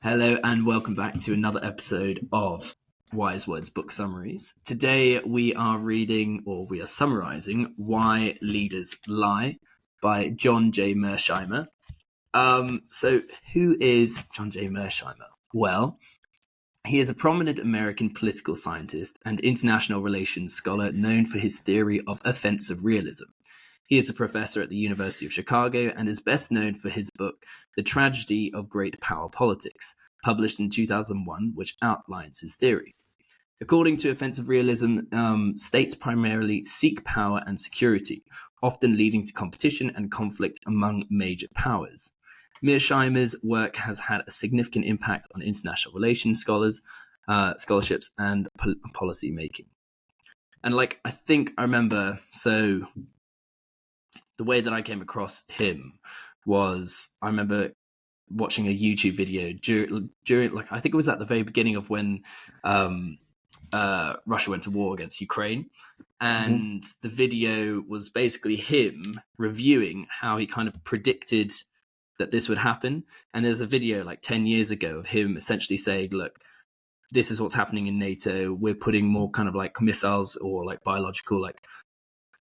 Hello and welcome back to another episode of Wise Words Book Summaries. Today we are summarizing Why Leaders Lie by John J. Mearsheimer. So who is John J. Mearsheimer? Well, he is a prominent American political scientist and international relations scholar known for his theory of offensive realism. He is a professor at the University of Chicago and is best known for his book, The Tragedy of Great Power Politics, published in 2001, which outlines his theory. According to offensive realism, states primarily seek power and security, often leading to competition and conflict among major powers. Mearsheimer's work has had a significant impact on international relations scholarships and policy making. And I remember, so the way that I came across him was, I remember watching a YouTube video during I think it was at the very beginning of when Russia went to war against Ukraine. And the video was basically him reviewing how he kind of predicted that this would happen. And there's a video 10 years ago of him essentially saying, look, this is what's happening in NATO. We're putting more kind of missiles or biological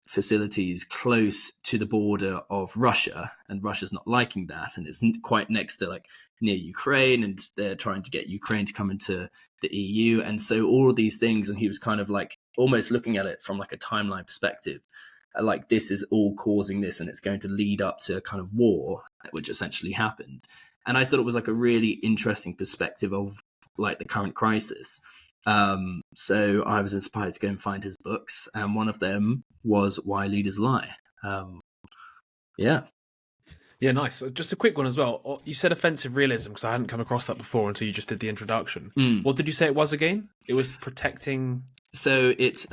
facilities close to the border of Russia, and Russia's not liking that, and it's quite next to near Ukraine, and they're trying to get Ukraine to come into the EU, and so all of these things, and he was kind of almost looking at it from a timeline perspective, this is all causing this, and it's going to lead up to a kind of war, which essentially happened. And I thought it was a really interesting perspective of the current crisis. So I was inspired to go and find his books, and one of them was Why Leaders Lie. Yeah, nice. Just a quick one as well. You said offensive realism, because I hadn't come across that before until you just did the introduction. What did you say it was again? It was protecting. So it's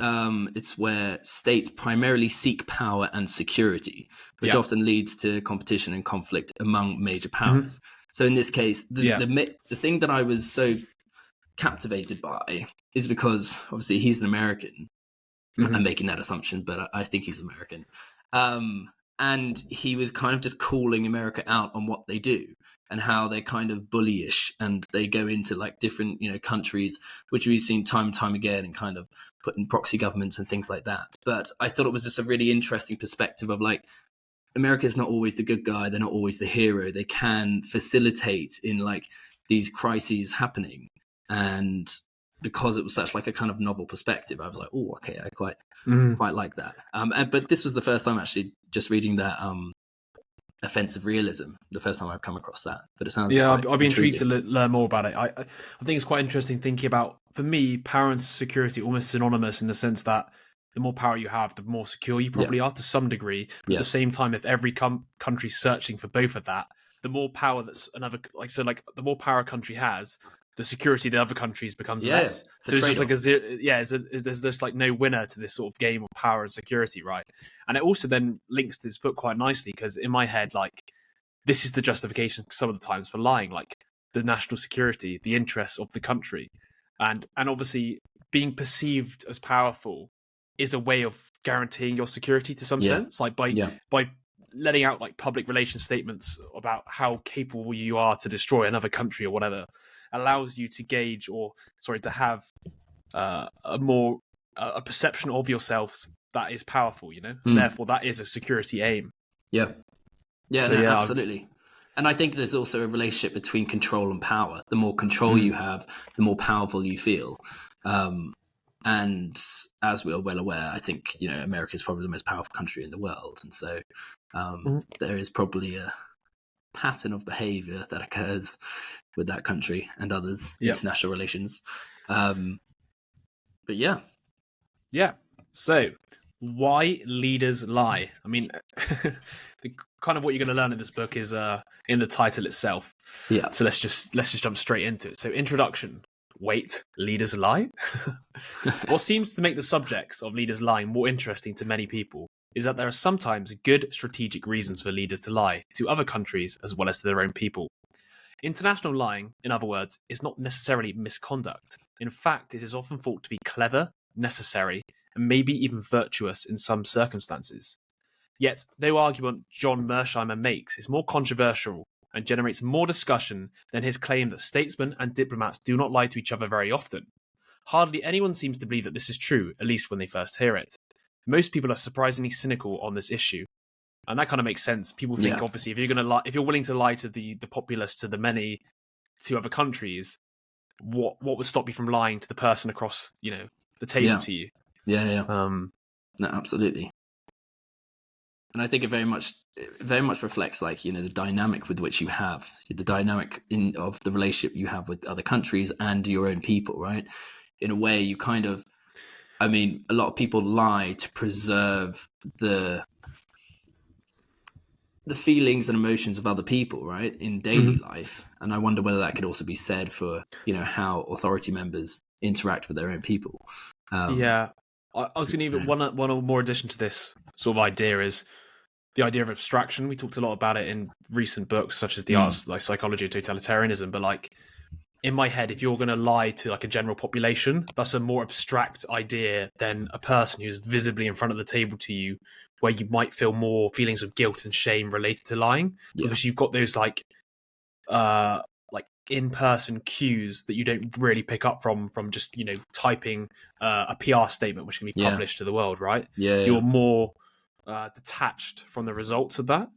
where states primarily seek power and security, which often leads to competition and conflict among major powers. So in this case, the thing that I was so captivated by is because obviously he's an American. I'm making that assumption, but I think he's American. And he was kind of just calling America out on what they do and how they're kind of bullyish, and they go into different countries, which we've seen time and time again, and kind of put in proxy governments and things like that. But I thought it was just a really interesting perspective of America is not always the good guy, they're not always the hero. They can facilitate in these crises happening. And because it was such a kind of novel perspective, I was like, oh, okay, I quite like that. But this was the first time actually just reading that offensive realism, the first time I've come across that. But it sounds I'd be intrigued to learn more about it. I think it's quite interesting thinking about, for me, power and security almost synonymous, in the sense that the more power you have, the more secure you probably are to some degree. But at the same time, if every country's searching for both of that, the more power the more power a country has, the security to other countries becomes less. So it's just there's no winner to this sort of game of power and security, right? And it also then links to this book quite nicely, because in my head, this is the justification some of the times for lying, the national security, the interests of the country, and obviously being perceived as powerful is a way of guaranteeing your security to some sense, by letting out public relations statements about how capable you are to destroy another country or whatever, allows you to gauge to have a perception of yourself that is powerful, and therefore that is a security aim. Absolutely. And I think there's also a relationship between control and power. The more control you have, the more powerful you feel. And as we are well aware, I think America is probably the most powerful country in the world, and so there is probably a pattern of behavior that occurs with that country and others, international relations. But so why leaders lie? I mean, kind of what you're going to learn in this book is in the title itself. So let's just jump straight into it. So introduction. Wait, leaders lie? What seems to make the subjects of leaders lying more interesting to many people is that there are sometimes good strategic reasons for leaders to lie to other countries as well as to their own people. International lying, in other words, is not necessarily misconduct. In fact, it is often thought to be clever, necessary, and maybe even virtuous in some circumstances. Yet, no argument John Mearsheimer makes is more controversial and generates more discussion than his claim that statesmen and diplomats do not lie to each other very often. Hardly anyone seems to believe that this is true, at least when they first hear it. Most people are surprisingly cynical on this issue. And that kind of makes sense. People think, obviously, if you're going to lie, if you're willing to lie to the populace, to the many, to other countries, what would stop you from lying to the person across, the table to you? Yeah. No, absolutely. And I think it very much reflects, like, the dynamic with which you have the dynamic of the relationship you have with other countries and your own people, right? In a way, you kind of, a lot of people lie to preserve the feelings and emotions of other people, right, in daily life. And I wonder whether that could also be said for, how authority members interact with their own people. I was going to even one more addition to this sort of idea is the idea of abstraction. We talked a lot about it in recent books, such as The Arts, like Psychology of Totalitarianism. But like, in my head, if you're going to lie to like a general population, that's a more abstract idea than a person who's visibly in front of the table to you, where you might feel more feelings of guilt and shame related to lying, because you've got those like in-person cues that you don't really pick up from just typing a PR statement which can be published to the world, right? You're more detached from the results of that.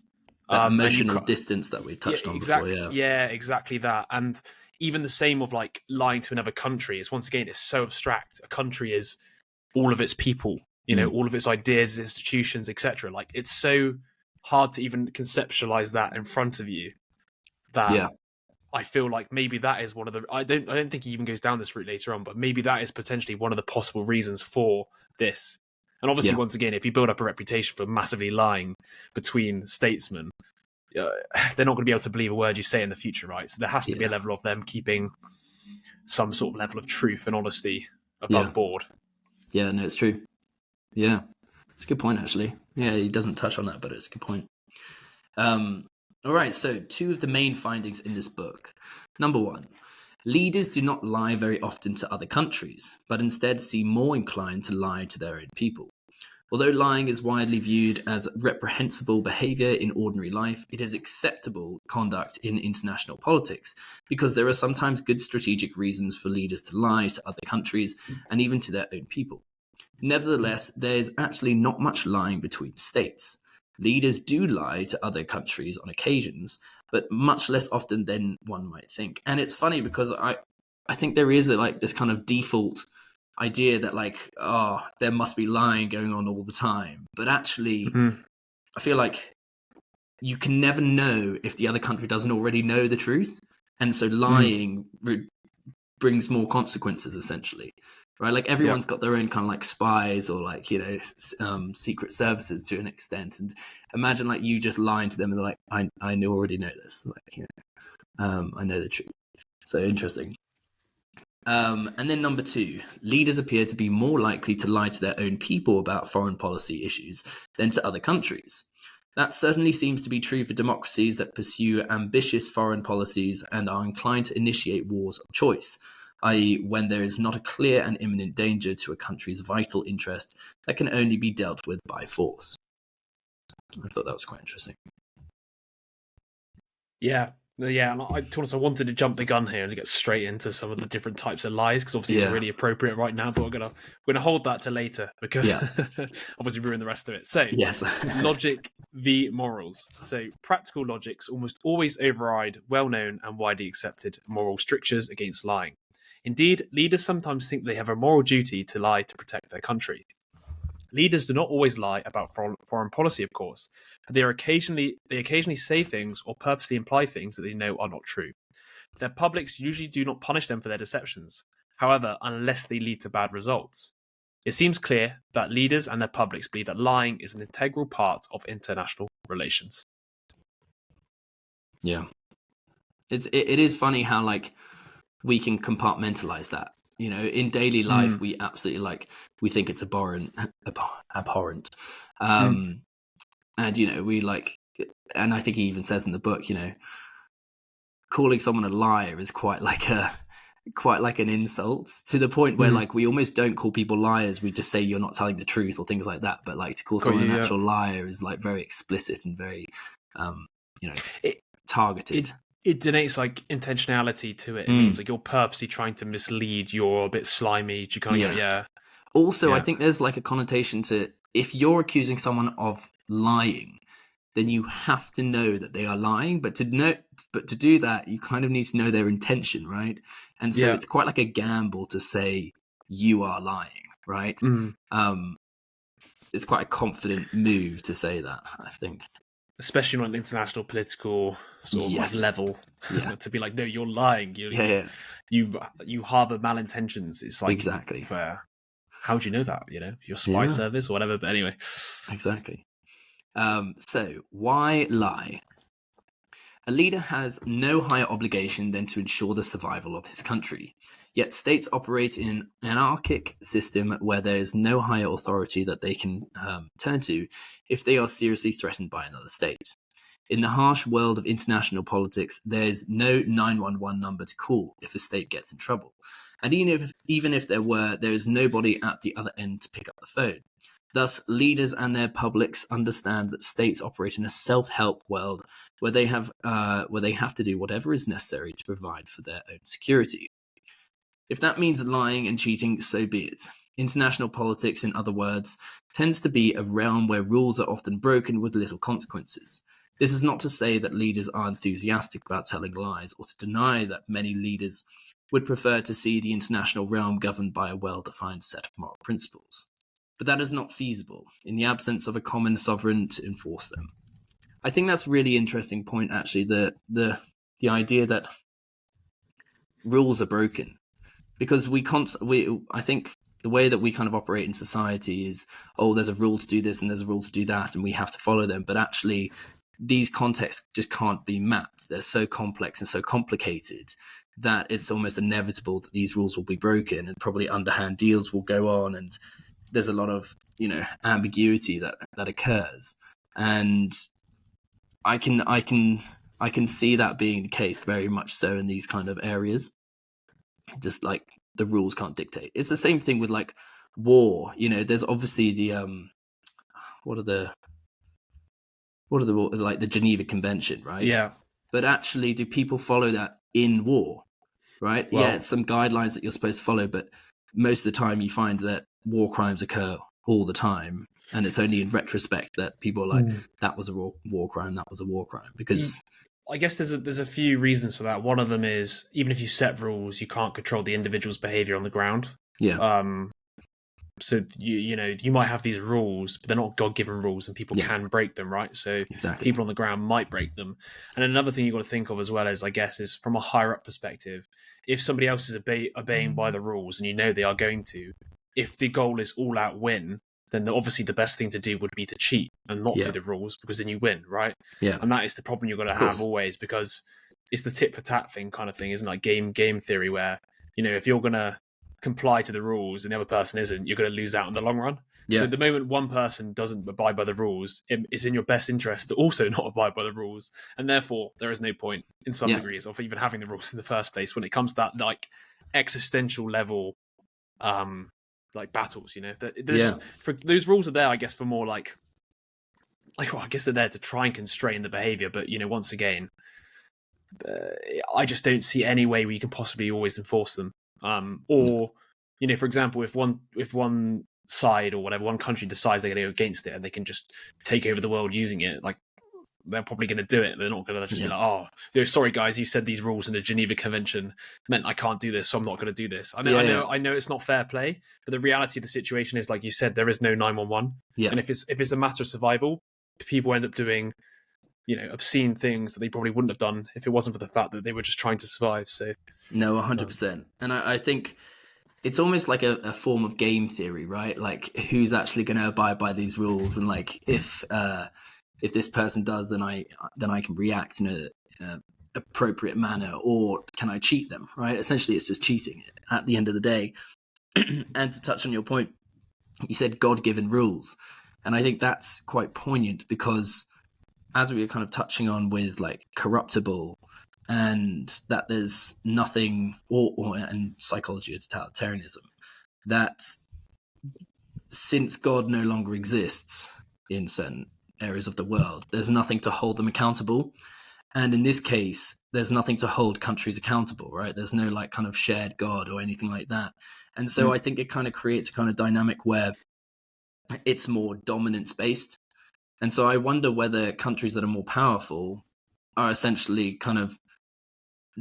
Emotional distance that we touched on before. Exactly that. And even the same of like lying to another country is, once again, it's so abstract. A country is all of its people, all of its ideas, institutions, etc. Like, it's so hard to even conceptualize that in front of you that I feel like maybe that is one of the. I don't think he even goes down this route later on, but maybe that is potentially one of the possible reasons for this. And obviously, once again, if you build up a reputation for massively lying between statesmen, they're not going to be able to believe a word you say in the future, right? So there has to be a level of them keeping some sort of level of truth and honesty above board. Yeah, no, it's true. Yeah, it's a good point, actually. Yeah, he doesn't touch on that, but it's a good point. All right, so 2 of the main findings in this book. Number 1, leaders do not lie very often to other countries, but instead seem more inclined to lie to their own people. Although lying is widely viewed as reprehensible behavior in ordinary life, it is acceptable conduct in international politics, because there are sometimes good strategic reasons for leaders to lie to other countries and even to their own people. Nevertheless, there is actually not much lying between states. Leaders do lie to other countries on occasions, but much less often than one might think. And it's funny because I think there is this kind of default idea that there must be lying going on all the time. But actually, I feel like you can never know if the other country doesn't already know the truth. And so lying brings more consequences, essentially. Right, like everyone's got their own kind of like spies or secret services to an extent, and imagine like you just lying to them and they're like, I already know this, I know the truth. So interesting. And then number 2, leaders appear to be more likely to lie to their own people about foreign policy issues than to other countries. That certainly seems to be true for democracies that pursue ambitious foreign policies and are inclined to initiate wars of choice, i.e. when there is not a clear and imminent danger to a country's vital interest that can only be dealt with by force. I thought that was quite interesting. Yeah, and I wanted to jump the gun here and get straight into some of the different types of lies, because obviously it's really appropriate right now, but we're gonna hold that to later, because obviously ruin the rest of it. So logic v morals. So practical logics almost always override well-known and widely accepted moral strictures against lying. Indeed, leaders sometimes think they have a moral duty to lie to protect their country. Leaders do not always lie about foreign policy, of course, but they occasionally say things or purposely imply things that they know are not true. Their publics usually do not punish them for their deceptions, however, unless they lead to bad results. It seems clear that leaders and their publics believe that lying is an integral part of international relations. Yeah. It is funny how we can compartmentalize that. In daily life, we absolutely we think it's abhorrent. And we and I think he even says in the book, calling someone a liar is quite like an insult, to the point where like we almost don't call people liars. We just say you're not telling the truth or things like that. But like to call someone an actual liar is like very explicit and very, targeted. It denotes like intentionality to it. It means like you're purposely trying to mislead. You're a bit slimy. You kind of Also, I think there's like a connotation to, if you're accusing someone of lying, then you have to know that they are lying. But to do that, you kind of need to know their intention, right? And so it's quite like a gamble to say you are lying, right? It's quite a confident move to say that, I think. Especially on an international political sort of like level, to be like, no, you're lying. You harbor malintentions. It's like, exactly. How do you know that? Your spy service or whatever. But anyway, exactly. So why lie? A leader has no higher obligation than to ensure the survival of his country. Yet states operate in an anarchic system where there is no higher authority that they can turn to if they are seriously threatened by another state. In the harsh world of international politics, there is no 911 number to call if a state gets in trouble. And even if there is nobody at the other end to pick up the phone. Thus, leaders and their publics understand that states operate in a self-help world where they have to do whatever is necessary to provide for their own security. If that means lying and cheating, so be it. International politics, in other words, tends to be a realm where rules are often broken with little consequences. This is not to say that leaders are enthusiastic about telling lies, or to deny that many leaders would prefer to see the international realm governed by a well-defined set of moral principles. But that is not feasible, in the absence of a common sovereign to enforce them. I think that's a really interesting point, actually, the idea that rules are broken. Because I think the way that we kind of operate in society is, there's a rule to do this and there's a rule to do that, and we have to follow them. But actually, these contexts just can't be mapped. They're so complex and so complicated that it's almost inevitable that these rules will be broken, and probably underhand deals will go on, and there's a lot of ambiguity that occurs. And I can see that being the case very much so in these kind of areas. Just like the rules can't dictate. It's the same thing with like war. There's obviously the what are the like the Geneva Convention, right? Yeah. But actually, do people follow that in war? Right? Well, it's some guidelines that you're supposed to follow, but most of the time you find that war crimes occur all the time, and it's only in retrospect that people are like, that was a war crime, that was a war crime. Because I guess there's a few reasons for that. One of them is, even if you set rules, you can't control the individual's behavior on the ground. Yeah. So you might have these rules, but they're not God-given rules, and people can break them, right? So people on the ground might break them. And another thing you've got to think of as well is, I guess, is from a higher up perspective, if somebody else is obeying by the rules, and they are going to, if the goal is all-out win, then obviously the best thing to do would be to cheat and not do the rules, because then you win, right? Yeah. And that is the problem you're going to have always, because it's the tit for tat thing kind of thing, isn't it? Like game theory, where if you're going to comply to the rules and the other person isn't, you're going to lose out in the long run. So the moment one person doesn't abide by the rules, it's in your best interest to also not abide by the rules, and therefore there is no point in some degrees of even having the rules in the first place when it comes to that like existential level like battles. For those rules are there, I guess, for more like I guess they're there to try and constrain the behavior, but once again, I just don't see any way where you can possibly always enforce them. Or for example, if one side or whatever, one country decides they're going to go against it and they can just take over the world using it, like they're probably going to do it. They're not going to just be like, sorry guys, you said these rules in the Geneva Convention meant I can't do this, so I'm not going to do this. I know it's not fair play, but the reality of the situation is, like you said, there is no 911. And if it's a matter of survival, people end up doing obscene things that they probably wouldn't have done if it wasn't for the fact that they were just trying to survive. So no, 100%. And I think it's almost like a form of game theory, right? Like, who's actually going to abide by these rules, and like if this person does, then I can react in a appropriate manner, or can I cheat them, right? Essentially, it's just cheating at the end of the day. And to touch on your point, you said God-given rules, and I think that's quite poignant, because as we were kind of touching on with like corruptible and that there's nothing, and psychology of totalitarianism, that since God no longer exists in certain areas of the world, there's nothing to hold them accountable. And in this case, there's nothing to hold countries accountable, right? There's no like kind of shared God or anything like that. And so I think it kind of creates a kind of dynamic where it's more dominance based. And so I wonder whether countries that are more powerful are essentially kind of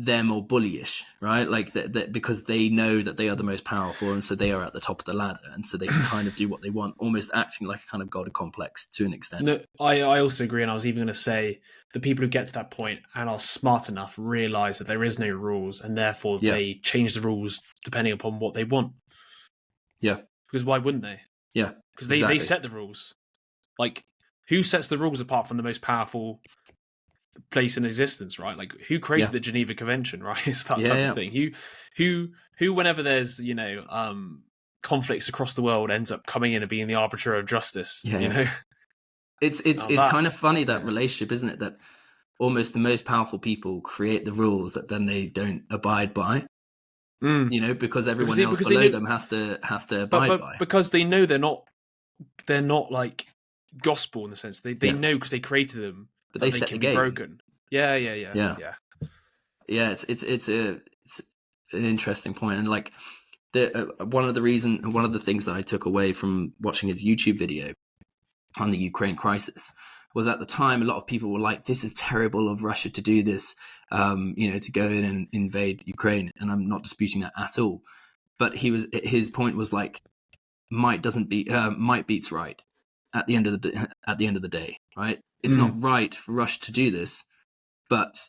they're more bullyish, right? Like that because they know that they are the most powerful, and so they are at the top of the ladder, and so they can kind of do what they want, almost acting like a kind of god complex to an extent. No, I also agree, and I was even going to say the people who get to that point and are smart enough realize that there is no rules, and therefore they change the rules depending upon what they want. Yeah, because why wouldn't they? Yeah, because they set the rules. Like, who sets the rules apart from the most powerful place in existence, right? Like, who created the Geneva Convention, right? It's that type of thing. Who whenever there's conflicts across the world ends up coming in and being the arbiter of justice. Know, it's kind of funny, that relationship, isn't it? That almost the most powerful people create the rules that then they don't abide by. Because everyone else below them has to abide by, because they know they're not like gospel in the sense they know, because they created them. But they set the game. Broken. Yeah. It's an interesting point, and like one of the things that I took away from watching his YouTube video on the Ukraine crisis was, at the time, a lot of people were like, "This is terrible of Russia to do this, to go in and invade Ukraine," and I'm not disputing that at all. But his point was like, might beats right at the end of the day, right? It's not right for Russia to do this, but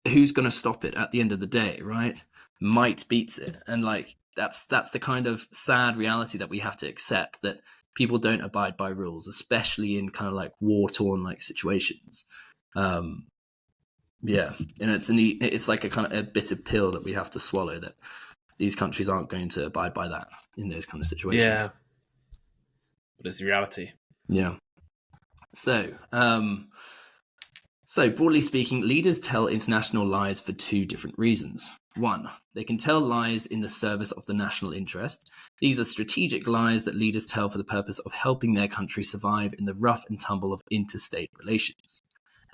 who's going to stop it at the end of the day, right? Might beats it. And like, that's the kind of sad reality that we have to accept, that people don't abide by rules, especially in kind of like war-torn like situations. And it's like a kind of a bitter pill that we have to swallow, that these countries aren't going to abide by that in those kind of situations. Yeah. But it's the reality. Yeah. So broadly speaking, leaders tell international lies for two different reasons. One, they can tell lies in the service of the national interest. These are strategic lies that leaders tell for the purpose of helping their country survive in the rough and tumble of interstate relations.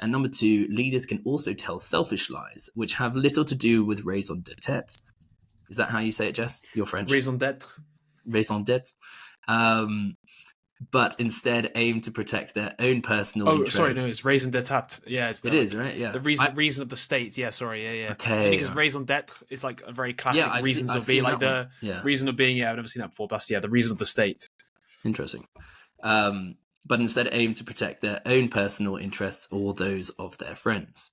And number two, leaders can also tell selfish lies, which have little to do with raison d'etre. Is that how you say it, Jess? You're French. Raison d'etre. Raison d'etre. But instead aim to protect their own personal interest. Oh, sorry, no, it's raison d'etre. Yeah, it is, right? Yeah. The reason of the state. Yeah, sorry, yeah. Okay. Because raison d'etre is like a very classic reasons of being, like the reason of being. Yeah, I've never seen that before. But that's the reason of the state. Interesting. But instead aim to protect their own personal interests or those of their friends.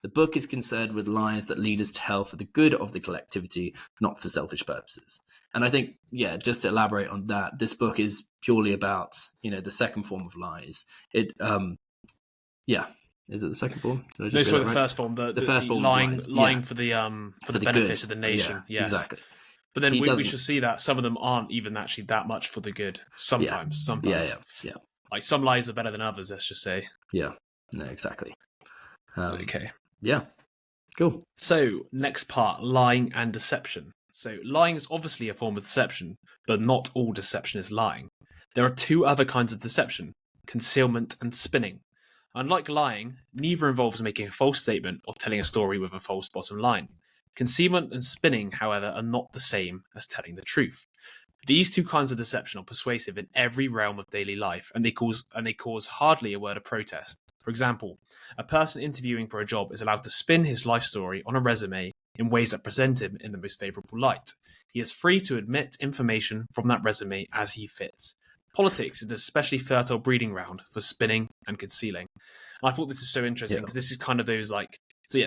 The book is concerned with lies that leaders tell for the good of the collectivity, not for selfish purposes. And I think, just to elaborate on that, this book is purely about, the second form of lies. Is it the second form? No, sorry, the first form. The first form, lying for the benefit of the nation. Yeah, yes, exactly. But then we should see that some of them aren't even actually that much for the good. Sometimes. Yeah. Like, some lies are better than others, let's just say. Yeah. No, exactly. Okay. Yeah. Cool. So, next part, lying and deception. So, lying is obviously a form of deception, but not all deception is lying. There are two other kinds of deception: concealment and spinning. Unlike lying, neither involves making a false statement or telling a story with a false bottom line. Concealment and spinning, however, are not the same as telling the truth. These two kinds of deception are persuasive in every realm of daily life, and they cause hardly a word of protest. For example, a person interviewing for a job is allowed to spin his life story on a resume in ways that present him in the most favourable light. He is free to admit information from that resume as he fits. Politics is an especially fertile breeding ground for spinning and concealing. And I thought this is so interesting because this is kind of those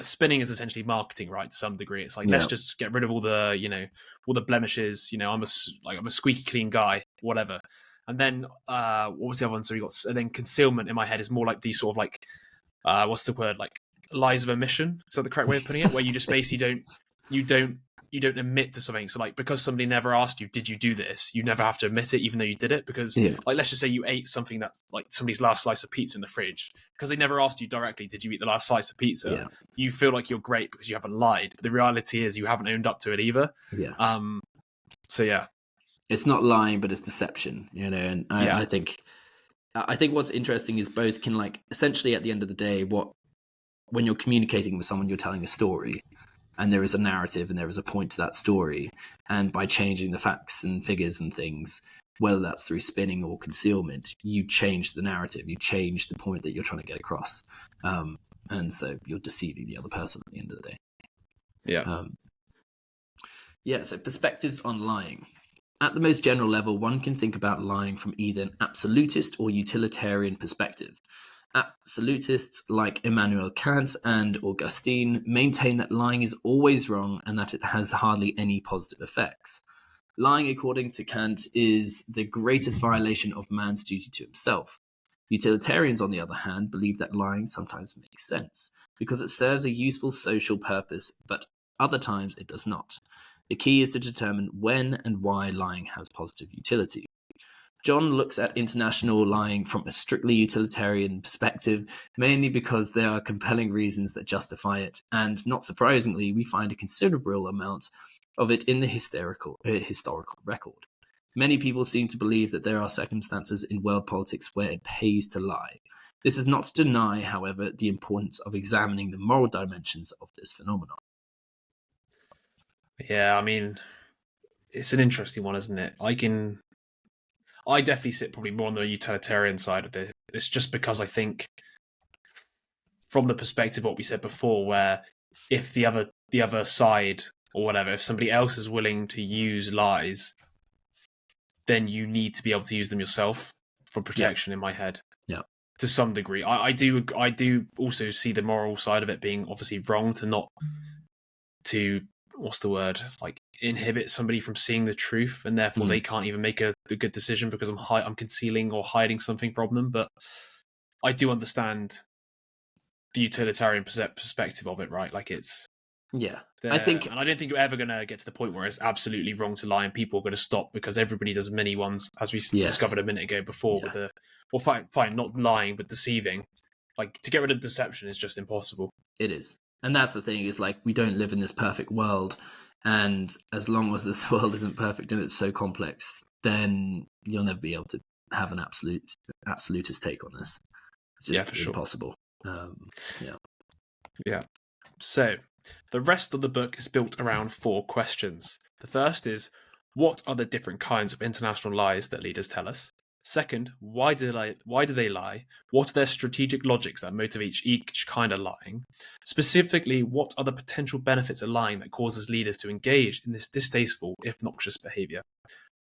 spinning is essentially marketing, right? To some degree, it's like, let's just get rid of all the blemishes. I'm a squeaky clean guy, whatever. And then what was the other one? So we got, and then concealment in my head is more like these sort of like what's the word, like lies of omission. Is that the correct way of putting it? Where you just basically don't you don't admit to something. So like, because somebody never asked you, did you do this? You never have to admit it, even though you did it. Because like, let's just say you ate something that's like somebody's last slice of pizza in the fridge, because they never asked you directly, did you eat the last slice of pizza? Yeah. You feel like you're great because you haven't lied. But the reality is you haven't owned up to it either. Yeah. So yeah, it's not lying, but it's deception, and I think what's interesting is both can, like, essentially at the end of the day, when you're communicating with someone, you're telling a story, and there is a narrative and there is a point to that story, and by changing the facts and figures and things, whether that's through spinning or concealment, you change the narrative, you change the point that you're trying to get across, and so you're deceiving the other person at the end of the day. So perspectives on lying. At the most general level, one can think about lying from either an absolutist or utilitarian perspective. Absolutists like Immanuel Kant and Augustine maintain that lying is always wrong and that it has hardly any positive effects. Lying, according to Kant, is the greatest violation of man's duty to himself. Utilitarians, on the other hand, believe that lying sometimes makes sense because it serves a useful social purpose, but other times it does not. The key is to determine when and why lying has positive utility. John looks at international lying from a strictly utilitarian perspective, mainly because there are compelling reasons that justify it, and not surprisingly, we find a considerable amount of it in the historical record. Many people seem to believe that there are circumstances in world politics where it pays to lie. This is not to deny, however, the importance of examining the moral dimensions of this phenomenon. Yeah, I mean, it's an interesting one, isn't it? I definitely sit probably more on the utilitarian side of it. It's just because I think, from the perspective of what we said before, where if the other side or whatever, if somebody else is willing to use lies, then you need to be able to use them yourself for protection. In my head, to some degree, I do also see the moral side of it being obviously wrong to what's the word, like, inhibit somebody from seeing the truth, and therefore they can't even make a good decision because I'm concealing or hiding something from them. But I do understand the utilitarian perspective of it, right? Like, it's I think, and I don't think you're ever going to get to the point where it's absolutely wrong to lie and people are going to stop, because everybody does many ones, as we discovered a minute ago before, with fine, not lying but deceiving. Like, to get rid of deception is just impossible. It is. And that's the thing, is like, we don't live in this perfect world, and as long as this world isn't perfect and it's so complex, then you'll never be able to have an absolutist take on this. It's just impossible. So the rest of the book is built around 4 questions. The first is, what are the different kinds of international lies that leaders tell us? Second, why do they lie? What are their strategic logics that motivate each kind of lying? Specifically, what are the potential benefits of lying that causes leaders to engage in this distasteful, if noxious, behavior?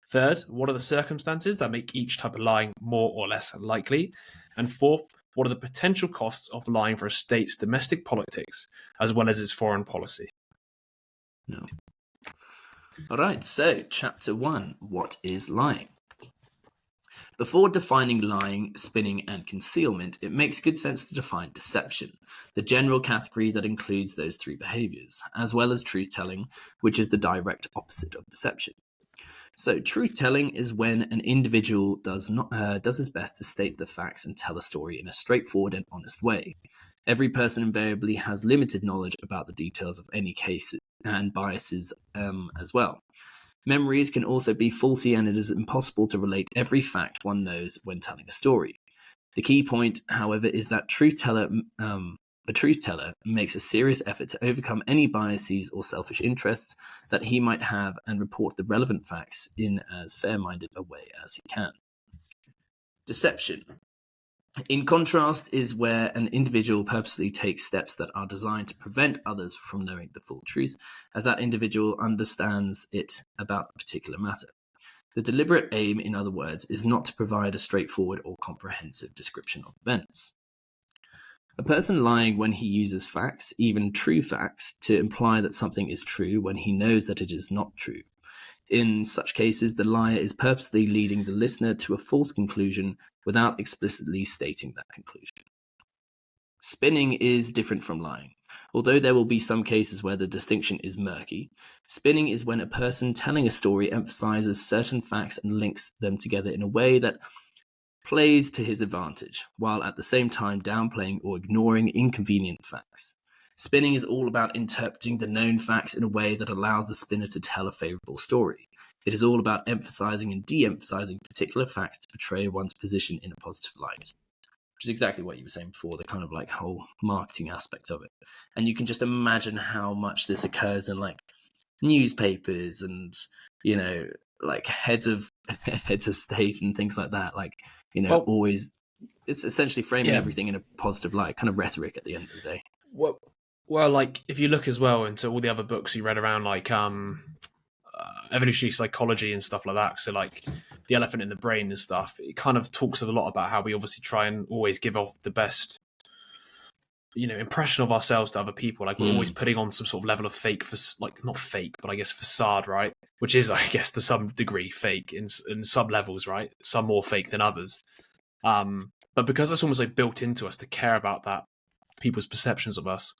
Third, what are the circumstances that make each type of lying more or less likely? And fourth, what are the potential costs of lying for a state's domestic politics as well as its foreign policy? All right, so chapter 1, what is lying? Before defining lying, spinning, and concealment, it makes good sense to define deception, the general category that includes those 3 behaviors, as well as truth-telling, which is the direct opposite of deception. So, truth-telling is when an individual does his best to state the facts and tell a story in a straightforward and honest way. Every person invariably has limited knowledge about the details of any case and biases as well. Memories can also be faulty, and it is impossible to relate every fact one knows when telling a story. The key point, however, is that a truth teller makes a serious effort to overcome any biases or selfish interests that he might have and report the relevant facts in as fair-minded a way as he can. Deception, in contrast, is where an individual purposely takes steps that are designed to prevent others from knowing the full truth, as that individual understands it about a particular matter. The deliberate aim, in other words, is not to provide a straightforward or comprehensive description of events. A person lying when he uses facts, even true facts, to imply that something is true when he knows that it is not true. In such cases, the liar is purposely leading the listener to a false conclusion without explicitly stating that conclusion. Spinning is different from lying. Although there will be some cases where the distinction is murky, spinning is when a person telling a story emphasizes certain facts and links them together in a way that plays to his advantage, while at the same time downplaying or ignoring inconvenient facts. Spinning is all about interpreting the known facts in a way that allows the spinner to tell a favorable story. It is all about emphasizing and de-emphasizing particular facts to portray one's position in a positive light. Which is exactly what you were saying before, the kind of like whole marketing aspect of it. And you can just imagine how much this occurs in like newspapers and, you know, like heads of state and things like that. Like, you know, always, it's essentially framing everything in a positive light, kind of rhetoric at the end of the day. Well, like if you look as well into all the other books you read around, like evolutionary psychology and stuff like that. So like the elephant in the brain and stuff, it kind of talks a lot about how we obviously try and always give off the best, you know, impression of ourselves to other people. Like we're always putting on some sort of level of fake, like not fake, but I guess facade, right? Which is, I guess, to some degree fake in some levels, right? Some more fake than others. But because it's almost like built into us to care about that, people's perceptions of us,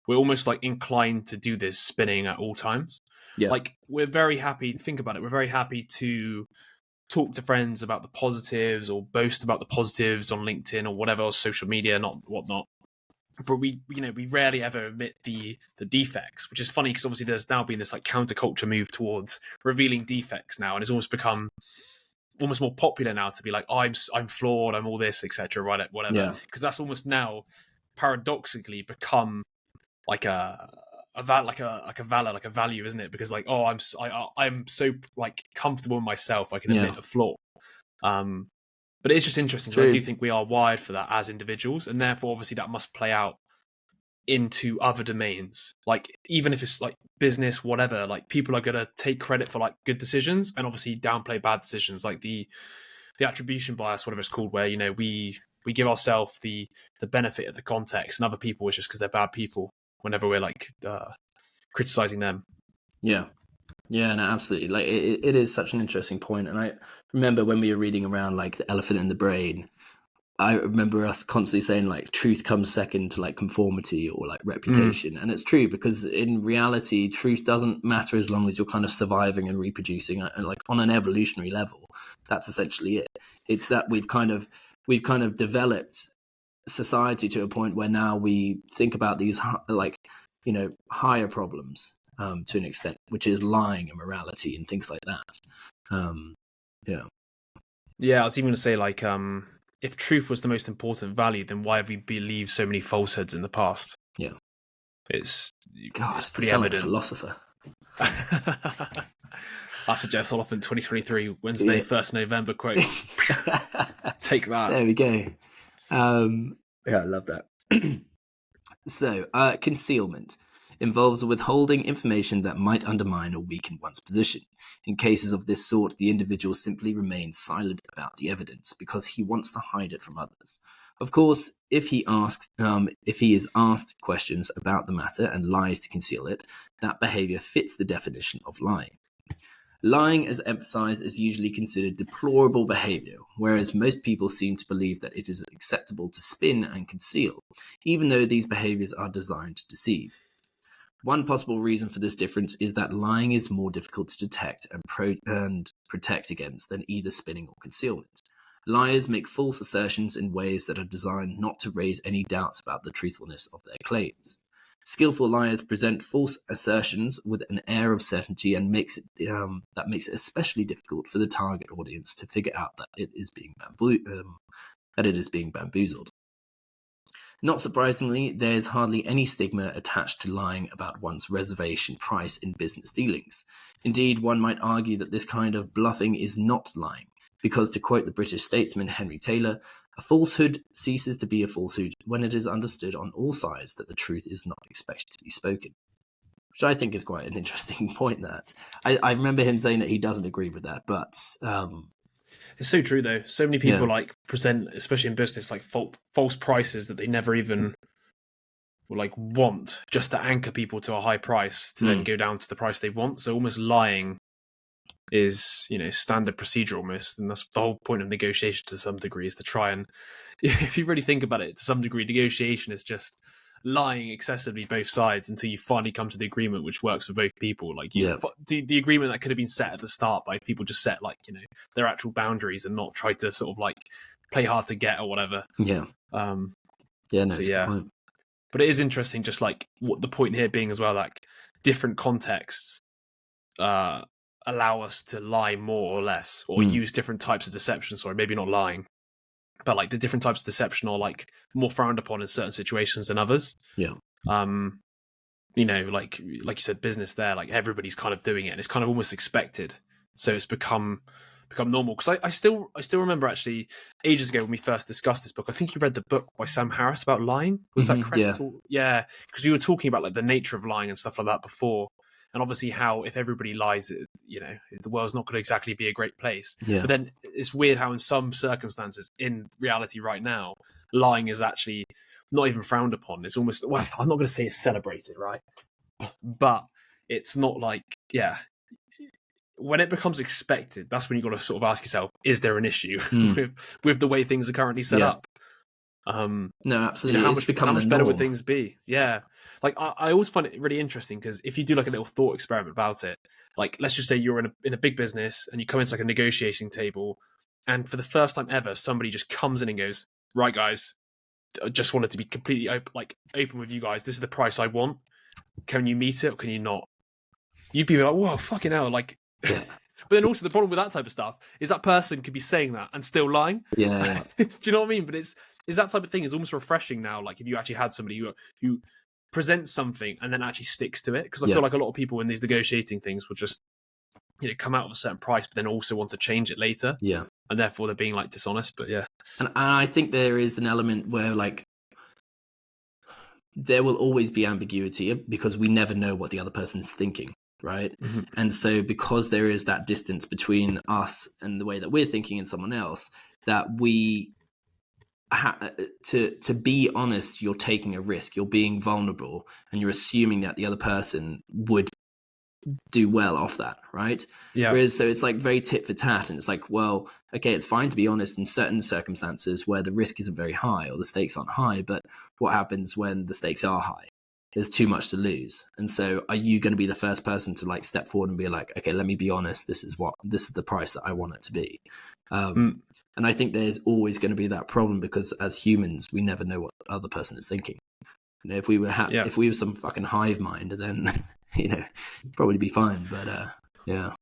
we're almost like inclined to do this spinning at all times. Yeah. Like we're very happy, think about it, we're very happy to talk to friends about the positives or boast about the positives on LinkedIn or whatever else, social media, not whatnot. But we rarely ever admit the defects, which is funny because obviously there's now been this like counterculture move towards revealing defects now, and it's almost become almost more popular now to be like, oh, I'm flawed, I'm all this, etc., right, whatever. Because that's almost now paradoxically become like a value, isn't it? Because like, oh, I'm so like comfortable in myself, I can admit a flaw. But it's just interesting. So I do think we are wired for that as individuals, and therefore obviously that must play out into other domains. Like even if it's like business, whatever, like people are gonna take credit for like good decisions and obviously downplay bad decisions, like the attribution bias, whatever it's called, where, you know, we give ourselves the benefit of the context, and other people it's just because they're bad people whenever we're like criticizing them. Yeah, no, absolutely. Like it is such an interesting point. And I remember when we were reading around like the elephant in the brain, I remember us constantly saying like truth comes second to like conformity or like reputation. And it's true, because in reality, truth doesn't matter as long as you're kind of surviving and reproducing, and like on an evolutionary level. That's essentially it. It's that we've kind of developed society to a point where now we think about these like, you know, higher problems to an extent, which is lying and morality and things like that. I was even going to say like if truth was the most important value, then why have we believed so many falsehoods in the past? It's pretty evident. Like a philosopher. That's a Jess Oliphant 2023 Wednesday 1st November quote. Take that. There we go. I love that. So, concealment involves withholding information that might undermine or weaken one's position. In cases of this sort, the individual simply remains silent about the evidence because he wants to hide it from others. Of course, if he is asked questions about the matter and lies to conceal it, that behavior fits the definition of lying. Lying, as emphasized, is usually considered deplorable behavior, whereas most people seem to believe that it is acceptable to spin and conceal, even though these behaviors are designed to deceive. One possible reason for this difference is that lying is more difficult to detect and protect against than either spinning or concealment. Liars make false assertions in ways that are designed not to raise any doubts about the truthfulness of their claims. Skillful liars present false assertions with an air of certainty and makes it especially difficult for the target audience to figure out that it is being bamboozled. Not surprisingly, there's hardly any stigma attached to lying about one's reservation price in business dealings. Indeed, one might argue that this kind of bluffing is not lying, because, to quote the British statesman Henry Taylor, a falsehood ceases to be a falsehood when it is understood on all sides that the truth is not expected to be spoken. Which I think is quite an interesting point. That I remember him saying that he doesn't agree with that, but it's so true though. So many people like present, especially in business, like false prices that they never even like want, just to anchor people to a high price to then go down to the price they want. So almost lying is, you know, standard procedure almost, and that's the whole point of negotiation to some degree, is to try and, if you really think about it, to some degree, negotiation is just lying excessively both sides until you finally come to the agreement which works for both people. Like the agreement that could have been set at the start by people just set like, you know, their actual boundaries and not try to sort of like play hard to get or whatever. Yeah. That's a good point. But it is interesting, just like what the point here being as well, like different contexts allow us to lie more or less, or use different types of deception. Sorry, maybe not lying, but like the different types of deception are like more frowned upon in certain situations than others. Yeah. You know, like you said, business there, like everybody's kind of doing it, and it's kind of almost expected. So it's become normal. Because I still remember actually ages ago when we first discussed this book. I think you read the book by Sam Harris about lying. Was that correct? Yeah, because we were talking about like the nature of lying and stuff like that before. And obviously how if everybody lies, you know, the world's not going to exactly be a great place. Yeah. But then it's weird how in some circumstances in reality right now, lying is actually not even frowned upon. It's almost, well, I'm not going to say it's celebrated, right? But it's not like, when it becomes expected, that's when you've got to sort of ask yourself, is there an issue with the way things are currently set up? No, absolutely. You know, how much better would things be? Yeah. Like I always find it really interesting because if you do like a little thought experiment about it, like let's just say you're in a big business and you come into like a negotiating table, and for the first time ever, somebody just comes in and goes, "Right, guys, I just wanted to be completely open with you guys. This is the price I want. Can you meet it or can you not?" You'd be like, "Whoa, fucking hell!" Like. Yeah. But then also the problem with that type of stuff is that person could be saying that and still lying. Yeah. Do you know what I mean? But it's that type of thing is almost refreshing now. Like if you actually had somebody who presents something and then actually sticks to it, because I feel like a lot of people in these negotiating things will just, you know, come out with a certain price, but then also want to change it later. Yeah, and therefore they're being like dishonest. But yeah, and I think there is an element where like there will always be ambiguity because we never know what the other person is thinking. Right. Mm-hmm. And so because there is that distance between us and the way that we're thinking and someone else, that we to be honest, you're taking a risk, you're being vulnerable, and you're assuming that the other person would do well off that, right? Yeah. Whereas so it's like very tit for tat, and it's like, well, okay, it's fine to be honest in certain circumstances where the risk isn't very high or the stakes aren't high, but what happens when the stakes are high? There's too much to lose. And so are you going to be the first person to like step forward and be like, okay, let me be honest, this is the price that I want it to be. And I think there's always going to be that problem because as humans, we never know what the other person is thinking. You know, if we were some fucking hive mind, then you know, probably be fine. But yeah,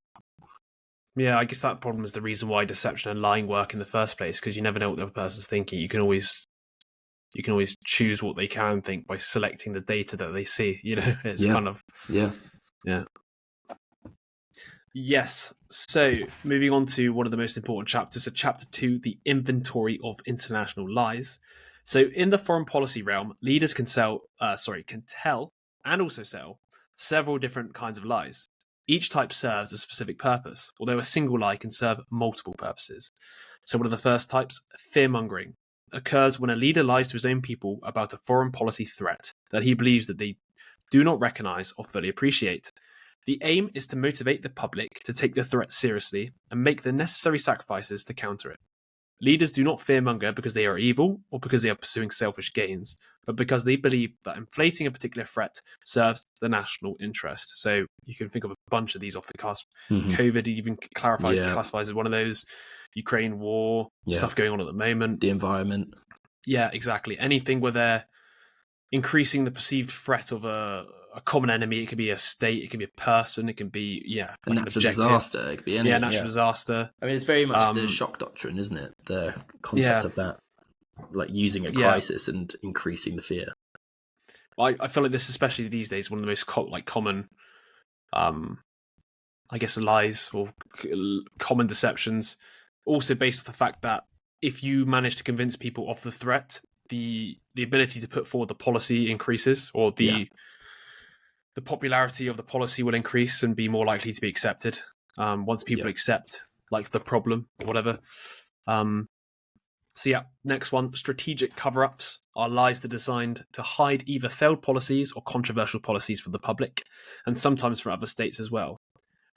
I guess that problem is the reason why deception and lying work in the first place, because you never know what the other person's thinking. You can always choose what they can think by selecting the data that they see. You know, it's kind of yeah. Yes. So moving on to one of the most important chapters, so chapter 2, the inventory of international lies. So in the foreign policy realm, leaders can tell and also sell several different kinds of lies. Each type serves a specific purpose, although a single lie can serve multiple purposes. So one of the first types, fearmongering, occurs when a leader lies to his own people about a foreign policy threat that he believes that they do not recognize or fully appreciate. The aim is to motivate the public to take the threat seriously and make the necessary sacrifices to counter it. Leaders do not fearmonger because they are evil or because they are pursuing selfish gains, but because they believe that inflating a particular threat serves the national interest. So you can think of a bunch of these off the cusp. Mm-hmm. COVID even classifies as one of those. Ukraine war, stuff going on at the moment. The environment. Yeah, exactly. Anything where they're increasing the perceived threat of a common enemy. It could be a state, it could be a person, it can be a natural disaster. It could be anything. Natural disaster. I mean, it's very much the shock doctrine, isn't it? The concept of that, like using a crisis and increasing the fear. I feel like this, especially these days, one of the most common, I guess, lies or common deceptions. Also based on the fact that if you manage to convince people of the threat, the ability to put forward the policy increases, or the popularity of the policy will increase and be more likely to be accepted once people accept like the problem or whatever. Next one, strategic cover-ups are lies that are designed to hide either failed policies or controversial policies from the public, and sometimes from other states as well.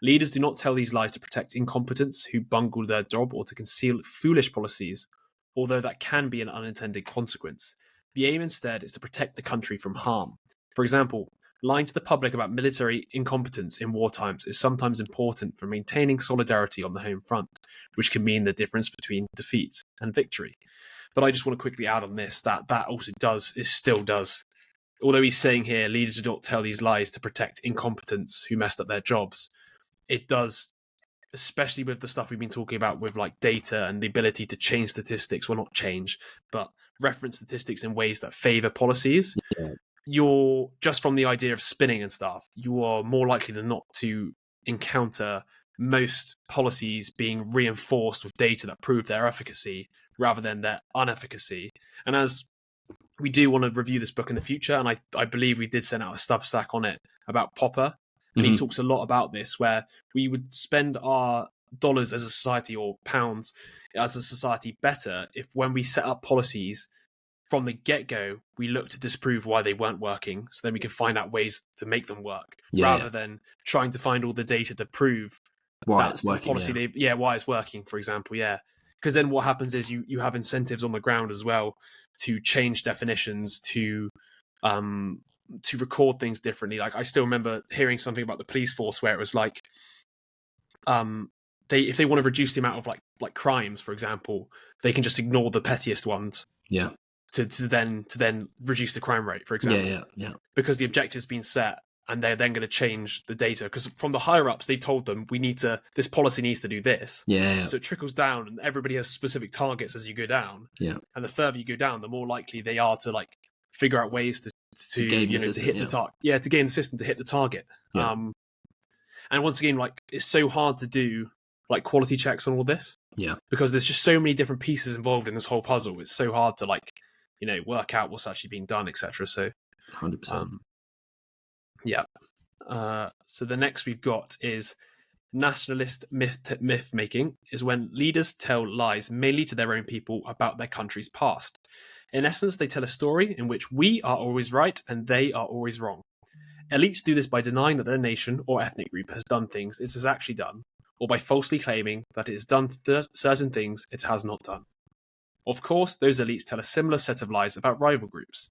Leaders do not tell these lies to protect incompetents who bungle their job or to conceal foolish policies, although that can be an unintended consequence. The aim instead is to protect the country from harm. For example, lying to the public about military incompetence in war times is sometimes important for maintaining solidarity on the home front, which can mean the difference between defeat and victory. But I just want to quickly add on this that also still does. Although he's saying here, leaders do not tell these lies to protect incompetents who messed up their jobs. It does, especially with the stuff we've been talking about with like data and the ability to change statistics, well, not change, but reference statistics in ways that favor policies. Yeah. You're just from the idea of spinning and stuff, you are more likely than not to encounter most policies being reinforced with data that prove their efficacy rather than their unefficacy. And as we do want to review this book in the future, and I believe we did send out a Substack on it about Popper, and he talks a lot about this, where we would spend our dollars as a society or pounds as a society better if when we set up policies from the get-go, we look to disprove why they weren't working, so then we can find out ways to make them work, rather than trying to find all the data to prove why it's working. Why it's working, for example, because then what happens is you have incentives on the ground as well to change definitions, to record things differently. Like I still remember hearing something about the police force where it was like, if they want to reduce the amount of like crimes, for example, they can just ignore the pettiest ones. Yeah. To then reduce the crime rate, for example. Yeah. Because the objective's been set, and they're then going to change the data. Because from the higher ups, they've told them this policy needs to do this. Yeah. So it trickles down, and everybody has specific targets as you go down. Yeah. And the further you go down, the more likely they are to like figure out ways to game the system, to hit the target. Yeah, to game the system to hit the target. Yeah. And once again, like it's so hard to do like quality checks on all this. Yeah. Because there's just so many different pieces involved in this whole puzzle. It's so hard to like, work out what's actually being done, etc. So 100%. So the next we've got is nationalist myth-making, is when leaders tell lies mainly to their own people about their country's past. In essence, they tell a story in which we are always right and they are always wrong. Elites do this by denying that their nation or ethnic group has done things it has actually done, or by falsely claiming that it has done certain things it has not done. Of course, those elites tell a similar set of lies about rival groups.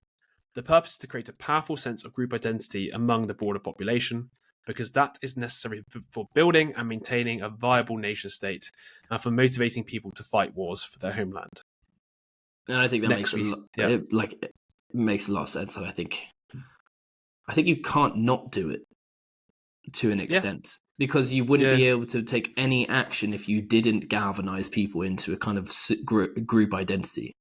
The purpose is to create a powerful sense of group identity among the broader population, because that is necessary for building and maintaining a viable nation state and for motivating people to fight wars for their homeland. And I think that makes a lot of sense. And I think you can't not do it to an extent, because you wouldn't be able to take any action if you didn't galvanize people into a kind of group identity.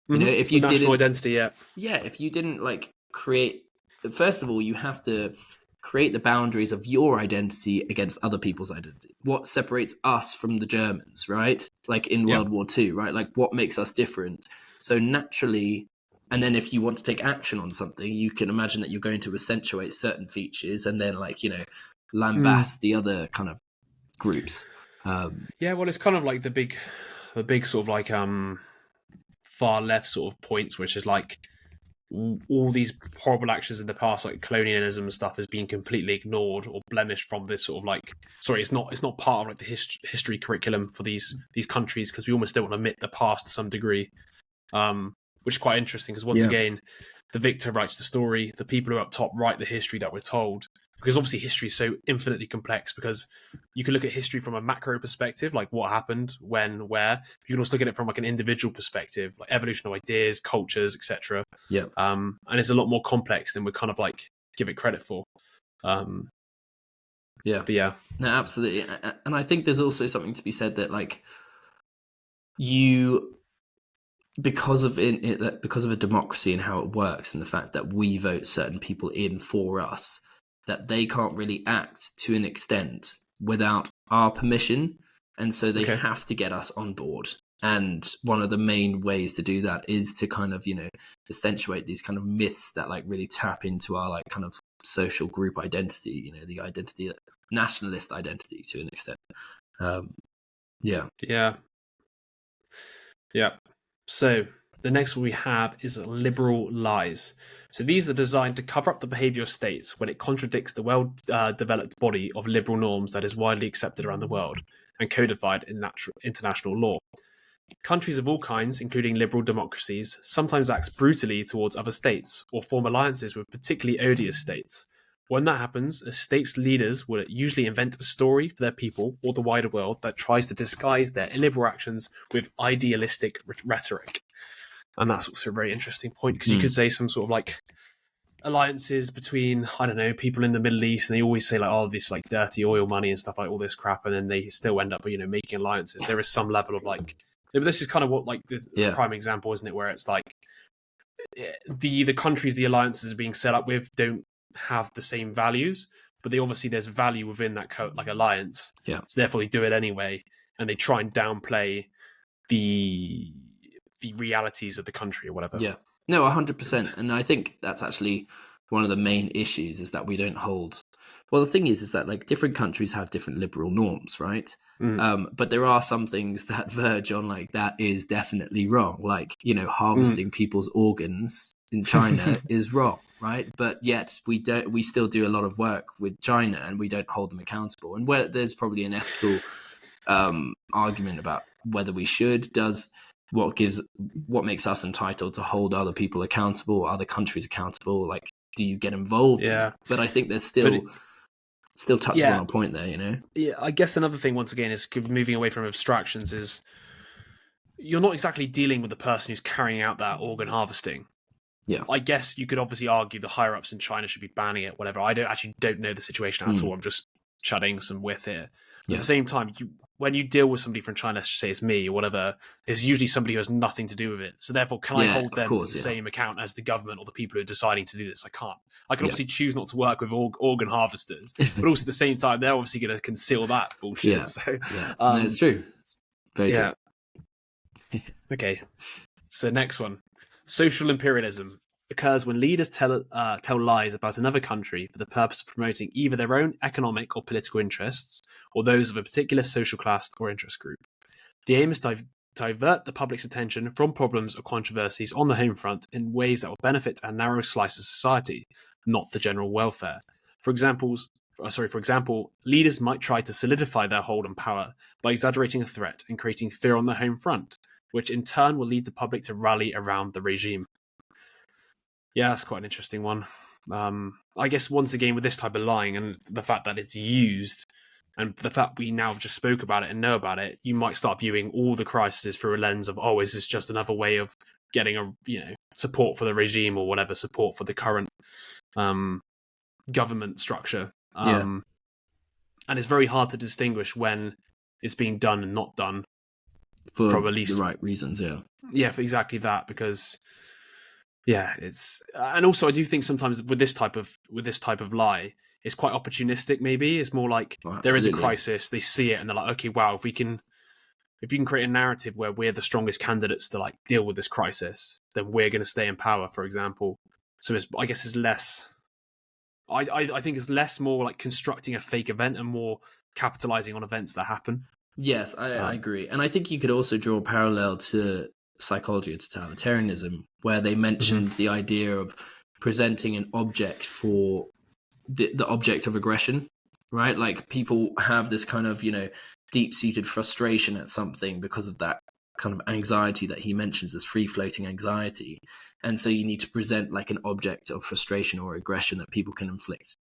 If you didn't identity, if you didn't like create, first of all, you have to create the boundaries of your identity against other people's identity. What separates us from the Germans, right? Like in World War II, right? Like what makes us different? So naturally, and then if you want to take action on something, you can imagine that you're going to accentuate certain features and then lambast the other kind of groups. Well, it's kind of like the big sort of like far left sort of points, which is like all these horrible actions in the past, like colonialism and stuff, has been completely ignored or blemished from this sort of like, it's not part of like the history curriculum for these countries, because we almost don't want to admit the past to some degree, which is quite interesting, because once again, the victor writes the story, the people who are up top write the history that we're told. Because obviously history is so infinitely complex, because you can look at history from a macro perspective, like what happened, when, where. You can also look at it from like an individual perspective, like evolution of ideas, cultures, etc. Yeah. And it's a lot more complex than we kind of like give it credit for. No, absolutely. And I think there's also something to be said that like because of a democracy and how it works, and the fact that we vote certain people in for us, that they can't really act to an extent without our permission. And so they have to get us on board. And one of the main ways to do that is to kind of, accentuate these kind of myths that like really tap into our like kind of social group identity, the identity, nationalist identity to an extent. So the next one we have is liberal lies. So these are designed to cover up the behavior of states when it contradicts the well-developed body of liberal norms that is widely accepted around the world and codified in international law. Countries of all kinds, including liberal democracies, sometimes act brutally towards other states or form alliances with particularly odious states. When that happens, a state's leaders will usually invent a story for their people or the wider world that tries to disguise their illiberal actions with idealistic rhetoric. And that's also a very interesting point, because you could say some sort of like alliances between, I don't know, people in the Middle East, and they always say like, oh, this like dirty oil money and stuff, like all this crap, and then they still end up, making alliances. There is some level of like, this is kind of what like this prime example, isn't it, where it's like the countries the alliances are being set up with don't have the same values, but there's value within that like alliance. Yeah. So therefore they do it anyway, and they try and downplay the realities of the country or whatever. Yeah. No, 100%. And I think that's actually one of the main issues, is that we don't hold. Well, the thing is that like different countries have different liberal norms, right? But there are some things that verge on like that is definitely wrong. Like, harvesting people's organs in China is wrong, right? But yet we still do a lot of work with China, and we don't hold them accountable. And where there's probably an ethical argument about whether we should, what makes us entitled to hold other people accountable, other countries accountable? Like, do you get involved? Yeah. But I think there's still touches on a point there, Yeah, I guess another thing, once again, is moving away from abstractions, is you're not exactly dealing with the person who's carrying out that organ harvesting. Yeah. I guess you could obviously argue the higher ups in China should be banning it, whatever. I don't know the situation at all. I'm just chatting some with here. But at the same time, when you deal with somebody from China, let's just say it's me or whatever, it's usually somebody who has nothing to do with it. So therefore, can I hold them to the same account as the government or the people who are deciding to do this? I can't. I can obviously choose not to work with organ harvesters, but also at the same time, they're obviously going to conceal that bullshit. Yeah. So, no, it's true. Very true. Okay. So next one. Social imperialism occurs when leaders tell lies about another country for the purpose of promoting either their own economic or political interests, or those of a particular social class or interest group. The aim is to divert the public's attention from problems or controversies on the home front in ways that will benefit a narrow slice of society, not the general welfare. For example, leaders might try to solidify their hold on power by exaggerating a threat and creating fear on the home front, which in turn will lead the public to rally around the regime. Yeah, that's quite an interesting one. I guess once again with this type of lying and the fact that it's used, and the fact we now just spoke about it and know about it, you might start viewing all the crises through a lens of, is this just another way of getting support for the regime or whatever, support for the current government structure. And it's very hard to distinguish when it's being done and not done for at least the right reasons. Yeah, for exactly that, because. Yeah, and also I do think sometimes with this type of lie, it's quite opportunistic. Maybe it's more like there is a crisis, they see it, and they're like, okay, wow, if you can create a narrative where we're the strongest candidates to like deal with this crisis, then we're going to stay in power, for example. So I guess it's less. I think it's less more like constructing a fake event and more capitalizing on events that happen. Yes, I agree, and I think you could also draw a parallel to psychology of totalitarianism, where they mentioned the idea of presenting an object for the object of aggression, right? Like people have this kind of, deep-seated frustration at something because of that kind of anxiety that he mentions as free-floating anxiety. And so you need to present like an object of frustration or aggression that people can inflict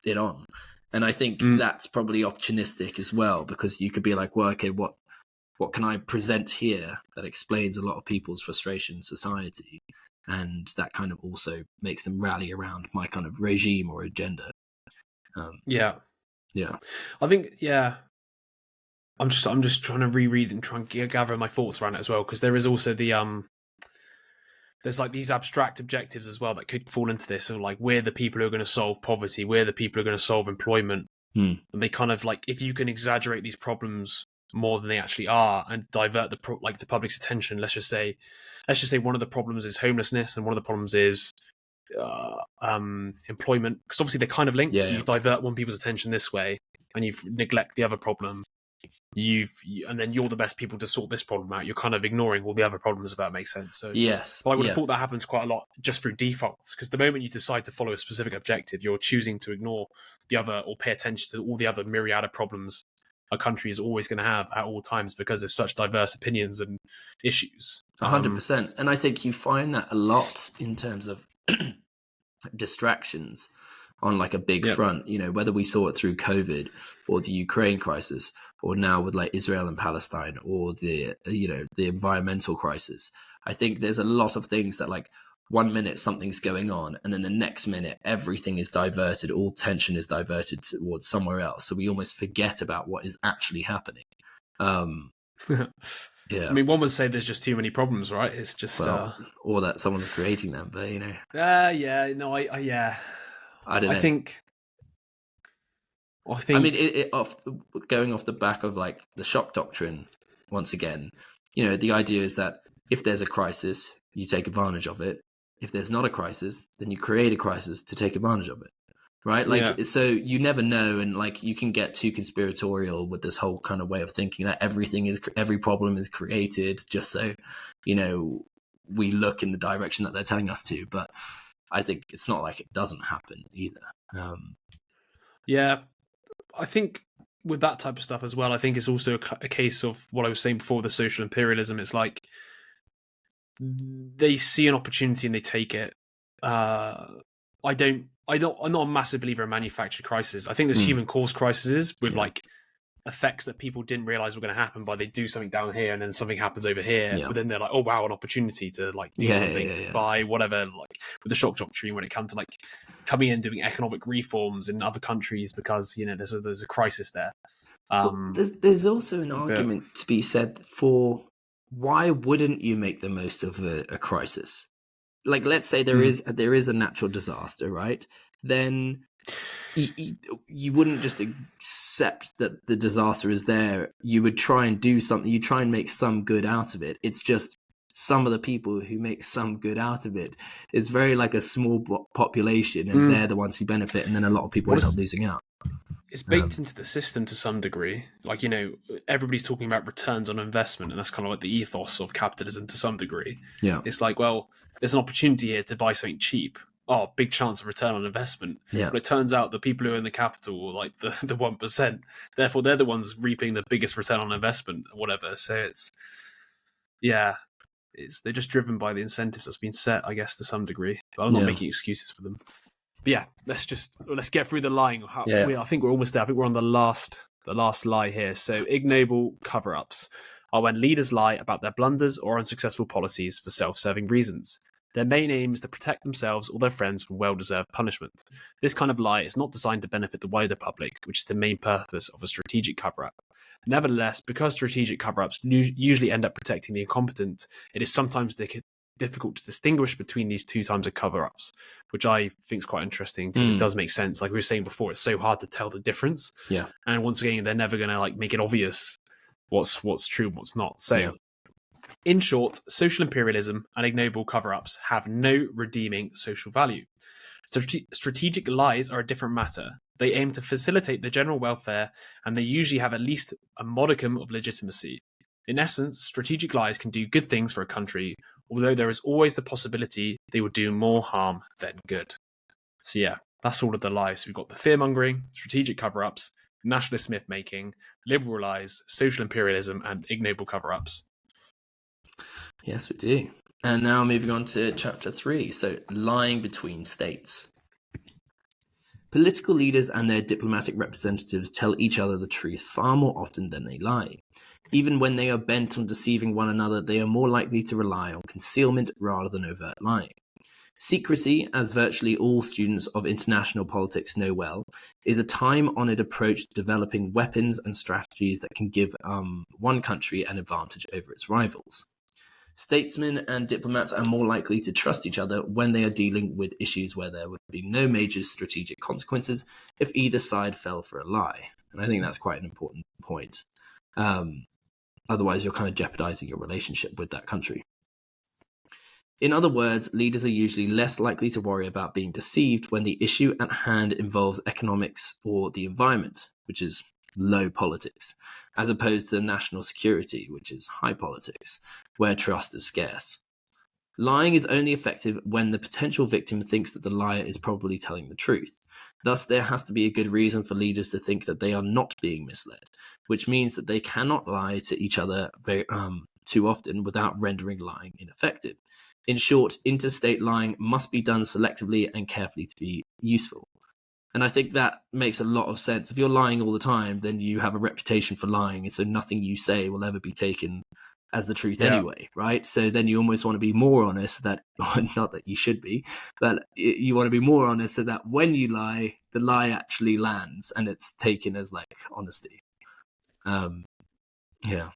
it on. And I think that's probably opportunistic as well, because you could be like, well, okay, what can I present here that explains a lot of people's frustration in society? And that kind of also makes them rally around my kind of regime or agenda. Yeah. I think, I'm just trying to reread and try and gather my thoughts around it as well, because there is also there's like these abstract objectives as well that could fall into this. So like, we're the people who are going to solve poverty, we're the people who are going to solve employment. And they kind of like, if you can exaggerate these problems more than they actually are and divert the public's attention. Let's just say one of the problems is homelessness and one of the problems is employment, because obviously they're kind of linked. You divert one people's attention this way and you neglect the other problem. And then you're the best people to sort this problem out. You're kind of ignoring all the other problems, if that makes sense. So yes, I would have thought that happens quite a lot just through defaults, because the moment you decide to follow a specific objective, you're choosing to ignore the other or pay attention to all the other myriad of problems a country is always going to have at all times because there's such diverse opinions and issues. 100%. And I think you find that a lot in terms of distractions on like a big front, you know, whether we saw it through COVID or the Ukraine crisis, or now with like Israel and Palestine, or the, you know, the environmental crisis. I think there's a lot of things that, like, 1 minute something's going on, and then the next minute everything is diverted, all tension is diverted towards somewhere else. So we almost forget about what is actually happening. Yeah. I mean, one would say there's just too many problems, right? It's just or that someone's creating them, but you know. I don't know. I think. I mean, going off the back of like the shock doctrine, once again, you know, the idea is that if there's a crisis, you take advantage of it. If there's not a crisis, then you create a crisis to take advantage of it. Right? Like, so you never know. And like, you can get too conspiratorial with this whole kind of way of thinking that every problem is created just so, you know, we look in the direction that they're telling us to. But I think it's not like it doesn't happen either. I think with that type of stuff as well, I think it's also a case of what I was saying before, the social imperialism. It's like they see an opportunity and they take it. I'm not a massive believer in manufactured crises. I think there's human caused crises with like effects that people didn't realize were going to happen, but they do something down here and then something happens over here. But then they're like, oh wow, an opportunity to like do something, to buy whatever. Like with the shock doctrine, when it comes to like coming in doing economic reforms in other countries because, you know, there's a crisis there. There's also an argument to be said for why wouldn't you make the most of a crisis? Like, let's say there is a natural disaster, right? Then you wouldn't just accept that the disaster is there. You would try and do something. You try and make some good out of it. It's just some of the people who make some good out of it. It's very like a small population, and they're the ones who benefit, and then a lot of people end up losing out. It's baked into the system to some degree. Like, you know, everybody's talking about returns on investment, and that's kind of like the ethos of capitalism to some degree. Yeah. It's like, well, there's an opportunity here to buy something cheap. Oh, big chance of return on investment. Yeah. But it turns out the people who own the capital are like the 1%. Therefore, they're the ones reaping the biggest return on investment or whatever. So they're just driven by the incentives that's been set, I guess, to some degree. But I'm not making excuses for them. But yeah, let's get through the line. I think we're almost there. I think we're on the last lie here. So ignoble cover-ups are when leaders lie about their blunders or unsuccessful policies for self-serving reasons. Their main aim is to protect themselves or their friends from well-deserved punishment. This kind of lie is not designed to benefit the wider public, which is the main purpose of a strategic cover-up. Nevertheless, because strategic cover-ups usually end up protecting the incompetent, it is sometimes difficult to distinguish between these two types of cover-ups, which I think is quite interesting because it does make sense. Like we were saying before, it's so hard to tell the difference. Yeah. And once again, they're never going to like make it obvious what's true and what's not. So, in short, social imperialism and ignoble cover-ups have no redeeming social value. Strategic lies are a different matter. They aim to facilitate the general welfare, and they usually have at least a modicum of legitimacy. In essence, strategic lies can do good things for a country, although there is always the possibility they will do more harm than good. So yeah, that's all of the lies. We've got the fearmongering, strategic cover-ups, nationalist myth-making, liberal lies, social imperialism, and ignoble cover-ups. Yes, we do. And now moving on to chapter 3, so lying between states. Political leaders and their diplomatic representatives tell each other the truth far more often than they lie. Even when they are bent on deceiving one another, they are more likely to rely on concealment rather than overt lying. Secrecy, as virtually all students of international politics know well, is a time-honoured approach to developing weapons and strategies that can give one country an advantage over its rivals. Statesmen and diplomats are more likely to trust each other when they are dealing with issues where there would be no major strategic consequences if either side fell for a lie. And I think that's quite an important point. Otherwise, you're kind of jeopardizing your relationship with that country. In other words, leaders are usually less likely to worry about being deceived when the issue at hand involves economics or the environment, which is low politics, as opposed to national security, which is high politics, where trust is scarce. Lying is only effective when the potential victim thinks that the liar is probably telling the truth. Thus, there has to be a good reason for leaders to think that they are not being misled, which means that they cannot lie to each other too often without rendering lying ineffective. In short, interstate lying must be done selectively and carefully to be useful. And I think that makes a lot of sense. If you're lying all the time, then you have a reputation for lying, and so nothing you say will ever be taken as the truth anyway, right? So then you almost want to be more honest that, not that you should be, but you want to be more honest so that when you lie, the lie actually lands and it's taken as like honesty. Yeah.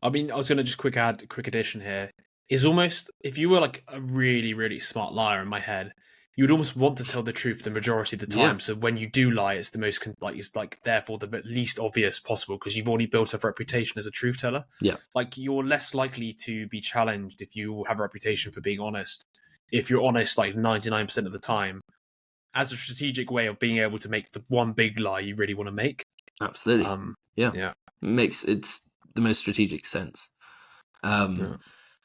I mean, I was going to just quick addition here. Is almost, if you were like a really, really smart liar in my head, you would almost want to tell the truth the majority of the time. Yeah. So when you do lie, it's the most it's therefore the least obvious possible because you've already built up a reputation as a truth teller. Yeah, like you're less likely to be challenged if you have a reputation for being honest. If you're honest like 99% of the time, as a strategic way of being able to make the one big lie you really want to make. Absolutely. Yeah. It's the most strategic sense.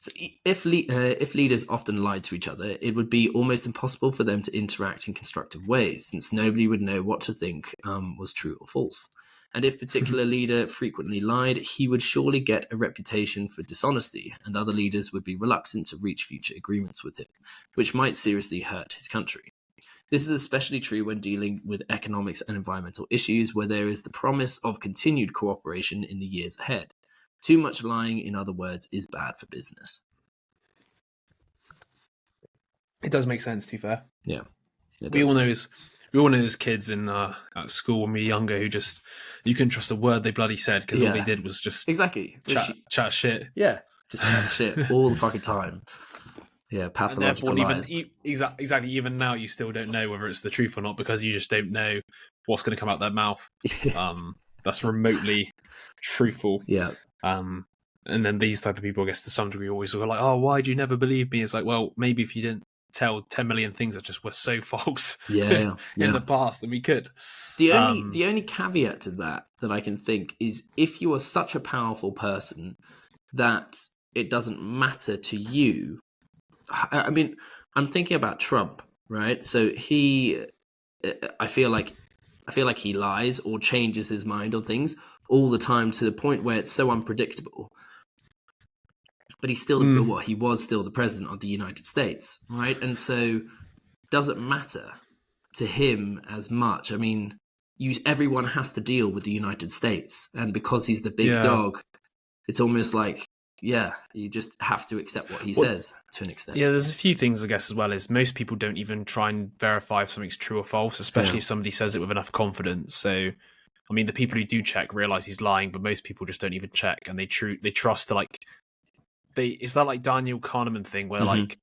So if leaders often lied to each other, it would be almost impossible for them to interact in constructive ways, since nobody would know what to think was true or false. And if a particular leader frequently lied, he would surely get a reputation for dishonesty, and other leaders would be reluctant to reach future agreements with him, which might seriously hurt his country. This is especially true when dealing with economics and environmental issues, where there is the promise of continued cooperation in the years ahead. Too much lying, in other words, is bad for business. It does make sense, to be fair. Yeah. We all know those kids in at school when we were younger who just, you couldn't trust a word they bloody said because all they did was just chat shit. Yeah, just chat shit all the fucking time. Yeah, pathological lies. Exactly. Even now, you still don't know whether it's the truth or not because you just don't know what's going to come out their mouth. That's remotely truthful. Yeah. And then these type of people, I guess, to some degree, always go like, "Oh, why do you never believe me?" It's like, well, maybe if you didn't tell 10 million things that just were so false in the past, then we could. The only caveat to that I can think is if you are such a powerful person that it doesn't matter to you. I mean, I'm thinking about Trump, right? So I feel like he lies or changes his mind on things all the time to the point where it's so unpredictable. But he's still he was still the president of the United States, right? And so doesn't matter to him as much. I mean, everyone has to deal with the United States, and because he's the big dog, it's almost like you just have to accept what he says to an extent. Yeah, there's a few things, I guess, as well, is most people don't even try and verify if something's true or false, especially if somebody says it with enough confidence. So, I mean, the people who do check realize he's lying, but most people just don't even check, and they trust to it's that like Daniel Kahneman thing where like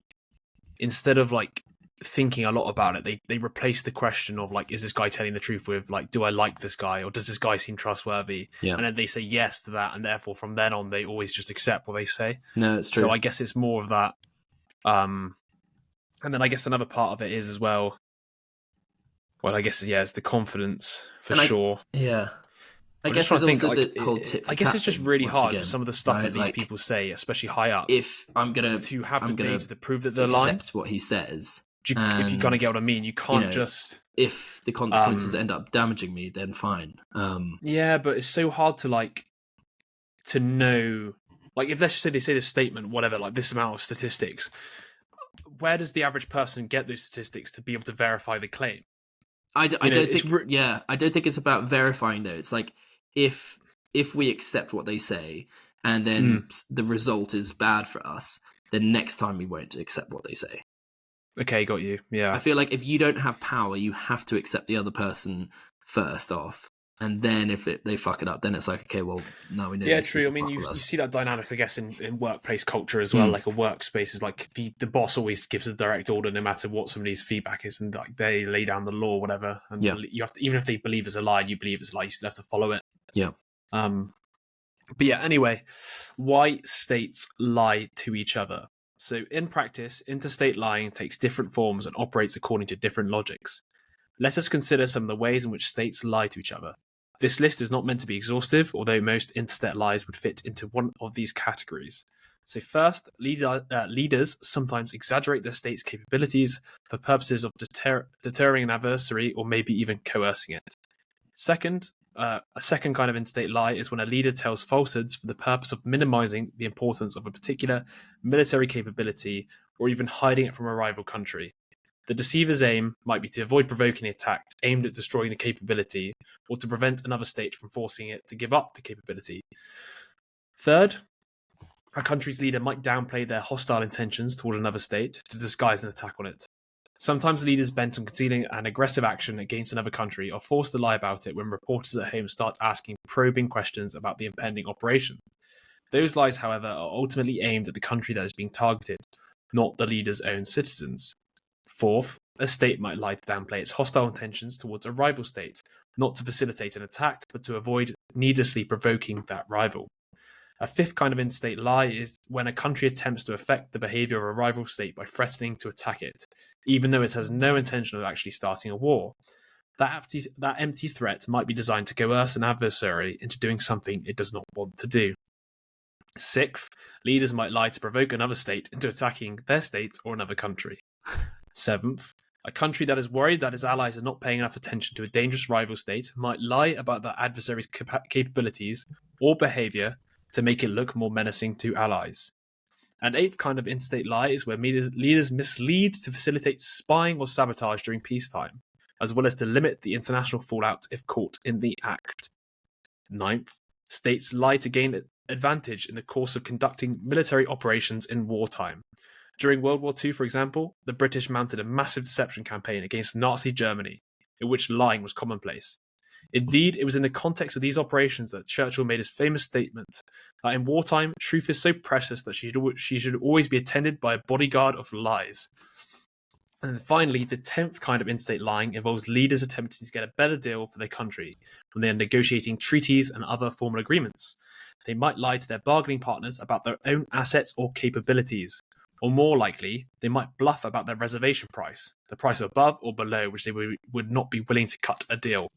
instead of like thinking a lot about it, they replace the question of like, is this guy telling the truth with like, do I like this guy or does this guy seem trustworthy? And then they say yes to that, and therefore from then on they always just accept what they say. No, it's true. So I guess it's more of that. And then I guess another part of it is as well. Well, I guess it's the confidence for sure. I guess there's also the whole tip. I guess it's just really hard with some of the stuff that these people say, especially high up. If I'm gonna to have the data to prove that they're lying, accept what he says. If you kind of get what I mean, you can't just. If the consequences end up damaging me, then fine. Yeah, but it's so hard to know. Like, if let's say they say this statement, whatever, like this amount of statistics, where does the average person get those statistics to be able to verify the claim? I don't think it's about verifying though. It's like if we accept what they say and then the result is bad for us, then next time we won't accept what they say. Okay, got you. Yeah. I feel like if you don't have power, you have to accept the other person first off. And then if they fuck it up, then it's like, okay, well, no, we know. Yeah, true. I mean, you see that dynamic, I guess, in workplace culture as well. Like a workspace is like the boss always gives a direct order no matter what somebody's feedback is. And like they lay down the law, whatever. And you have to, even if they believe it's a lie, you believe it's a lie, you still have to follow it. Yeah. But yeah, anyway, why states lie to each other. So in practice, interstate lying takes different forms and operates according to different logics. Let us consider some of the ways in which states lie to each other. This list is not meant to be exhaustive, although most interstate lies would fit into one of these categories. So first, leaders sometimes exaggerate their state's capabilities for purposes of deterring an adversary or maybe even coercing it. Second, a second kind of in-state lie is when a leader tells falsehoods for the purpose of minimizing the importance of a particular military capability or even hiding it from a rival country. The deceiver's aim might be to avoid provoking an attack aimed at destroying the capability or to prevent another state from forcing it to give up the capability. Third, a country's leader might downplay their hostile intentions toward another state to disguise an attack on it. Sometimes leaders bent on concealing an aggressive action against another country are forced to lie about it when reporters at home start asking probing questions about the impending operation. Those lies, however, are ultimately aimed at the country that is being targeted, not the leader's own citizens. Fourth, a state might lie to downplay its hostile intentions towards a rival state, not to facilitate an attack, but to avoid needlessly provoking that rival. A fifth kind of in-state lie is when a country attempts to affect the behavior of a rival state by threatening to attack it, even though it has no intention of actually starting a war. That empty threat might be designed to coerce an adversary into doing something it does not want to do. Sixth, leaders might lie to provoke another state into attacking their state or another country. Seventh, a country that is worried that its allies are not paying enough attention to a dangerous rival state might lie about that adversary's capabilities or behavior to make it look more menacing to allies. An eighth kind of in-state lie is where leaders mislead to facilitate spying or sabotage during peacetime, as well as to limit the international fallout if caught in the act. Ninth, states lie to gain advantage in the course of conducting military operations in wartime. During World War II, for example, the British mounted a massive deception campaign against Nazi Germany, in which lying was commonplace. Indeed, it was in the context of these operations that Churchill made his famous statement that in wartime, truth is so precious that she should always be attended by a bodyguard of lies. And finally, the 10th kind of in-state lying involves leaders attempting to get a better deal for their country when they are negotiating treaties and other formal agreements. They might lie to their bargaining partners about their own assets or capabilities. Or more likely, they might bluff about their reservation price, the price above or below which they would not be willing to cut a deal.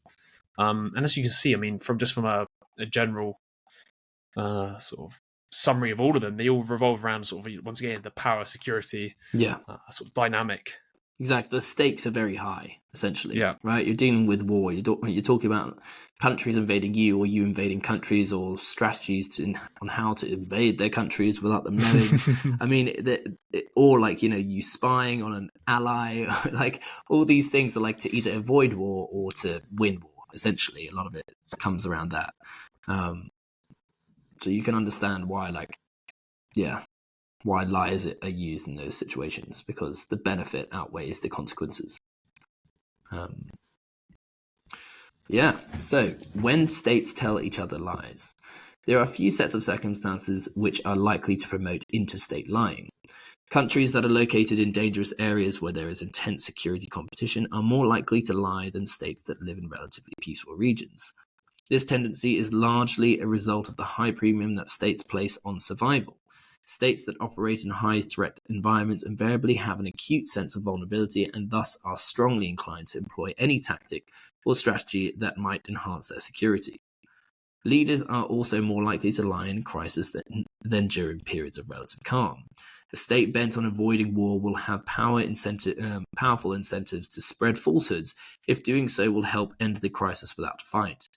And as you can see, I mean, from a general sort of summary of all of them, they all revolve around sort of, once again, the power, security, sort of dynamic. Exactly. The stakes are very high, essentially. Yeah. Right? You're dealing with war. You're talking about countries invading you or you invading countries or strategies on how to invade their countries without them knowing. I mean, or like, you spying on an ally. Like, all these things are like to either avoid war or to win war, essentially. A lot of it comes around that. So you can understand why, why lies are used in those situations, because the benefit outweighs the consequences. So when states tell each other lies, there are a few sets of circumstances which are likely to promote interstate lying. Countries that are located in dangerous areas where there is intense security competition are more likely to lie than states that live in relatively peaceful regions. This tendency is largely a result of the high premium that states place on survival. States that operate in high-threat environments invariably have an acute sense of vulnerability and thus are strongly inclined to employ any tactic or strategy that might enhance their security. Leaders are also more likely to lie in crisis than during periods of relative calm. A state bent on avoiding war will have powerful incentives to spread falsehoods if doing so will help end the crisis without a fight.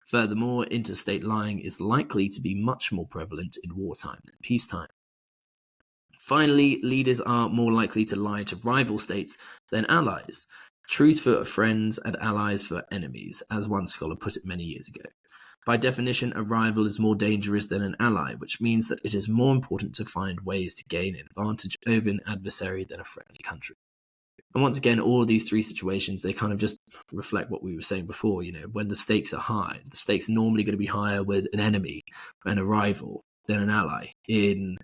Furthermore, interstate lying is likely to be much more prevalent in wartime than peacetime. Finally, leaders are more likely to lie to rival states than allies. Truth for friends and allies for enemies, as one scholar put it many years ago. By definition, a rival is more dangerous than an ally, which means that it is more important to find ways to gain an advantage over an adversary than a friendly country. And once again, all of these three situations, they kind of just reflect what we were saying before. When the stakes are high, the stakes are normally going to be higher with an enemy and a rival than an ally in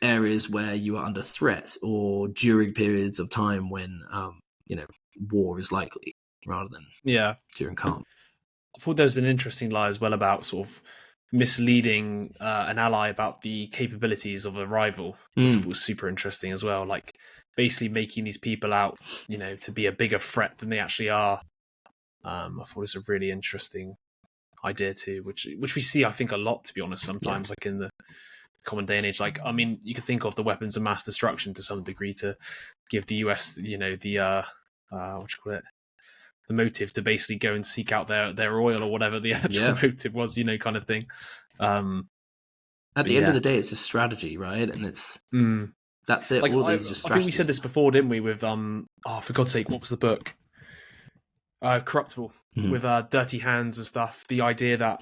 areas where you are under threat or during periods of time when, war is likely rather than during calm. I thought there was an interesting lie as well about sort of misleading an ally about the capabilities of a rival, which was super interesting as well. Like basically making these people out, to be a bigger threat than they actually are. I thought it was a really interesting idea too, which we see, I think, a lot, to be honest, sometimes, like in the common day and age. Like, I mean, you could think of the weapons of mass destruction to some degree to give the US, the what do you call it, the motive to basically go and seek out their oil or whatever the actual motive was, kind of thing. At the end of the day, it's a strategy, right? And it's that's it. Like, all these just strategies. I think we said this before, didn't we? With for God's sake, what was the book? Corruptible, with Dirty Hands and stuff. The idea that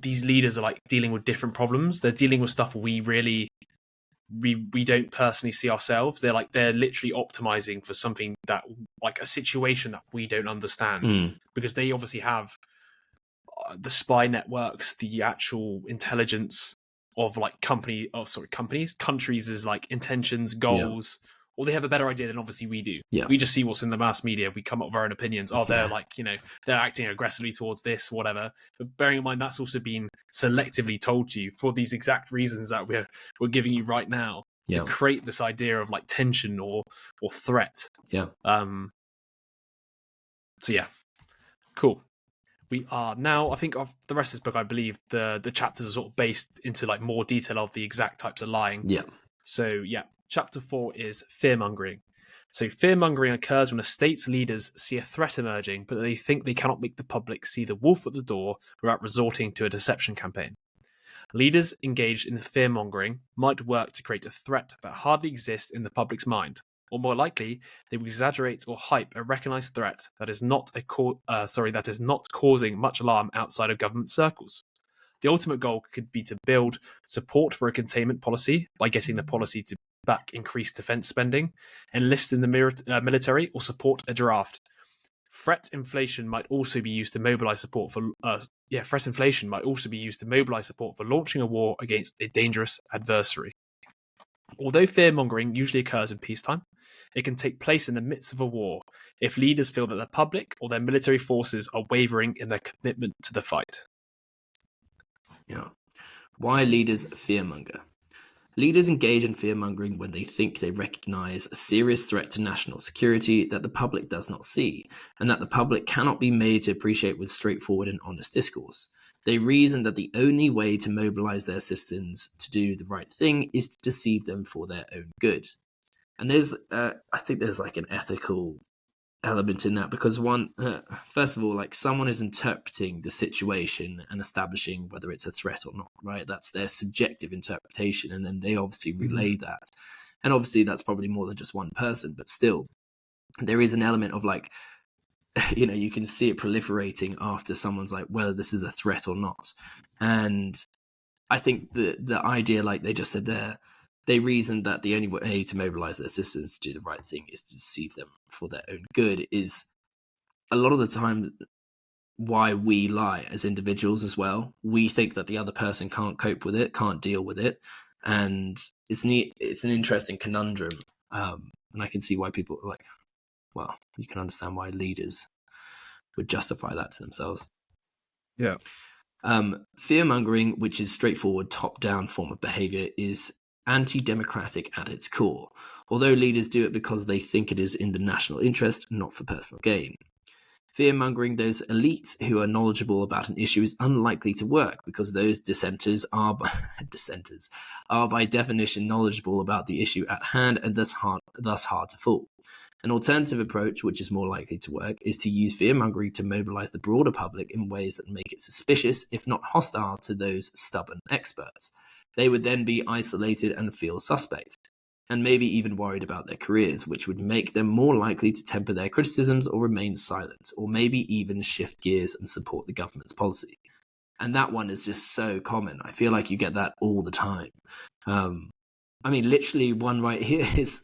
these leaders are like dealing with different problems. They're dealing with stuff we don't personally see ourselves. They're literally optimizing for something that, like, a situation that we don't understand, because they obviously have the spy networks, the actual intelligence of like countries' like intentions, goals, or they have a better idea than obviously we do. We just see what's in the mass media. We come up with our own opinions. They're like, they're acting aggressively towards this, whatever. But bearing in mind, that's also been selectively told to you for these exact reasons that we're giving you right now, to create this idea of like tension or threat. So yeah, cool. We are now, I think, of the rest of this book, I believe the chapters are sort of based into like more detail of the exact types of lying. So chapter 4 is fearmongering. So fearmongering occurs when a state's leaders see a threat emerging, but they think they cannot make the public see the wolf at the door without resorting to a deception campaign. Leaders engaged in fearmongering might work to create a threat that hardly exists in the public's mind. Or more likely, they will exaggerate or hype a recognized threat that is not causing much alarm outside of government circles. The ultimate goal could be to build support for a containment policy by getting the policy to back increased defense spending, enlist in the military, or support a draft. Threat inflation might also be used to mobilize support for launching a war against a dangerous adversary. Although fearmongering usually occurs in peacetime, it can take place in the midst of a war if leaders feel that the public or their military forces are wavering in their commitment to the fight. Why leaders fearmonger? Leaders engage in fearmongering when they think they recognize a serious threat to national security that the public does not see, and that the public cannot be made to appreciate with straightforward and honest discourse. They reason that the only way to mobilize their citizens to do the right thing is to deceive them for their own good. And I think there's like an ethical element in that, because first of all, like, someone is interpreting the situation and establishing whether it's a threat or not, right? That's their subjective interpretation, and then they obviously relay that. And obviously that's probably more than just one person, but still, there is an element of like, you can see it proliferating after someone's like, whether this is a threat or not. And I think the idea, like they just said there, they reasoned that the only way to mobilize their citizens to do the right thing is to deceive them for their own good, is a lot of the time why we lie as individuals as well. We think that the other person can't cope with it, can't deal with it. And it's an interesting conundrum. And I can see why people are like, well, you can understand why leaders would justify that to themselves. Fearmongering, which is straightforward top-down form of behavior, is anti-democratic at its core, although leaders do it because they think it is in the national interest, not for personal gain. Fearmongering those elites who are knowledgeable about an issue is unlikely to work, because those dissenters are by definition knowledgeable about the issue at hand, and thus hard to fool. An alternative approach, which is more likely to work, is to use fearmongering to mobilize the broader public in ways that make it suspicious, if not hostile, to those stubborn experts. They would then be isolated and feel suspect, and maybe even worried about their careers, which would make them more likely to temper their criticisms or remain silent, or maybe even shift gears and support the government's policy. And that one is just so common. I feel like you get that all the time. Literally one right here is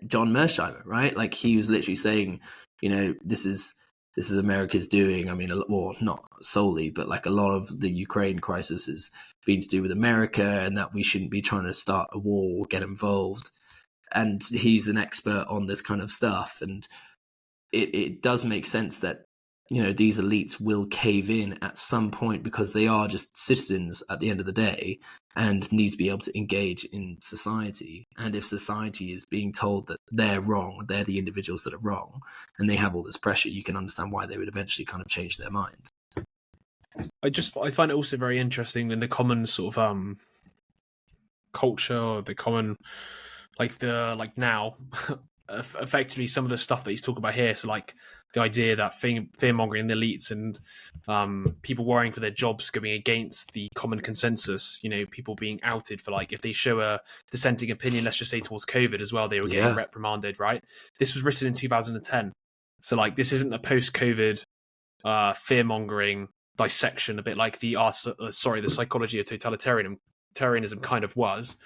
John Mearsheimer, right? Like, he was literally saying, this is America's doing. I mean, well, not solely, but like a lot of the Ukraine crisis has been to do with America, and that we shouldn't be trying to start a war or get involved. And he's an expert on this kind of stuff. And it does make sense that, these elites will cave in at some point, because they are just citizens at the end of the day and need to be able to engage in society. And if society is being told that they're wrong, they're the individuals that are wrong, and they have all this pressure, you can understand why they would eventually kind of change their mind. I find it also very interesting in the common sort of culture, or the common like now effectively some of the stuff that he's talking about here. So like the idea that fear mongering the elites and people worrying for their jobs going against the common consensus. People being outed for like if they show a dissenting opinion, let's just say towards COVID as well, they were getting reprimanded. Right. This was written in 2010. So like this isn't a post-COVID fear mongering dissection, a bit like the psychology of totalitarianism kind of was.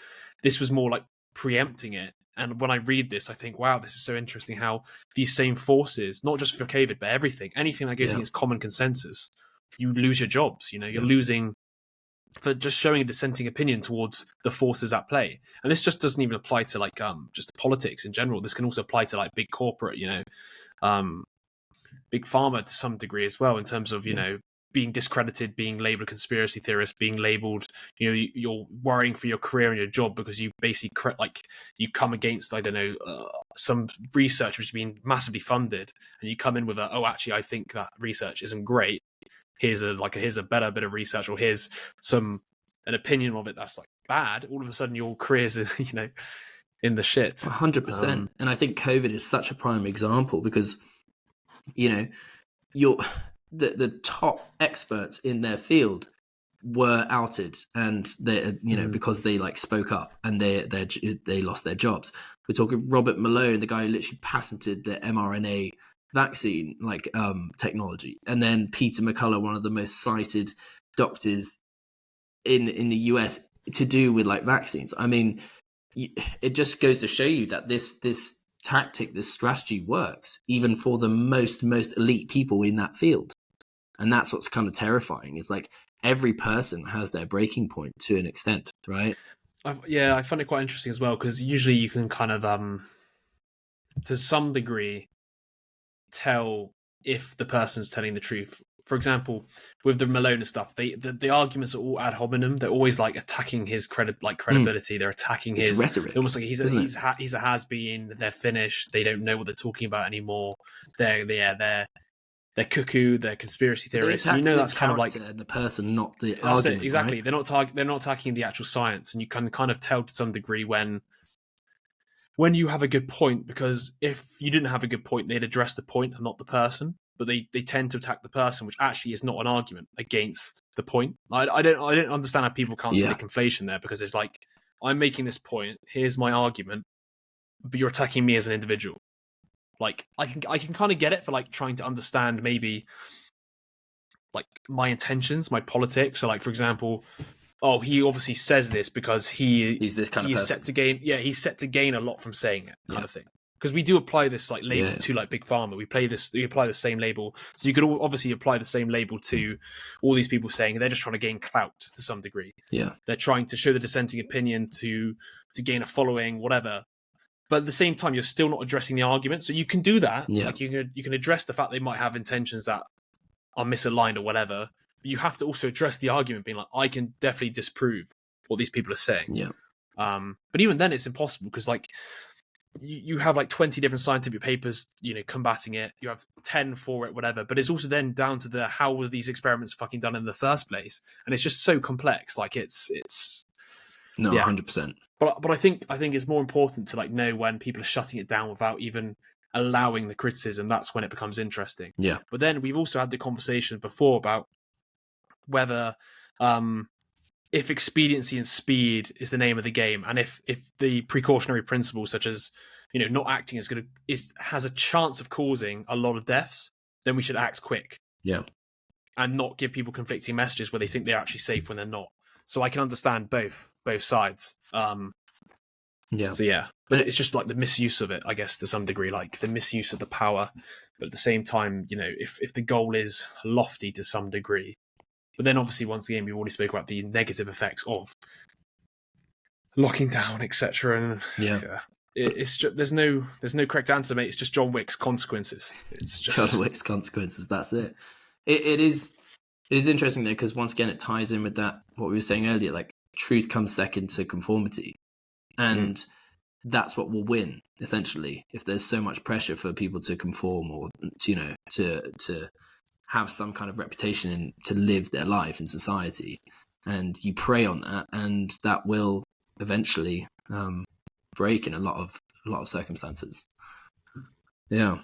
This was more like preempting it. And when I read this, I think, wow, this is so interesting how these same forces, not just for COVID, but anything that goes against common consensus, you lose your jobs. You're losing for just showing a dissenting opinion towards the forces at play. And this just doesn't even apply to like just politics in general. This can also apply to like big corporate, big pharma to some degree as well, in terms of, being discredited, being labeled a conspiracy theorist, being labeled, you're worrying for your career and your job because you basically you come against, I don't know, some research which has been massively funded, and you come in with actually I think that research isn't great. Here's a better bit of research, or here's an opinion of it that's like bad. All of a sudden your career's in the shit. 100%. And I think COVID is such a prime example because the top experts in their field were outed, and they because they like spoke up, and they lost their jobs. We're talking Robert Malone, the guy who literally patented the mRNA vaccine technology, and then Peter McCullough, one of the most cited doctors in the US to do with like vaccines. I mean, it just goes to show you that this tactic, this strategy works even for the most elite people in that field. And that's what's kind of terrifying, is like every person has their breaking point to an extent, right? I find it quite interesting as well, because usually you can kind of to some degree tell if the person's telling the truth. For example, with the Malone stuff, the arguments are all ad hominem. They're always like attacking his credibility. They're attacking his rhetoric. Almost like he's a has-been. They're finished. They don't know what they're talking about anymore. They're cuckoo. They're conspiracy theorists. That's kind of like the person, not the argument. Exactly. Right? They're not attacking the actual science, and you can kind of tell to some degree when you have a good point, because if you didn't have a good point, they'd address the point and not the person. But they tend to attack the person, which actually is not an argument against the point. I don't understand how people can't see the conflation there, because it's like, I'm making this point, here's my argument, but you're attacking me as an individual. Like I can kind of get it for like trying to understand maybe like my intentions, my politics. So like, for example, he obviously says this because he's this kind of person. He's set to gain a lot from saying it, kind of thing. Because we do apply this like label to like big pharma. We apply the same label. So you could obviously apply the same label to all these people saying they're just trying to gain clout to some degree. Yeah. They're trying to show the dissenting opinion to gain a following, whatever. But at the same time, you're still not addressing the argument. So you can do that. Yeah. Like you can address the fact they might have intentions that are misaligned or whatever. But you have to also address the argument, being like, I can definitely disprove what these people are saying. Yeah. But even then, it's impossible, because like you have like 20 different scientific papers, combating it. You have 10 for it, whatever. But it's also then down to how were these experiments fucking done in the first place? And it's just so complex. Like it's 100%. But I think it's more important to like know when people are shutting it down without even allowing the criticism. That's when it becomes interesting. Yeah. But then we've also had the conversation before about whether if expediency and speed is the name of the game, and if the precautionary principles such as not acting has a chance of causing a lot of deaths, then we should act quick. Yeah. And not give people conflicting messages where they think they're actually safe when they're not. So I can understand both sides. Yeah. So yeah, but it's just like the misuse of it, I guess, to some degree, like the misuse of the power. But at the same time, if the goal is lofty to some degree, but then obviously once again we've already spoke about the negative effects of locking down, etc. And it's just there's no correct answer, mate. It's just John Wick's consequences. It's just John Wick's consequences. That's it. It is interesting though, because once again it ties in with that what we were saying earlier. Like truth comes second to conformity, and that's what will win essentially. If there's so much pressure for people to conform or to have some kind of reputation to live their life in society, and you prey on that, and that will eventually break in a lot of circumstances. Yeah.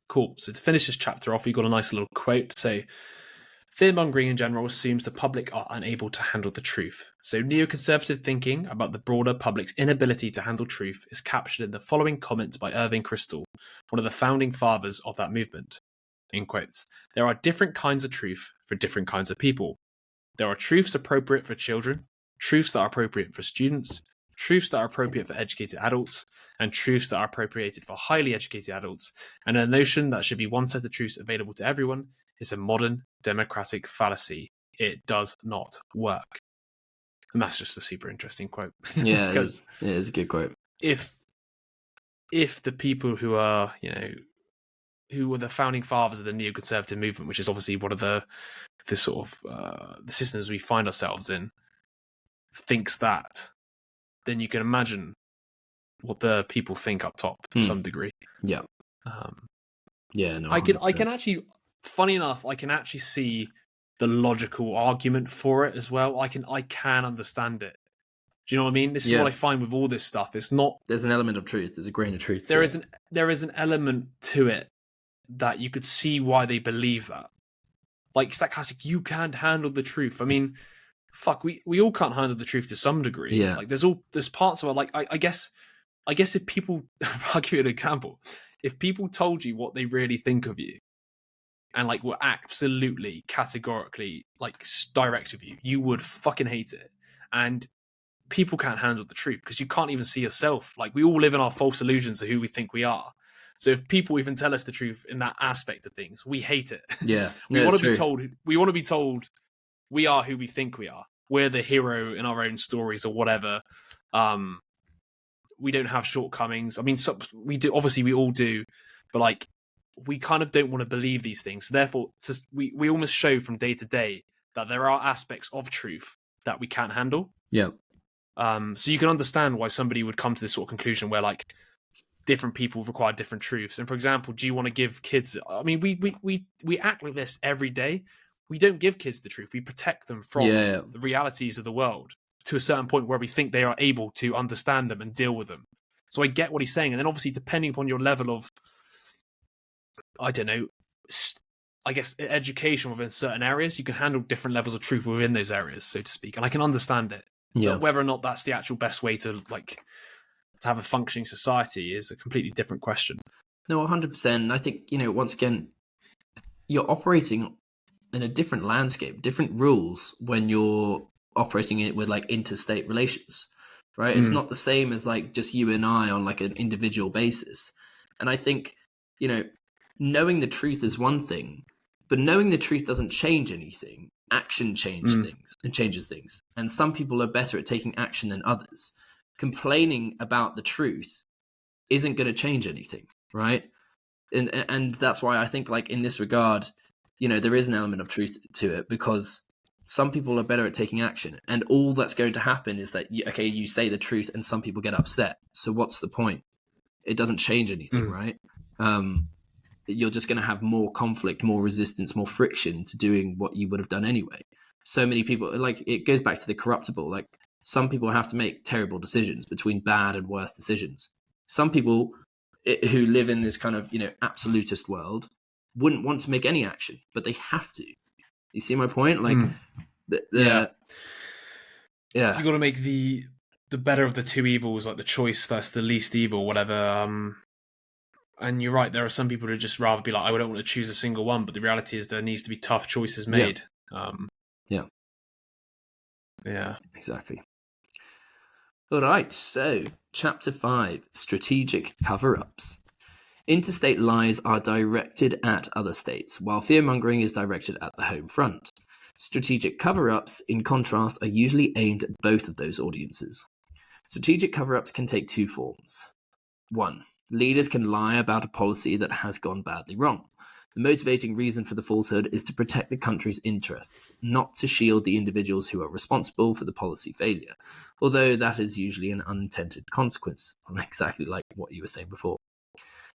Cool. So to finish this chapter off, we've got a nice little quote. So, fearmongering in general assumes the public are unable to handle the truth. So neoconservative thinking about the broader public's inability to handle truth is captured in the following comments by Irving Kristol, one of the founding fathers of that movement. In quotes, there are different kinds of truth for different kinds of people. There are truths appropriate for children, truths that are appropriate for students, truths that are appropriate for educated adults, and truths that are appropriated for highly educated adults, and a notion that should be one set of truths available to everyone is a modern democratic fallacy. It does not work. And that's just a super interesting quote. Yeah, because it is a good quote. If the people who are, who were the founding fathers of the neoconservative movement, which is obviously one of the sort of the systems we find ourselves in, thinks that, then you can imagine what the people think up top to some degree. Yeah. No, I can actually, funny enough, I can actually see the logical argument for it as well. I can understand it. Do you know what I mean? This is what I find with all this stuff. It's not. There's an element of truth. There's a grain of truth. There is an element to it that you could see why they believe that. Like, it's that classic, you can't handle the truth. I mean, fuck, we all can't handle the truth to some degree. Yeah. Like, there's parts of it, like, I guess if people, I'll give you an example. If people told you what they really think of you, and like were absolutely categorically like direct with you, you would fucking hate it. And people can't handle the truth because you can't even see yourself. Like, we all live in our false illusions of who we think we are. So if people even tell us the truth in that aspect of things, we hate it. Yeah. We want to be told we are who we think we are. We're the hero in our own stories or whatever. We don't have shortcomings. I mean, we do. Obviously, we all do, but like, we kind of don't want to believe these things. So therefore, we almost show from day to day that there are aspects of truth that we can't handle. Yeah. So you can understand why somebody would come to this sort of conclusion where like different people require different truths. And for example, do you want to give kids? I mean, we act like this every day. We don't give kids the truth. We protect them from the realities of the world to a certain point where we think they are able to understand them and deal with them. So I get what he's saying. And then obviously, depending upon your level of, I don't know, I guess education within certain areas, you can handle different levels of truth within those areas, so to speak. And I can understand it. Yeah. But whether or not that's the actual best way to have a functioning society is a completely different question. No, 100%. I think, once again, you're operating in a different landscape, different rules when you're operating it with like interstate relations, right? It's not the same as like just you and I on like an individual basis. And I think, knowing the truth is one thing, but knowing the truth doesn't change anything. Action changes things. And some people are better at taking action than others. Complaining about the truth isn't going to change anything, right? And that's why I think like in this regard, there is an element of truth to it, because some people are better at taking action, and all that's going to happen is that you say the truth and some people get upset. So what's the point? It doesn't change anything, right? You're just going to have more conflict, more resistance, more friction to doing what you would have done anyway. So many people, like, it goes back to the corruptible. Like, some people have to make terrible decisions between bad and worse decisions. Some people who live in this kind of, absolutist world wouldn't want to make any action, but they have to. You see my point? Like, you got to make the better of the two evils, like the choice that's the least evil, whatever. And you're right, there are some people who just rather be like, I don't want to choose a single one, but the reality is there needs to be tough choices made. Yeah. Exactly. All right, so Chapter 5, Strategic Cover-Ups. Interstate lies are directed at other states, while fearmongering is directed at the home front. Strategic cover-ups, in contrast, are usually aimed at both of those audiences. Strategic cover-ups can take two forms. 1. Leaders can lie about a policy that has gone badly wrong. The motivating reason for the falsehood is to protect the country's interests, not to shield the individuals who are responsible for the policy failure, although that is usually an unintended consequence, exactly like what you were saying before.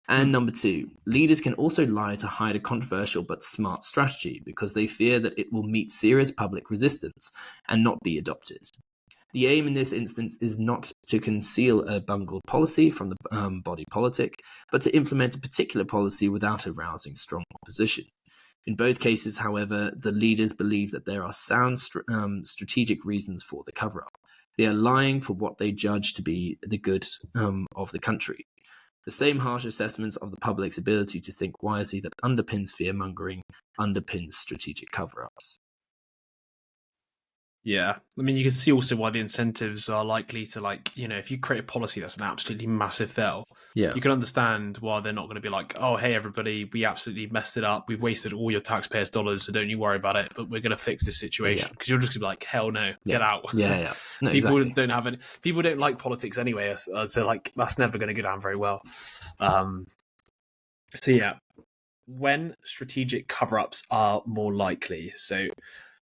And number 2, leaders can also lie to hide a controversial but smart strategy because they fear that it will meet serious public resistance and not be adopted. The aim in this instance is not to conceal a bungled policy from the body politic, but to implement a particular policy without arousing strong opposition. In both cases, however, the leaders believe that there are sound strategic reasons for the cover-up. They are lying for what they judge to be the good of the country. The same harsh assessments of the public's ability to think wisely that underpins fear-mongering underpins strategic cover-ups. Yeah, I mean, you can see also why the incentives are likely to, like, you know, if you create a policy that's an absolutely massive fail, you can understand why they're not going to be like, oh, hey, everybody, we absolutely messed it up. We've wasted all your taxpayers' dollars, so don't you worry about it, but we're going to fix this situation. Because you're just going to be like, hell no, get out. Yeah. No, people exactly. don't have any, people don't like politics anyway, so like, that's never going to go down very well. So yeah, when strategic cover-ups are more likely. So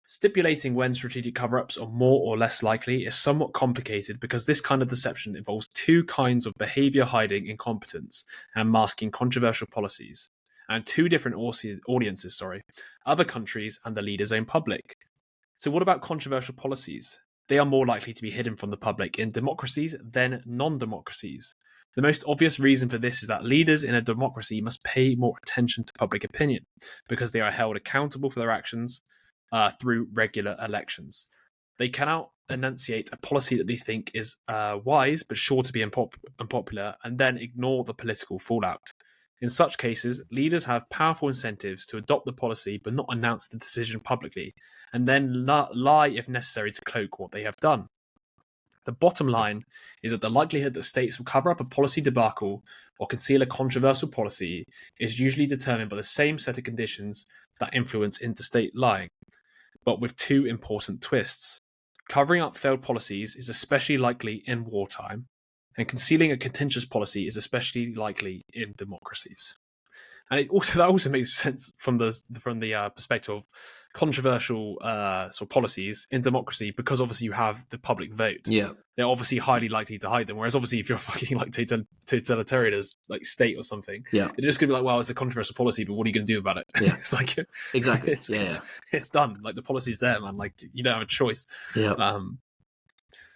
stipulating when strategic cover-ups are more or less likely is somewhat complicated because this kind of deception involves two kinds of behavior hiding incompetence and masking controversial policies, and two different audiences, other countries and the leader's own public. So what about controversial policies? They are more likely to be hidden from the public in democracies than non-democracies. The most obvious reason for this is that leaders in a democracy must pay more attention to public opinion because they are held accountable for their actions through regular elections. They cannot enunciate a policy that they think is wise but sure to be unpopular and then ignore the political fallout. In such cases, leaders have powerful incentives to adopt the policy but not announce the decision publicly, and then lie if necessary to cloak what they have done. The bottom line is that the likelihood that states will cover up a policy debacle or conceal a controversial policy is usually determined by the same set of conditions that influence interstate lying, but with two important twists. Covering up failed policies is especially likely in wartime, and concealing a contentious policy is especially likely in democracies. And that also makes sense from the perspective of controversial sort of policies in democracy, because obviously you have the public vote. Yeah, they're obviously highly likely to hide them. Whereas obviously if you're fucking like totalitarian as like state or something, yeah, it's just gonna be like, well, it's a controversial policy, but what are you gonna do about it? Yeah. It's like exactly. It's done. Like the policy's there, man. Like you don't have a choice. Yeah.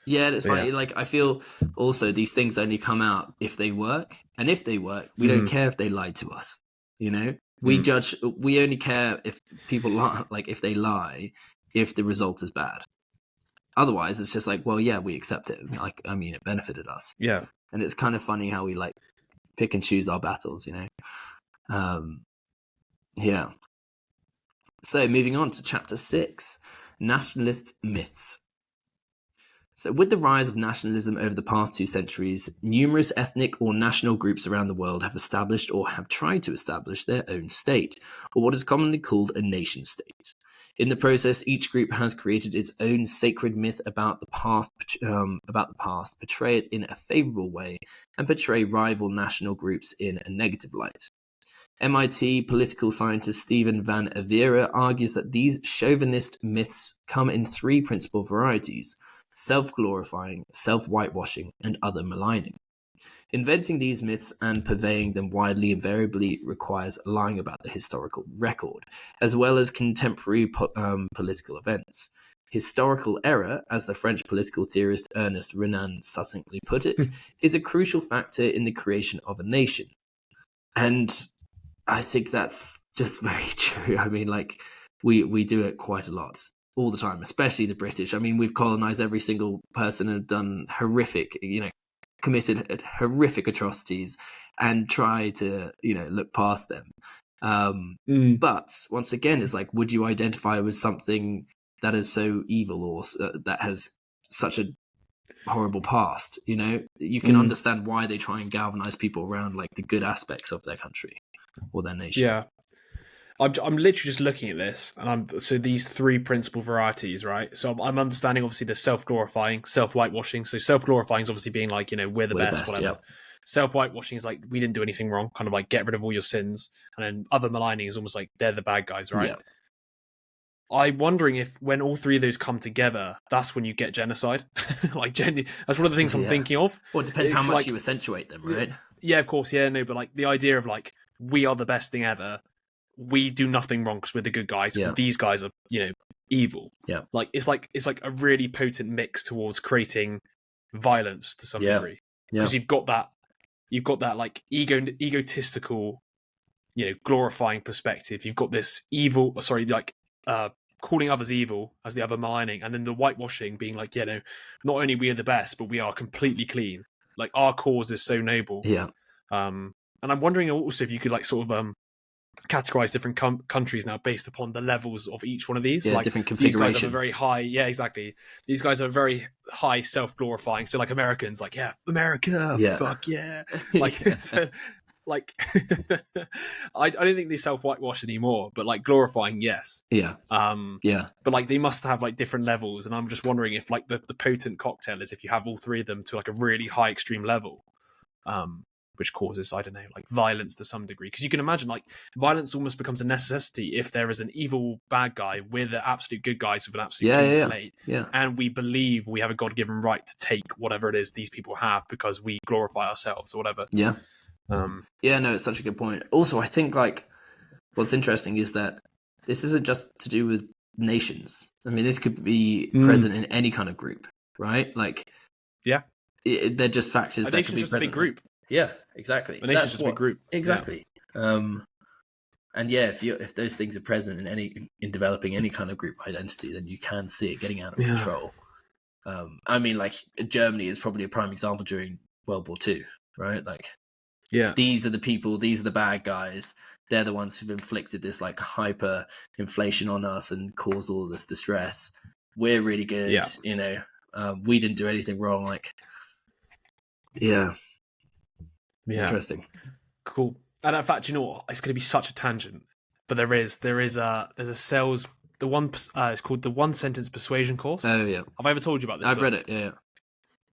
Yeah, and it's funny. Yeah. Like I feel also these things only come out if they work, and if they work, we don't care if they lie to us. You know, we judge. We only care if people lie, like if they lie, if the result is bad. Otherwise, it's just like, well, yeah, we accept it. Like, I mean, it benefited us. Yeah, and it's kind of funny how we like pick and choose our battles. You know, yeah. So moving on to chapter 6, Nationalist Myths. So with the rise of nationalism over the past 2 centuries, numerous ethnic or national groups around the world have established or have tried to establish their own state, or what is commonly called a nation state. In the process, each group has created its own sacred myth about the past, portray it in a favorable way, and portray rival national groups in a negative light. MIT political scientist Stephen Van Avera argues that these chauvinist myths come in 3 principal varieties: self-glorifying, self-whitewashing, and other maligning. Inventing these myths and purveying them widely invariably requires lying about the historical record, as well as contemporary political events. Historical error, as the French political theorist Ernest Renan succinctly put it, is a crucial factor in the creation of a nation. And I think that's just very true. I mean, like, we do it quite a lot. All the time, especially the British. I mean, we've colonized every single person and done committed horrific atrocities and try to, look past them. But once again, it's like, would you identify with something that is so evil or that has such a horrible past? You can understand why they try and galvanize people around like the good aspects of their country or their nation. Yeah. I'm literally just looking at this, and so these 3 principal varieties, right? So I'm understanding obviously the self-glorifying, self-whitewashing. So self-glorifying is obviously being like, we're the best, whatever. Yep. Self-whitewashing is like, we didn't do anything wrong, kind of like get rid of all your sins. And then other maligning is almost like they're the bad guys, right? Yep. I'm wondering if when all three of those come together, that's when you get genocide. That's one of the things I'm thinking of. Well, it depends how much you accentuate them, right? Yeah, of course. Yeah, no, but like the idea of like, we are the best thing ever. We do nothing wrong because we're the good guys. And these guys are, evil. Yeah. Like it's like a really potent mix towards creating violence to some degree. Because you've got that like egotistical, glorifying perspective. You've got this evil, calling others evil as the other maligning, and then the whitewashing being like, not only we are the best, but we are completely clean. Like our cause is so noble. Yeah. And I'm wondering also if you could like sort of categorize different countries now based upon the levels of each one of these. Yeah, like different configuration. These guys have a very high, exactly. These guys are very high self-glorifying. So like Americans, like, America, fuck yeah. Like, so, like I don't think they self-whitewash anymore, but like glorifying, yes. Yeah. But like they must have like different levels, and I'm just wondering if like the potent cocktail is if you have all three of them to like a really high extreme level. Which causes, I don't know, like violence to some degree. Because you can imagine, like, violence almost becomes a necessity if there is an evil bad guy with the absolute good guys with an absolute clean slate. Yeah. And we believe we have a God-given right to take whatever it is these people have because we glorify ourselves or whatever. Yeah. It's such a good point. Also, I think, like, what's interesting is that this isn't just to do with nations. I mean, this could be present in any kind of group, right? Like, they're just factors that could be present. A big group. Yeah, exactly. The nation's just a big group. Exactly. Yeah. And if those things are present in developing any kind of group identity, then you can see it getting out of control. I mean, like Germany is probably a prime example during World War II, right? Like, these are the people, these are the bad guys. They're the ones who've inflicted this like hyper inflation on us and caused all this distress. We're really good, we didn't do anything wrong. Like, interesting. Cool. And in fact, you know what? It's going to be such a tangent, but there's a sales. The one it's called the One Sentence Persuasion course. Oh yeah. Have I ever told you about this? I've read it.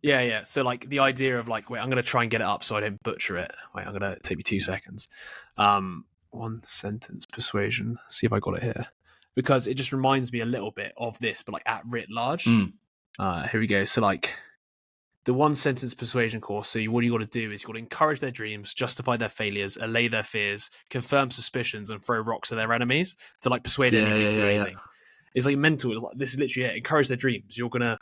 Yeah. So like the idea of like, wait, I'm going to try and get it up so I don't butcher it. Wait, I'm going to take me 2 seconds. One Sentence Persuasion. See if I got it here, because it just reminds me a little bit of this, but like at writ large. Here we go. So like, the One Sentence Persuasion course. So what you got to do is you got to encourage their dreams, justify their failures, allay their fears, confirm suspicions, and throw rocks at their enemies to like persuade anybody to do anything. Yeah. It's like mental. Like, this is literally it. Encourage their dreams. You're gonna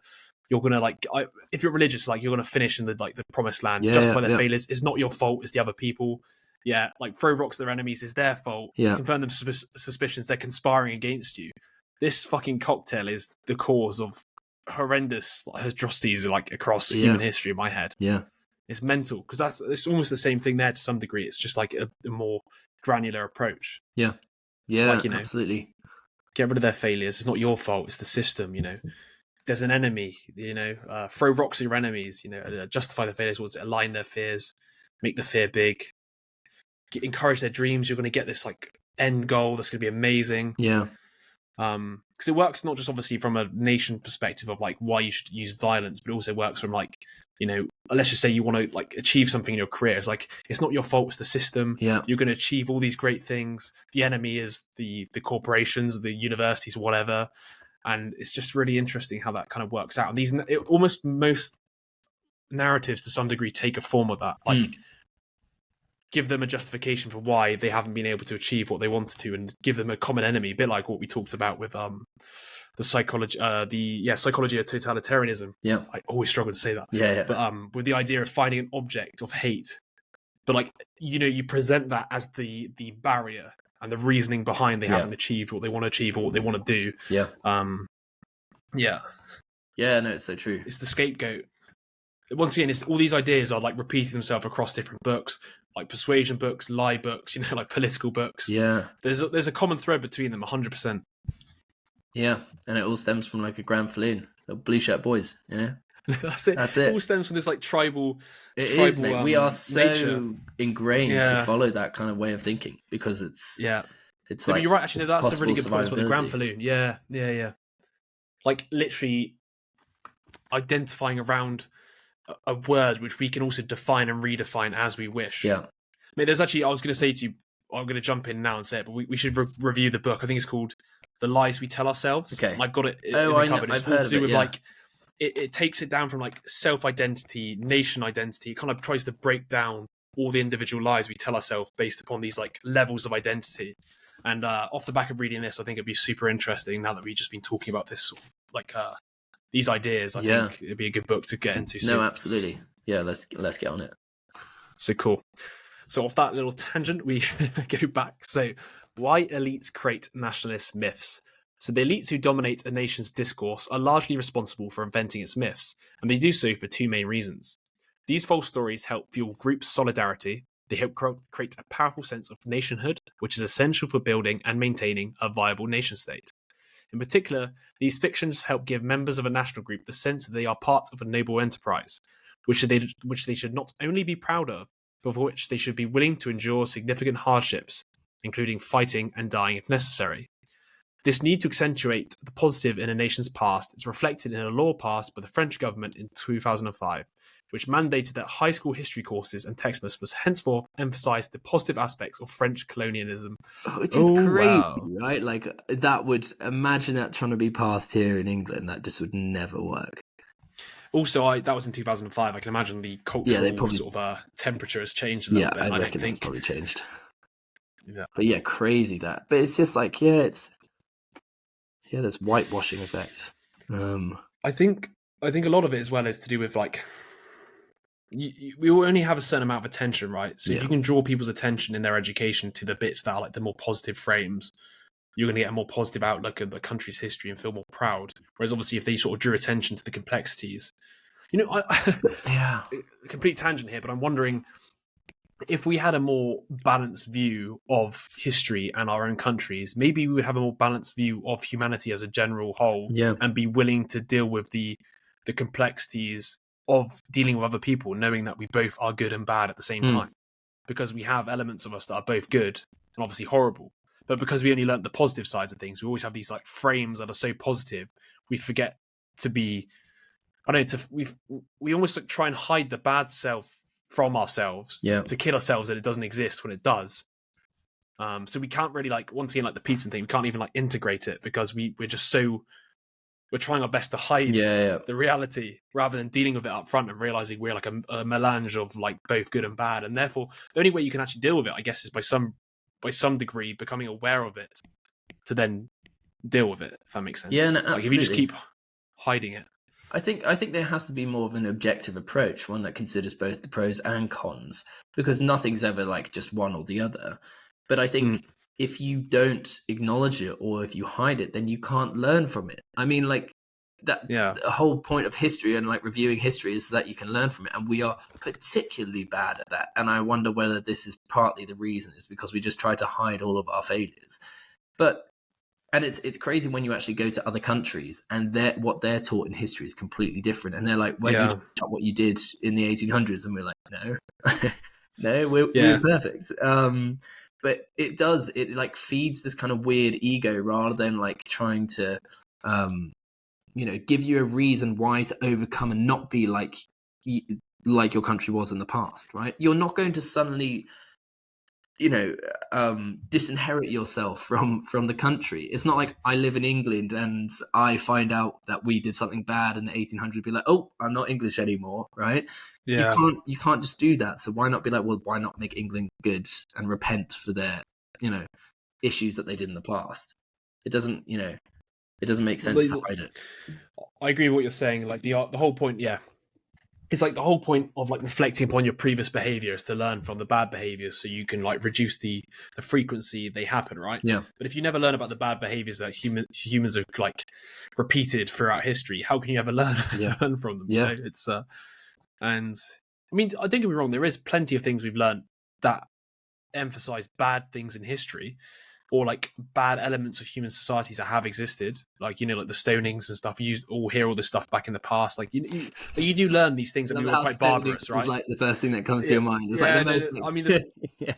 like, if you're religious, like you're gonna finish in the promised land. Justify their failures. It's not your fault. It's the other people. Yeah, like throw rocks at their enemies is their fault. Yeah. Confirm them suspicions. They're conspiring against you. This fucking cocktail is the cause of horrendous atrocities like across human history in my head. It's mental, because it's almost the same thing there to some degree. It's just like a more granular approach. Like, absolutely. Get rid of their failures. It's not your fault. It's the system. There's an enemy. Throw rocks at your enemies. Justify their failures. Align their fears. Make the fear big. Encourage their dreams. You're going to get this like end goal that's going to be amazing. Because it works not just obviously from a nation perspective of like why you should use violence, but it also works from like, let's just say you want to like achieve something in your career. It's like, it's not your fault, it's the system. You're going to achieve all these great things. The enemy is the corporations, the universities, whatever. And it's just really interesting how that kind of works out. And almost most narratives to some degree take a form of that. Like, give them a justification for why they haven't been able to achieve what they wanted to, and give them a common enemy, a bit like what we talked about with the psychology of totalitarianism. I always struggle to say that. But with the idea of finding an object of hate, but like you present that as the barrier and the reasoning behind they haven't achieved what they want to achieve or what they want to do. No, it's so true. It's the scapegoat. Once again, all these ideas are like repeating themselves across different books, like persuasion books, lie books, like political books. There's a common thread between them, 100%. Yeah, and it all stems from like a Grand Flynn, the blue shirt boys. That's it. It all stems from this like tribal. Is, mate. We are so nature. Ingrained to follow that kind of way of thinking because it's like, you're right. Actually, that's a really good point. With the Grand Flynn. Yeah. Like literally identifying around a word which we can also define and redefine as we wish. Yeah. I mean, there's actually, I was going to say to you, I'm going to jump in now and say it, but we should review the book. I think it's called the lies we tell ourselves. Okay. And I've got it in Oh, the cupboard. It's I've all heard to of do it, with yeah. like it takes it down from like self-identity, nation identity. It kind of tries to break down all the individual lies we tell ourselves based upon these like levels of identity. And off the back of reading this, I think it'd be super interesting now that we've just been talking about this sort of like these ideas. I think it'd be a good book to get into soon. No, absolutely. Yeah, let's get on it. So cool. So off that little tangent, we go back. So why elites create nationalist myths? So the elites who dominate a nation's discourse are largely responsible for inventing its myths, and they do so for two main reasons. These false stories help fuel group solidarity. They help create a powerful sense of nationhood, which is essential for building and maintaining a viable nation state. In particular, these fictions help give members of a national group the sense that they are part of a noble enterprise, which they should not only be proud of, but for which they should be willing to endure significant hardships, including fighting and dying if necessary. This need to accentuate the positive in a nation's past is reflected in a law passed by the French government in 2005, which mandated that high school history courses and textbooks must henceforth emphasize the positive aspects of French colonialism. Which is crazy, right? Like, that would, imagine that trying to be passed here in England, that just would never work. Also, that was in 2005. I can imagine the cultural sort of temperature has changed a little bit. I reckon it's probably changed. Yeah. But yeah, crazy that. But it's just like, there's whitewashing effects. I think a lot of it as well is to do with like we will only have a certain amount of attention, right? So if you can draw people's attention in their education to the bits that are like the more positive frames, you're going to get a more positive outlook at the country's history and feel more proud. Whereas obviously if they sort of drew attention to the complexities, complete tangent here, but I'm wondering if we had a more balanced view of history and our own countries, maybe we would have a more balanced view of humanity as a general whole, and be willing to deal with the complexities of dealing with other people, knowing that we both are good and bad at the same time. Because we have elements of us that are both good and obviously horrible. But because we only learnt the positive sides of things, we always have these like frames that are so positive, we forget to be, we almost like try and hide the bad self from ourselves to kill ourselves that it doesn't exist when it does. So we can't really like, once again, like the pizza thing, we can't even like integrate it because we're just so, we're trying our best to hide the reality rather than dealing with it up front and realizing we're like a melange of like both good and bad. And therefore the only way you can actually deal with it, I guess, is by some degree becoming aware of it to then deal with it, if that makes sense. Yeah, no, absolutely. Like if you just keep hiding it. I think there has to be more of an objective approach, one that considers both the pros and cons, because nothing's ever like just one or the other. But I think if you don't acknowledge it or if you hide it, then you can't learn from it. I mean, like that. The whole point of history and like reviewing history is so that you can learn from it, and we are particularly bad at that. And I wonder whether this is partly the reason, is because we just try to hide all of our failures. And it's crazy when you actually go to other countries and what they're taught in history is completely different. And they're like, when you talk about what you did in the 1800s, and we're like, no, no, we're perfect. But it like feeds this kind of weird ego rather than like trying to, give you a reason why to overcome and not be like your country was in the past, right? You're not going to suddenly, disinherit yourself from the country. It's not like I live in England and I find out that we did something bad in the 1800s, be like, oh, I'm not English anymore, right? You can't just do that. So why not be like, well, why not make England good and repent for their issues that they did in the past? It doesn't make sense to hide it. I agree with what you're saying. Like the whole point, it's like the whole point of like reflecting upon your previous behaviors to learn from the bad behaviors, so you can like reduce the frequency they happen, right? Yeah. But if you never learn about the bad behaviors that humans have like repeated throughout history, how can you ever learn from them? Yeah. It's and I mean, don't get me wrong, there is plenty of things we've learned that emphasize bad things in history, or like bad elements of human societies that have existed, like like the stonings and stuff. You all hear all this stuff back in the past, like you do learn these things that we were quite barbarous, right? It's like the first thing that comes to your mind. It's like the most. I mean,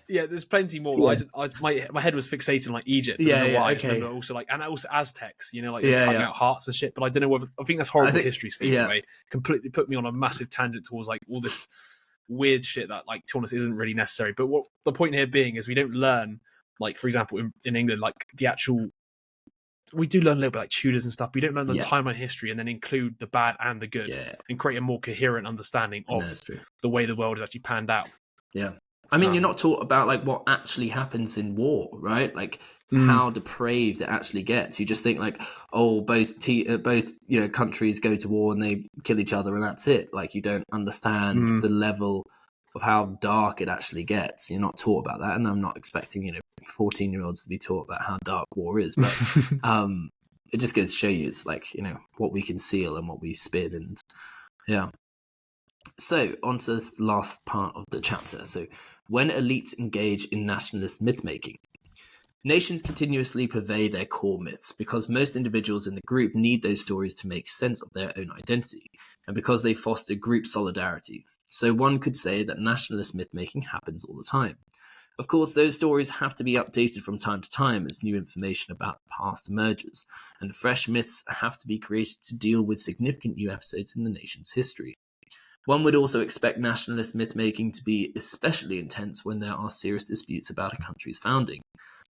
there's plenty more. Yes. My head was fixated on like Egypt. I remember also like, and also Aztecs. Like cutting out hearts and shit. But I don't know whether I think that's horrible history's thing. Anyway, completely put me on a massive tangent towards like all this weird shit that like to be honest isn't really necessary. But what the point here being is we don't learn. Like, for example, in England, like the actual we do learn a little bit like Tudors and stuff. We don't learn the timeline history and then include the bad and the good and create a more coherent understanding of the way the world is actually panned out. Yeah. I mean, you're not taught about like what actually happens in war, right? Like how depraved it actually gets. You just think like, oh, both countries go to war and they kill each other and that's it. Like you don't understand the level of how dark it actually gets. You're not taught about that, and I'm not expecting 14-year-olds to be taught about how dark war is, but it just goes to show you it's like what we conceal and what we spin, and yeah. So, on to the last part of the chapter. So, when elites engage in nationalist myth-making. Nations continuously purvey their core myths because most individuals in the group need those stories to make sense of their own identity, and because they foster group solidarity. So one could say that nationalist myth-making happens all the time. Of course, those stories have to be updated from time to time as new information about the past emerges, and fresh myths have to be created to deal with significant new episodes in the nation's history. One would also expect nationalist myth-making to be especially intense when there are serious disputes about a country's founding.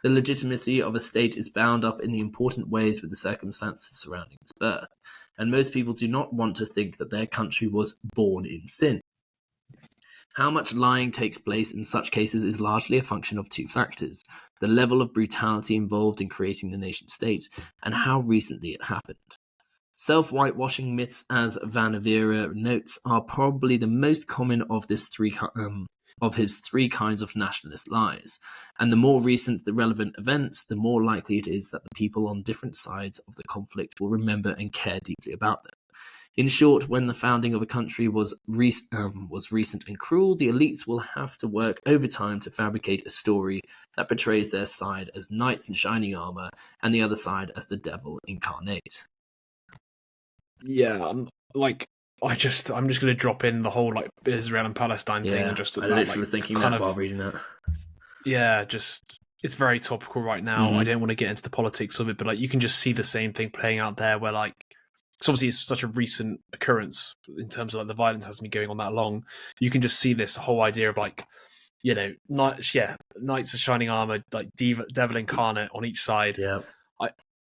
The legitimacy of a state is bound up in the important ways with the circumstances surrounding its birth, and most people do not want to think that their country was born in sin. How much lying takes place in such cases is largely a function of two factors: the level of brutality involved in creating the nation-state, and how recently it happened. Self-whitewashing myths, as Vanavera notes, are probably the most common of his three kinds of nationalist lies, and the more recent the relevant events, the more likely it is that the people on different sides of the conflict will remember and care deeply about them. In short, when the founding of a country was recent and cruel, the elites will have to work overtime to fabricate a story that portrays their side as knights in shining armor and the other side as the devil incarnate. Yeah, I'm just going to drop in the whole like Israel and Palestine thing. And just I literally was thinking that while reading that. Yeah, just it's very topical right now. I don't want to get into the politics of it, but like you can just see the same thing playing out there, where like, because obviously it's such a recent occurrence in terms of like the violence hasn't been going on that long. You can just see this whole idea of like, knights of shining armor, like devil incarnate on each side. Yeah,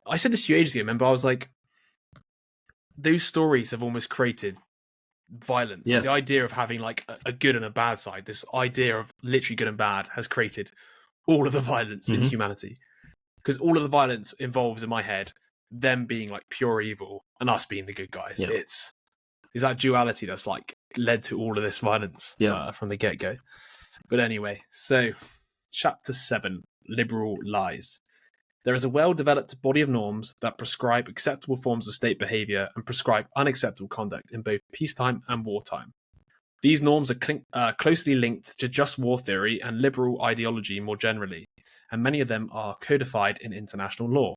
I said this to you ages ago. Remember, I was like, those stories have almost created violence. Yeah. The idea of having like a good and a bad side, this idea of literally good and bad, has created all of the violence in humanity. Because all of the violence involves, in my head, them being like pure evil and us being the good guys. Yeah. It's that duality that's like led to all of this violence from the get-go. But anyway, so chapter 7, Liberal Lies. There is a well-developed body of norms that prescribe acceptable forms of state behaviour and prescribe unacceptable conduct in both peacetime and wartime. These norms are closely linked to just war theory and liberal ideology more generally, and many of them are codified in international law.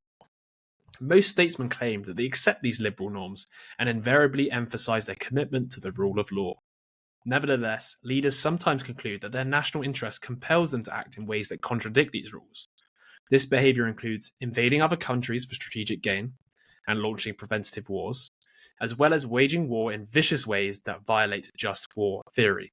Most statesmen claim that they accept these liberal norms and invariably emphasise their commitment to the rule of law. Nevertheless, leaders sometimes conclude that their national interest compels them to act in ways that contradict these rules. This behaviour includes invading other countries for strategic gain and launching preventative wars, as well as waging war in vicious ways that violate just war theory.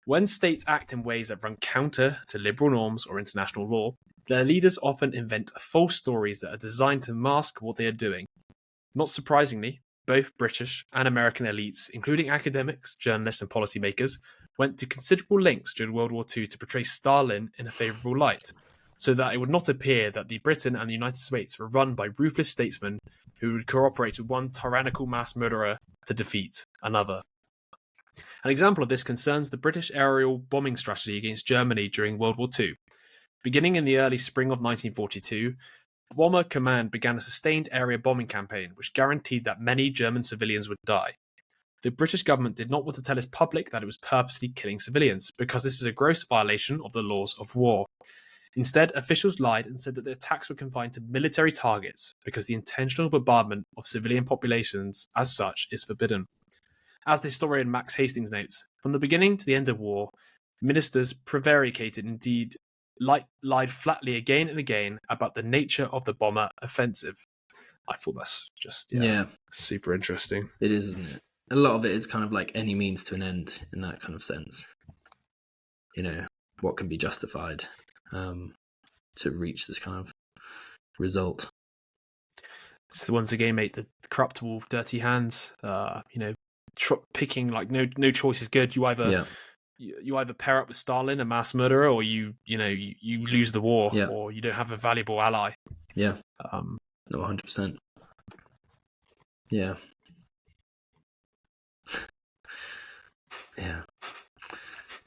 When states act in ways that run counter to liberal norms or international law, their leaders often invent false stories that are designed to mask what they are doing. Not surprisingly, both British and American elites, including academics, journalists, and policymakers, went to considerable lengths during World War II to portray Stalin in a favourable light, so that it would not appear that the Britain and the United States were run by ruthless statesmen who would cooperate with one tyrannical mass murderer to defeat another. An example of this concerns the British aerial bombing strategy against Germany during World War II. Beginning in the early spring of 1942, Bomber Command began a sustained area bombing campaign which guaranteed that many German civilians would die. The British government did not want to tell its public that it was purposely killing civilians, because this is a gross violation of the laws of war. Instead, officials lied and said that the attacks were confined to military targets because the intentional bombardment of civilian populations as such is forbidden. As the historian Max Hastings notes, from the beginning to the end of war, ministers prevaricated, indeed lied flatly again and again about the nature of the bomber offensive. I thought that's just super interesting. It is, isn't it? A lot of it is kind of like any means to an end in that kind of sense. What can be justified to reach this kind of result. It's once again, mate, the corruptible, dirty hands. Picking like no choice is good. You either you either pair up with Stalin, a mass murderer, or you lose the war, or you don't have a valuable ally. Yeah. No, 100%. Yeah. Yeah.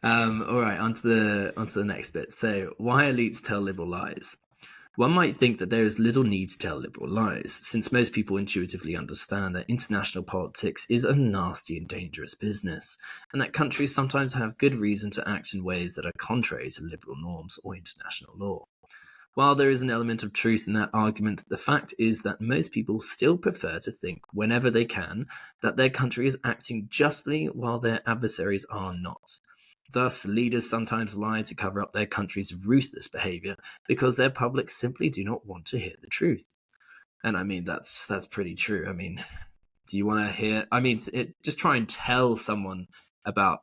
All right, onto the next bit. So, why elites tell liberal lies? One might think that there is little need to tell liberal lies, since most people intuitively understand that international politics is a nasty and dangerous business, and that countries sometimes have good reason to act in ways that are contrary to liberal norms or international law. While there is an element of truth in that argument, the fact is that most people still prefer to think, whenever they can, that their country is acting justly while their adversaries are not. Thus, leaders sometimes lie to cover up their country's ruthless behavior because their public simply do not want to hear the truth. And I mean, that's pretty true. I mean, do you want to hear? I mean, just try and tell someone about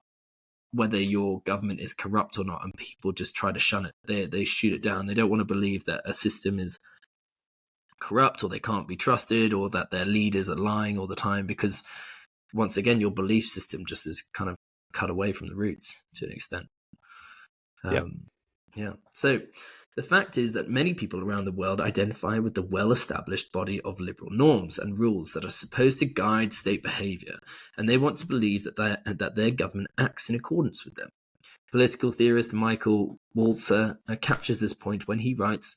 whether your government is corrupt or not, and people just try to shun it. They shoot it down. They don't want to believe that a system is corrupt, or they can't be trusted, or that their leaders are lying all the time, because once again, your belief system just is kind of cut away from the roots to an extent. So the fact is that many people around the world identify with the well-established body of liberal norms and rules that are supposed to guide state behavior, and they want to believe that their government acts in accordance with them. Political theorist Michael Walzer captures this point when he writes,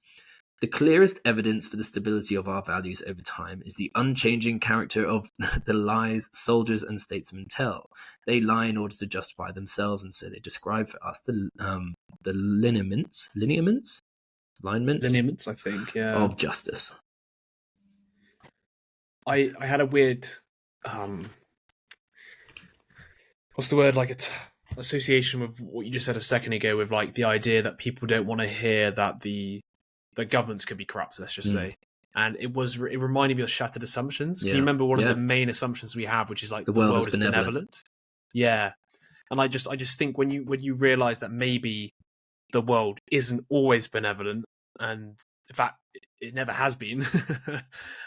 "The clearest evidence for the stability of our values over time is the unchanging character of the lies soldiers and statesmen tell. They lie in order to justify themselves, and so they describe for us the lineaments, I think, of justice." I had a weird, what's the word, like association with what you just said a second ago, with like the idea that people don't want to hear that the governments could be corrupt, let's just say. And it reminded me of shattered assumptions. Can you remember one of the main assumptions we have, which is like the world is benevolent? Yeah. And I just think when you realize that maybe the world isn't always benevolent, and in fact it never has been,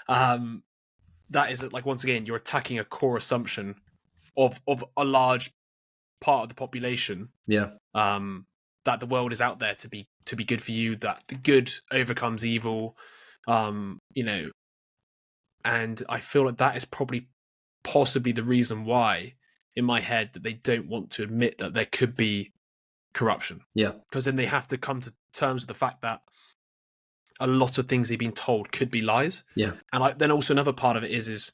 that is like, once again, you're attacking a core assumption of a large part of the population. That the world is out there to be good for you, that the good overcomes evil, and I feel like that is possibly the reason why, in my head, that they don't want to admit that there could be corruption. Because then they have to come to terms with the fact that a lot of things they've been told could be lies. And then also another part of it is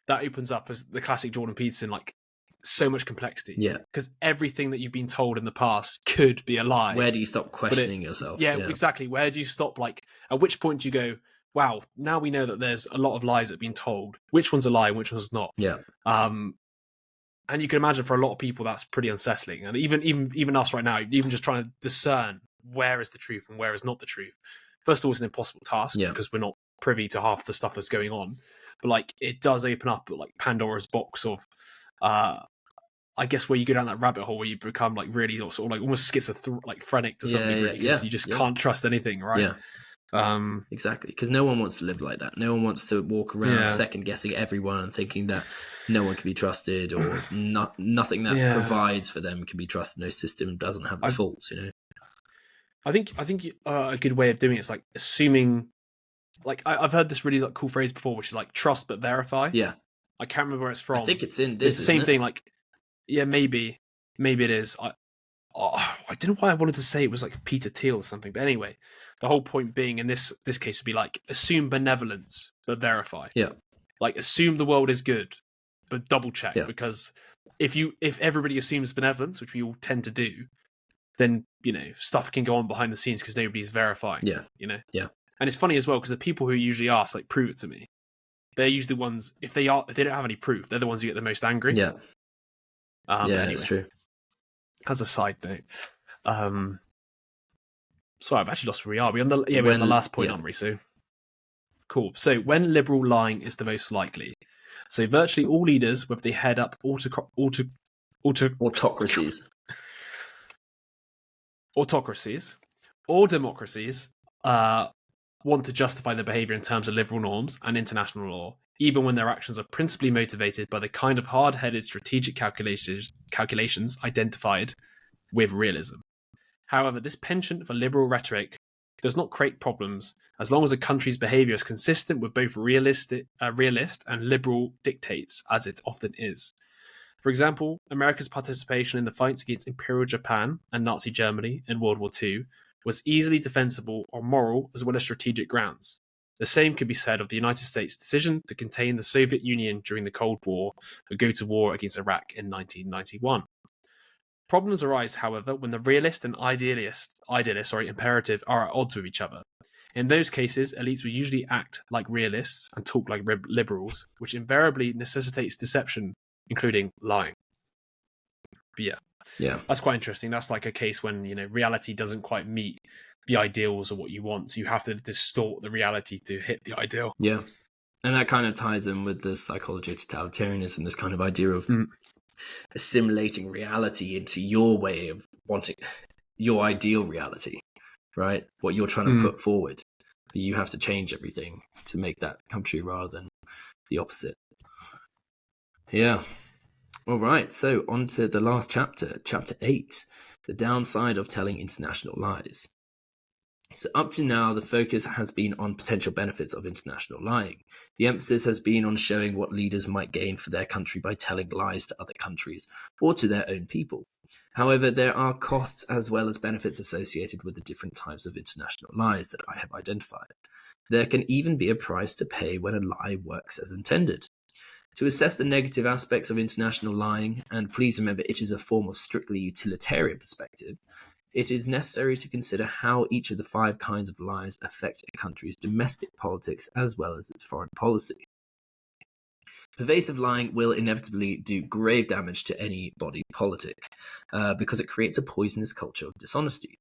that opens up, as the classic Jordan Peterson, like, so much complexity. Because everything that you've been told in the past could be a lie. Where do you stop questioning yourself? Exactly. Where do you stop? Like, at which point do you go, wow, now we know that there's a lot of lies that have been told. Which one's a lie and which one's not? And you can imagine for a lot of people that's pretty unsettling. And even us right now, even just trying to discern where is the truth and where is not the truth. First of all, it's an impossible task because we're not privy to half the stuff that's going on. But like, it does open up like Pandora's box of, I guess, where you go down that rabbit hole where you become like really sort of like almost schizophrenic to some degree, because you just can't trust anything, right? Exactly, because no one wants to live like that. No one wants to walk around second guessing everyone and thinking that no one can be trusted, or nothing that provides for them can be trusted. No system doesn't have its faults, I think a good way of doing it is like assuming, like, I've heard this really like cool phrase before, which is like trust but verify. I can't remember where it's from. I think it's in this. It's the same thing. Like, maybe it is. I don't know why I wanted to say it was like Peter Thiel or something, but anyway, the whole point being in this case would be like, assume benevolence but verify. Like, assume the world is good but double check, because if everybody assumes benevolence, which we all tend to do, then stuff can go on behind the scenes because nobody's verifying. And it's funny as well, because the people who usually ask, like, prove it to me, they're usually the ones, if they don't have any proof, they're the ones who get the most angry. Anyway, it's true. As a side note, sorry, I've actually lost where we are. We're on the last point, aren't we? So cool. So when liberal lying is the most likely, so virtually all leaders, whether they head up autocracies or democracies, want to justify their behavior in terms of liberal norms and international law, even when their actions are principally motivated by the kind of hard-headed strategic calculations identified with realism. However, this penchant for liberal rhetoric does not create problems as long as a country's behavior is consistent with both realist and liberal dictates, as it often is. For example, America's participation in the fights against Imperial Japan and Nazi Germany in World War II was easily defensible on moral as well as strategic grounds. The same could be said of the United States' decision to contain the Soviet Union during the Cold War and go to war against Iraq in 1991. Problems arise, however, when the realist and idealist imperative are at odds with each other. In those cases, elites will usually act like realists and talk like liberals, which invariably necessitates deception, including lying. But yeah, that's quite interesting. That's like a case when reality doesn't quite meet the ideals of what you want, so you have to distort the reality to hit the ideal. Yeah, and that kind of ties in with the psychology of totalitarianism, this kind of idea of assimilating reality into your way of wanting your ideal reality, right? What you're trying to put forward. You have to change everything to make that come true rather than the opposite. Yeah. All right. So on to the last chapter, chapter 8, the downside of telling international lies. So up to now, the focus has been on potential benefits of international lying. The emphasis has been on showing what leaders might gain for their country by telling lies to other countries or to their own people. However, there are costs as well as benefits associated with the different types of international lies that I have identified. There can even be a price to pay when a lie works as intended. To assess the negative aspects of international lying, and please remember it is a form of strictly utilitarian perspective, it is necessary to consider how each of the 5 kinds of lies affect a country's domestic politics as well as its foreign policy. Pervasive lying will inevitably do grave damage to any body politic because it creates a poisonous culture of dishonesty.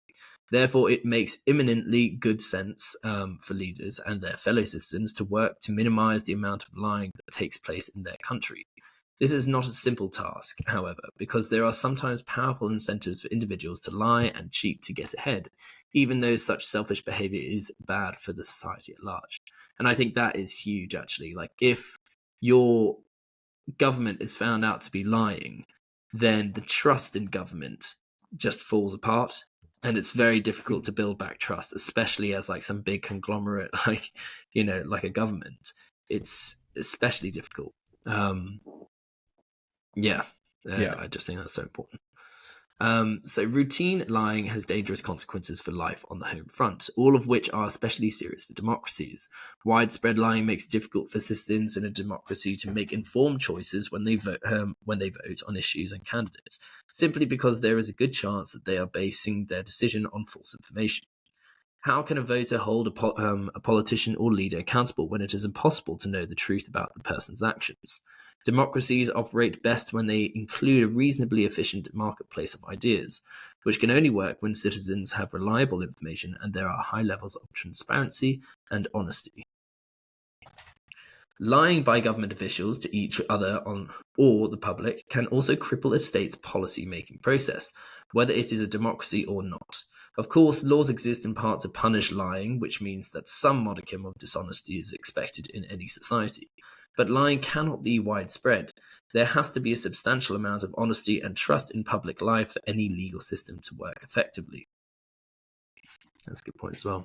Therefore, it makes eminently good sense for leaders and their fellow citizens to work to minimize the amount of lying that takes place in their country. This is not a simple task, however, because there are sometimes powerful incentives for individuals to lie and cheat to get ahead, even though such selfish behavior is bad for the society at large. And I think that is huge, actually. Like, if your government is found out to be lying, then the trust in government just falls apart. And it's very difficult to build back trust, especially as like some big conglomerate, like a government. It's especially difficult. I just think that's so important. So routine lying has dangerous consequences for life on the home front, all of which are especially serious for democracies. Widespread lying makes it difficult for citizens in a democracy to make informed choices when they vote on issues and candidates, simply because there is a good chance that they are basing their decision on false information. How can a voter hold a politician or leader accountable when it is impossible to know the truth about the person's actions? Democracies operate best when they include a reasonably efficient marketplace of ideas, which can only work when citizens have reliable information and there are high levels of transparency and honesty. Lying by government officials to each other or the public can also cripple a state's policy-making process, whether it is a democracy or not. Of course, laws exist in part to punish lying, which means that some modicum of dishonesty is expected in any society. But lying cannot be widespread. There has to be a substantial amount of honesty and trust in public life for any legal system to work effectively. That's a good point as well.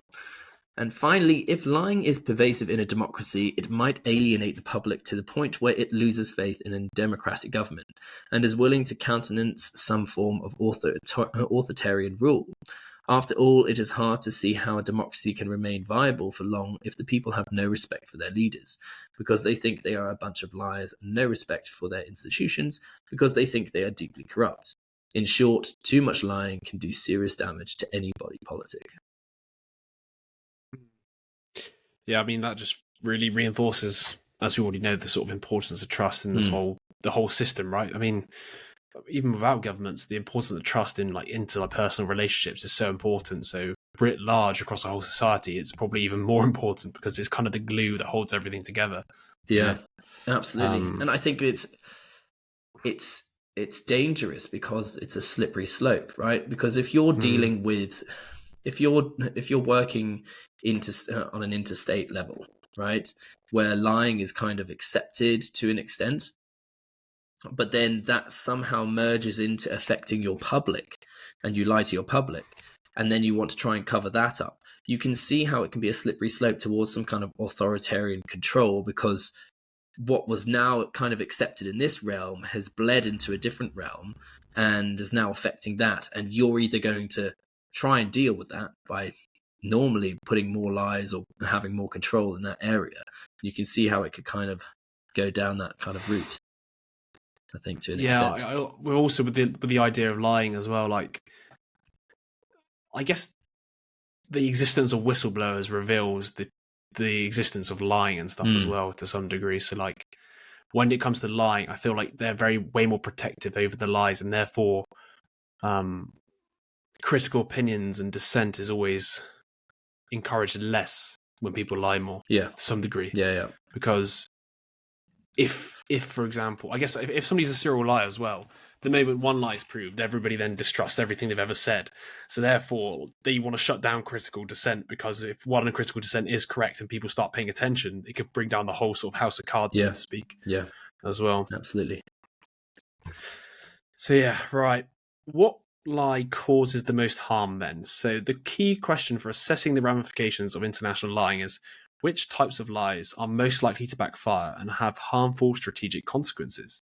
And finally, if lying is pervasive in a democracy, it might alienate the public to the point where it loses faith in a democratic government and is willing to countenance some form of authoritarian rule. After all, it is hard to see how a democracy can remain viable for long if the people have no respect for their leaders, because they think they are a bunch of liars, and no respect for their institutions, because they think they are deeply corrupt. In short, too much lying can do serious damage to any body politic. Yeah, I mean, that just really reinforces, as we already know, the sort of importance of trust in the whole system, right? I mean, even without governments, the importance of trust in interpersonal relationships is so important. So writ large across the whole society, it's probably even more important because it's kind of the glue that holds everything together. Yeah, absolutely. And I think it's dangerous because it's a slippery slope, right? Because if you're dealing with, if you're working on an interstate level, right? Where lying is kind of accepted to an extent, but then that somehow merges into affecting your public, and you lie to your public, and then you want to try and cover that up. You can see how it can be a slippery slope towards some kind of authoritarian control, because what was now kind of accepted in this realm has bled into a different realm and is now affecting that. And you're either going to try and deal with that by normally putting more lies or having more control in that area. You can see how it could kind of go down that kind of route, I think, to an extent. We're also with the idea of lying as well. Like, I guess the existence of whistleblowers reveals the existence of lying and stuff as well to some degree. So, like, when it comes to lying, I feel like they're way more protective over the lies, and therefore, critical opinions and dissent is always encouraged less when people lie more. Yeah, to some degree. Yeah. Because if for example, I guess if somebody's a serial liar as well, the moment one lie is proved, everybody then distrusts everything they've ever said. So therefore, they want to shut down critical dissent, because if one critical dissent is correct and people start paying attention, it could bring down the whole sort of house of cards, so to speak. Yeah, as well. Absolutely. So yeah, right. What lie causes the most harm then? So the key question for assessing the ramifications of international lying is, which types of lies are most likely to backfire and have harmful strategic consequences?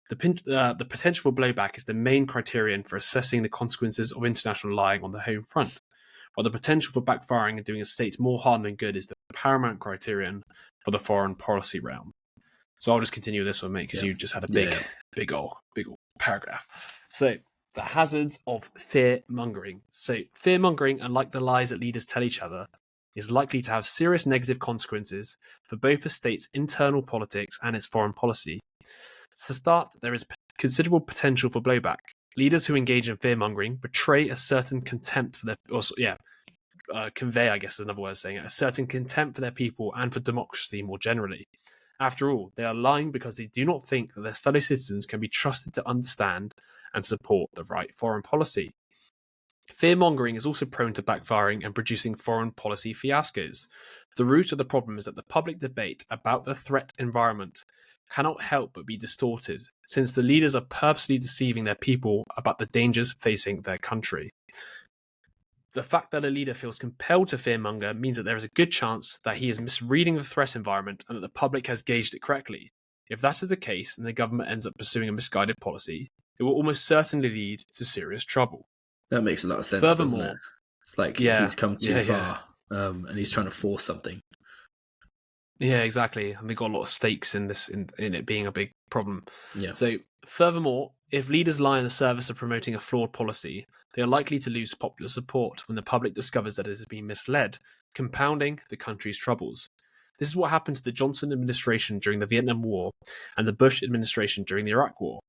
The potential for blowback is the main criterion for assessing the consequences of international lying on the home front, while the potential for backfiring and doing a state more harm than good is the paramount criterion for the foreign policy realm. So I'll just continue with this one, mate, because you just had a big old paragraph. So the hazards of fear-mongering. So fear-mongering, unlike the lies that leaders tell each other, is likely to have serious negative consequences for both a state's internal politics and its foreign policy. To start, there is considerable potential for blowback. Leaders who engage in fear-mongering betray a certain contempt for their... convey, I guess is another way of saying it, a certain contempt for their people and for democracy more generally. After all, they are lying because they do not think that their fellow citizens can be trusted to understand and support the right foreign policy. Fear-mongering is also prone to backfiring and producing foreign policy fiascos. The root of the problem is that the public debate about the threat environment cannot help but be distorted, since the leaders are purposely deceiving their people about the dangers facing their country. The fact that a leader feels compelled to fearmonger means that there is a good chance that he is misreading the threat environment and that the public has gauged it correctly. If that is the case and the government ends up pursuing a misguided policy, it will almost certainly lead to serious trouble. That makes a lot of sense, doesn't it? It's like he's come too far and he's trying to force something. Yeah, exactly. And they've got a lot of stakes in this, in it being a big problem. Yeah. So, furthermore, if leaders lie in the service of promoting a flawed policy, they are likely to lose popular support when the public discovers that it has been misled, compounding the country's troubles. This is what happened to the Johnson administration during the Vietnam War and the Bush administration during the Iraq War.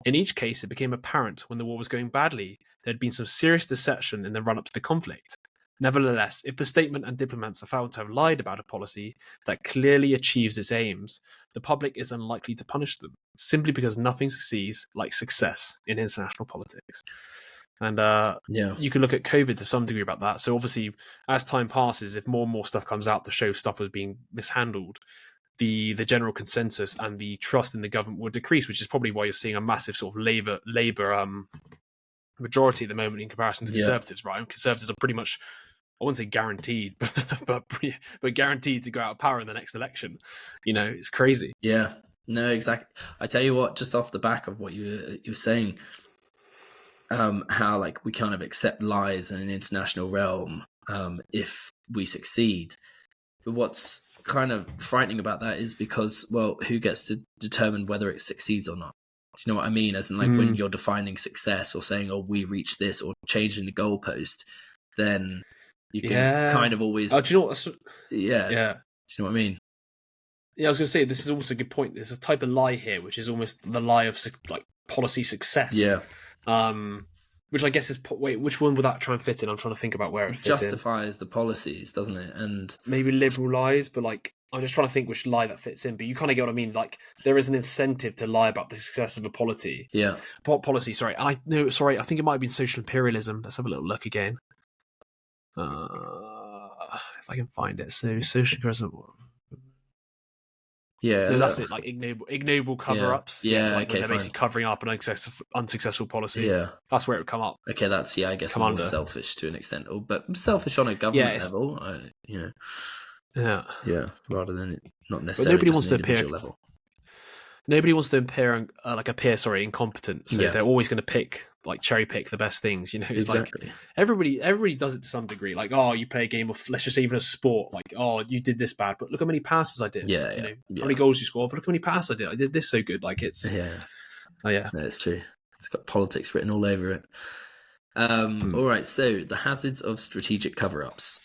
In each case, it became apparent when the war was going badly there had been some serious deception in the run-up to the conflict. Nevertheless, if the statement and diplomats are found to have lied about a policy that clearly achieves its aims, the public is unlikely to punish them, simply because nothing succeeds like success in international politics. And you can look at COVID to some degree about that. So obviously, as time passes, if more and more stuff comes out to show stuff was being mishandled, the general consensus and the trust in the government will decrease, which is probably why you're seeing a massive sort of Labour majority at the moment in comparison to Conservatives, right? And Conservatives are pretty much, I wouldn't say guaranteed, but guaranteed to go out of power in the next election. You know, it's crazy. Yeah, no, exactly. I tell you what, just off the back of what you were saying, how like we kind of accept lies in an international realm if we succeed. But what's kind of frightening about that is because, well, who gets to determine whether it succeeds or not? Do you know what I mean? As in, like, when you're defining success or saying, oh, we reached this, or changing the goalpost, then you can kind of always... do you know what? Yeah. Do you know what I mean? Yeah, I was going to say, this is also a good point. There's a type of lie here, which is almost the lie of like policy success. Yeah. Which I guess is... Wait, which one would that try and fit in? I'm trying to think about where it fits justifies the policies, doesn't it? And maybe liberal lies, but like... I'm just trying to think which lie that fits in, but you kind of get what I mean. Like, there is an incentive to lie about the success of a policy. Yeah. Policy, sorry. And I think it might have been social imperialism. Let's have a little look again. If I can find it. So socially present. Yeah, No, that's it. Like ignoble cover-ups. Yeah, it's like okay, when they're fine. basically covering up an unsuccessful policy. Yeah, that's where it would come up. Okay, that's I guess more selfish to an extent, but selfish on a government level, rather than not necessarily just an individual level. Nobody wants to appear incompetent. So they're always going to cherry pick the best things. It's exactly. Like everybody does it to some degree. Like, oh, you play a game of, let's just say even a sport. Like, oh, you did this bad, but look how many passes I did. How many goals you scored, but look how many passes I did. I did this so good. Like it's no, it's true. It's got politics written all over it. All right, so the hazards of strategic cover-ups.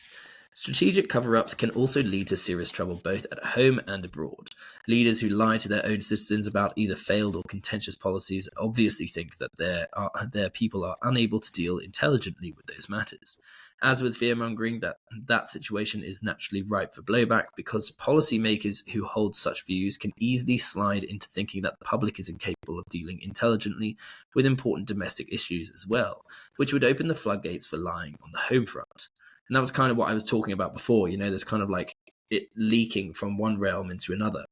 Strategic cover-ups can also lead to serious trouble both at home and abroad. Leaders who lie to their own citizens about either failed or contentious policies obviously think that their people are unable to deal intelligently with those matters. As with fearmongering, that situation is naturally ripe for blowback because policymakers who hold such views can easily slide into thinking that the public is incapable of dealing intelligently with important domestic issues as well, which would open the floodgates for lying on the home front. And that was kind of what I was talking about before. There's kind of like it leaking from one realm into another.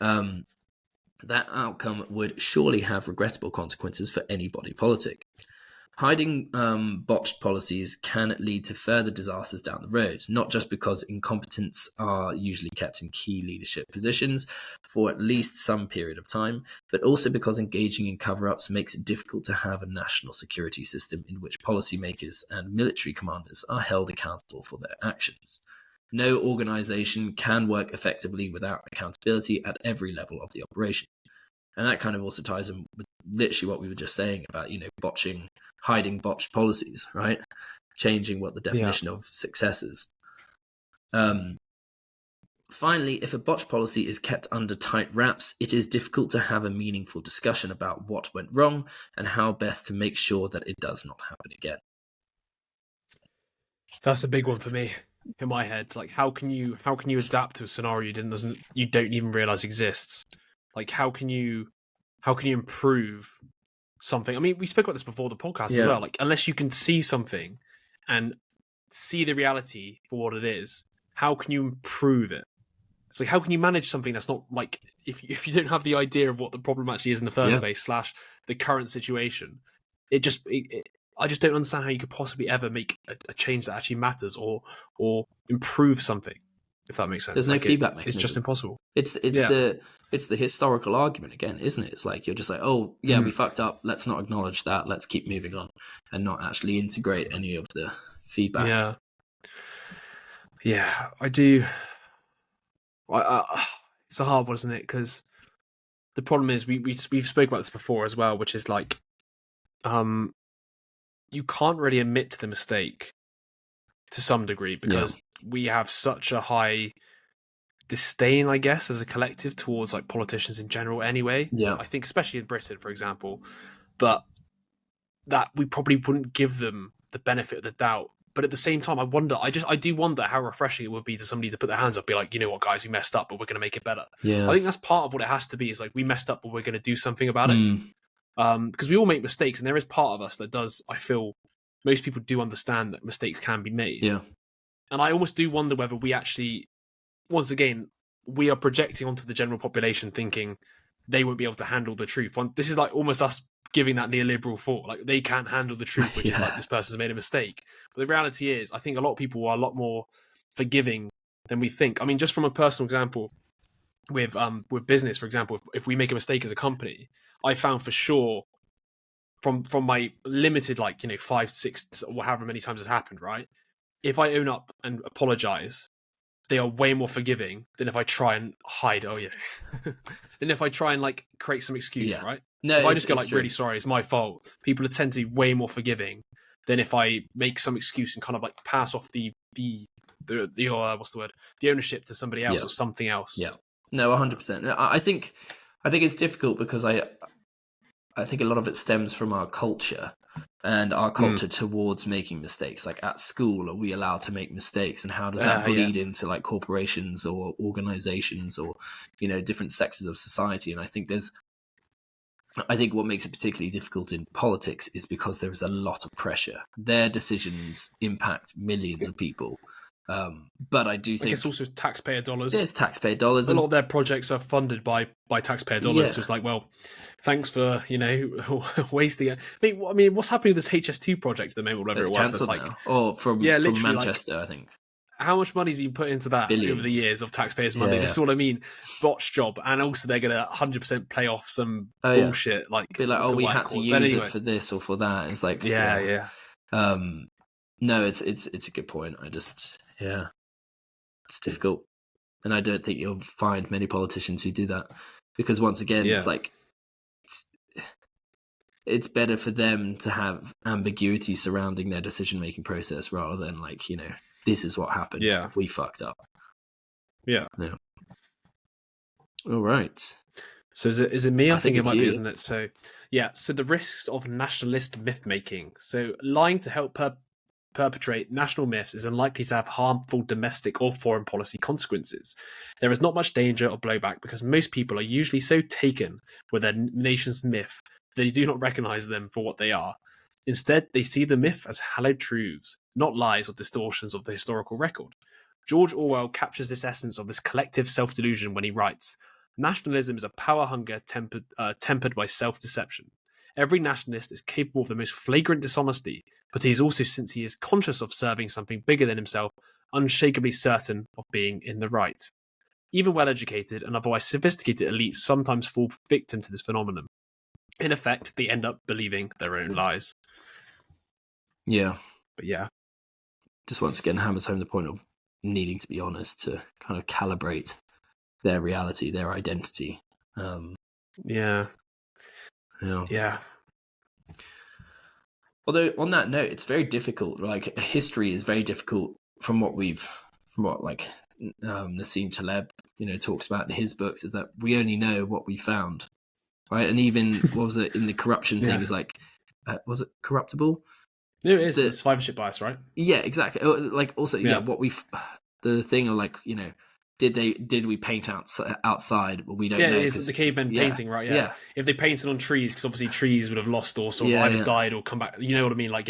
That outcome would surely have regrettable consequences for any body politic. Hiding botched policies can lead to further disasters down the road, not just because incompetents are usually kept in key leadership positions for at least some period of time, but also because engaging in cover-ups makes it difficult to have a national security system in which policymakers and military commanders are held accountable for their actions. No organization can work effectively without accountability at every level of the operation. And that kind of also ties in with literally what we were just saying about, hiding botched policies, right? Changing what the definition of success is. Finally, if a botched policy is kept under tight wraps, it is difficult to have a meaningful discussion about what went wrong and how best to make sure that it does not happen again. That's a big one for me in my head. Like, how can you adapt to a scenario you don't even realize exists? Like, how can you improve something? I mean, we spoke about this before the podcast as well. Like, unless you can see something and see the reality for what it is, how can you improve it? So how can you manage something that's not like, if you don't have the idea of what the problem actually is in the first place / the current situation, I just don't understand how you could possibly ever make a change that actually matters or improve something, if that makes sense. There's no feedback mechanism. It's just impossible. It's the historical argument again, isn't it? It's like you're just like, oh yeah, we fucked up. Let's not acknowledge that. Let's keep moving on, and not actually integrate any of the feedback. Yeah, I do. It's a hard one, isn't it? Because the problem is we've spoke about this before as well, which is like, you can't really admit to the mistake to some degree because we have such a high disdain, I guess, as a collective towards like politicians in general anyway. I think especially in Britain, for example, but that we probably wouldn't give them the benefit of the doubt. But at the same time, I do wonder how refreshing it would be to somebody to put their hands up, be like, you know what, guys, we messed up, but we're going to make it better. I think that's part of what it has to be, is like, we messed up, but we're going to do something about it. Because we all make mistakes, and there is part of us that does, I feel, most people do understand that mistakes can be made. And I almost do wonder whether we actually, once again, we are projecting onto the general population thinking they won't be able to handle the truth. This is like almost us giving that neoliberal thought, like they can't handle the truth, which is like, this person's made a mistake. But the reality is, I think a lot of people are a lot more forgiving than we think. I mean, just from a personal example, with business, for example, if we make a mistake as a company, I found for sure from my limited, 5, 6, or however many times it's happened, right? If I own up and apologize, they are way more forgiving than if I try and hide. Than if I try and create some excuse, right? No, if I just go really sorry, it's my fault, people tend to be way more forgiving than if I make some excuse and kind of pass off the what's the word? The ownership to somebody else or something else. Yeah. No, 100%. I think it's difficult because I think a lot of it stems from our culture and our culture towards making mistakes. Like at school, are we allowed to make mistakes, and how does that bleed into corporations or organizations or different sectors of society? And I think what makes it particularly difficult in politics is because there is a lot of pressure. Their decisions impact millions of people. But I do think it's also taxpayer dollars. It's taxpayer dollars. A lot of their projects are funded by taxpayer dollars. So it's like, well, thanks for wasting it. I mean, what's happening with this HS2 project at the moment? Whatever it's it was, cancelled that's now. Or from Manchester, I think. How much money's been put into that Billions. over the years of taxpayers' money? This is what I mean. Botch job, and also they're gonna 100% play off some bullshit. Like, be like, we had to use it for this or for that. It's like, yeah. No, it's a good point. it's difficult, and I don't think you'll find many politicians who do that, because once again, it's like it's better for them to have ambiguity surrounding their decision-making process rather than like, this is what happened. Yeah, we fucked up. Yeah. All right. So is it me? I think it might be, isn't it? So So the risks of nationalist myth-making. So lying to help perpetrate national myths is unlikely to have harmful domestic or foreign policy consequences. There is not much danger or blowback because most people are usually so taken with their nation's myth that they do not recognize them for what they are. Instead, they see the myth as hallowed truths, not lies or distortions of the historical record. George Orwell captures this essence of this collective self-delusion when he writes, "Nationalism is a power hunger tempered by self-deception. Every nationalist is capable of the most flagrant dishonesty, but he is also, since he is conscious of serving something bigger than himself, unshakably certain of being in the right. Even well-educated and otherwise sophisticated elites sometimes fall victim to this phenomenon. In effect, they end up believing their own lies." Yeah. But yeah. Just once again hammers home the point of needing to be honest to kind of calibrate their reality, their identity. Yeah. Although on that note, it's very difficult. Like, history is very difficult from what Nassim Taleb, talks about in his books, is that we only know what we found, right? And even what was it in the corruption thing? Is like, was it corruptible? No, it is. It's survivorship bias, right? Yeah, exactly. Like, also, what the thing of like, did we paint outside? Well, we don't know. Yeah, it's the cavemen painting, right? Yeah. If they painted on trees, because obviously trees would have lost or sort of either died or come back. You know what I mean? Like,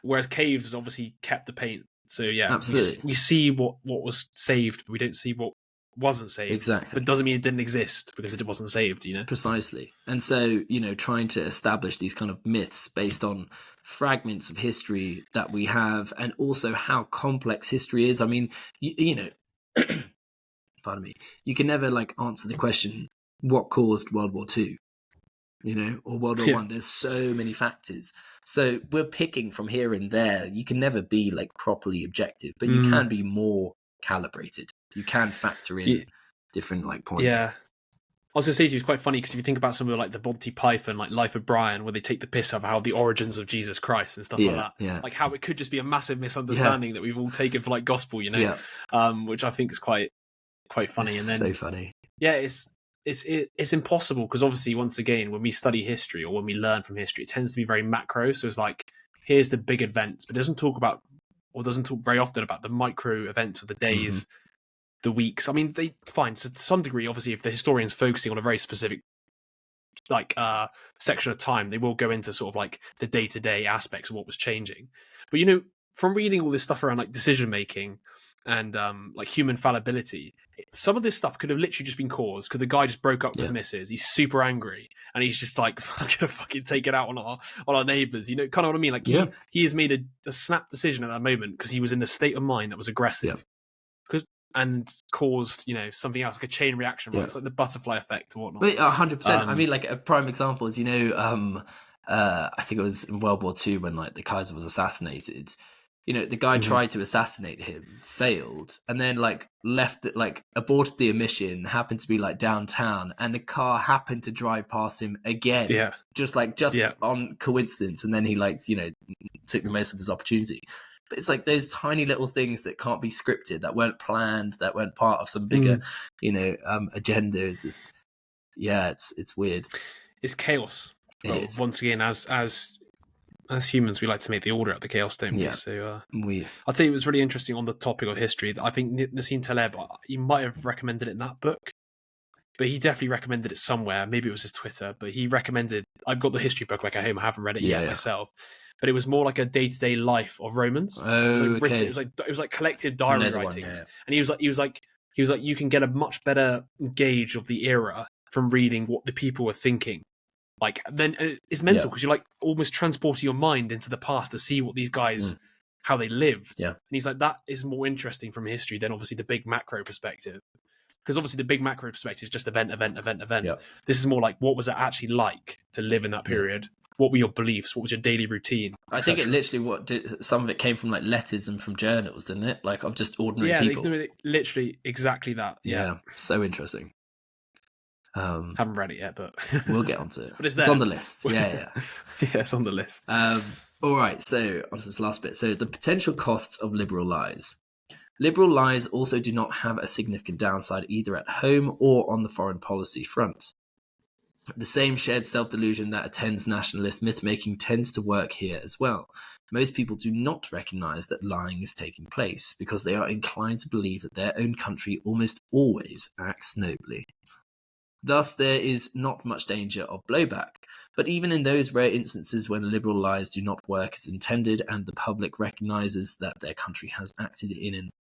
whereas caves obviously kept the paint. So absolutely. We see what was saved, but we don't see what wasn't saved. Exactly. But it doesn't mean it didn't exist because it wasn't saved, Precisely. And so, trying to establish these kind of myths based on fragments of history that we have, and also how complex history is. I mean, pardon me, you can never answer the question, what caused World War II, or World War One. There's so many factors. So we're picking from here and there. You can never be properly objective, but you can be more calibrated. You can factor in different points. Yeah. I was going to say to you, it's quite funny because if you think about some of the Monty Python, Life of Brian, where they take the piss out of how the origins of Jesus Christ and stuff like that. Yeah. Like how it could just be a massive misunderstanding that we've all taken for gospel, which I think is quite funny. And then so funny. Yeah, it's impossible because obviously, once again, when we study history or when we learn from history, it tends to be very macro. So it's like, here's the big events, but it doesn't talk very often about the micro events of the days, the weeks. I mean, they fine. So to some degree, obviously, if the historian's focusing on a very specific section of time, they will go into sort of the day-to-day aspects of what was changing. But from reading all this stuff around decision making and human fallibility, some of this stuff could have literally just been caused because the guy just broke up with his missus. He's super angry and he's just I'm gonna fucking take it out on our neighbors. Kind of what I mean? He has made a snap decision at that moment because he was in a state of mind that was aggressive. And caused, something else, like a chain reaction, right? It's like the butterfly effect or whatnot. 100%. I mean, a prime example is, I think it was in World War II when the Kaiser was assassinated. The guy tried to assassinate him, failed, and then left it, aborted the mission, happened to be downtown, and the car happened to drive past him again. Yeah. Just on coincidence, and then he took the most of his opportunity. But it's those tiny little things that can't be scripted, that weren't planned, that weren't part of some bigger, agenda. It's just, it's weird. It's chaos. It is. Once again, as humans, we like to make the order out of the chaos, don't we? Yeah. So I'll tell you, it was really interesting on the topic of history. I think Nassim Taleb, he might have recommended it in that book, but he definitely recommended it somewhere. Maybe it was his Twitter, but he recommended. I've got the history book at home. I haven't read it yet myself. but it was more like a day-to-day life of Romans. Oh, It was like written, okay. it was like collective diary writings. Yeah. And he was like you can get a much better gauge of the era from reading what the people were thinking. Like, then it's mental because you're like almost transporting your mind into the past to see what these guys, how they lived. Yeah. And he's like, that is more interesting from history than obviously the big macro perspective. Because obviously the big macro perspective is just event. Yeah. This is more like, what was it actually like to live in that period? What were your beliefs? What was your daily routine? I think it literally some of it came from like letters and from journals, didn't it? Like of just ordinary people. Yeah, literally exactly that. Yeah. So interesting. Haven't read it yet, but we'll get onto it. But it's on the list. Yeah. Yeah, it's on the list. All right, so on to this last bit. So the potential costs of liberal lies. Liberal lies also do not have a significant downside either at home or on the foreign policy front. The same shared self-delusion that attends nationalist myth-making tends to work here as well. Most people do not recognise that lying is taking place because they are inclined to believe that their own country almost always acts nobly. Thus, there is not much danger of blowback, but even in those rare instances when liberal lies do not work as intended and the public recognises that their country has acted in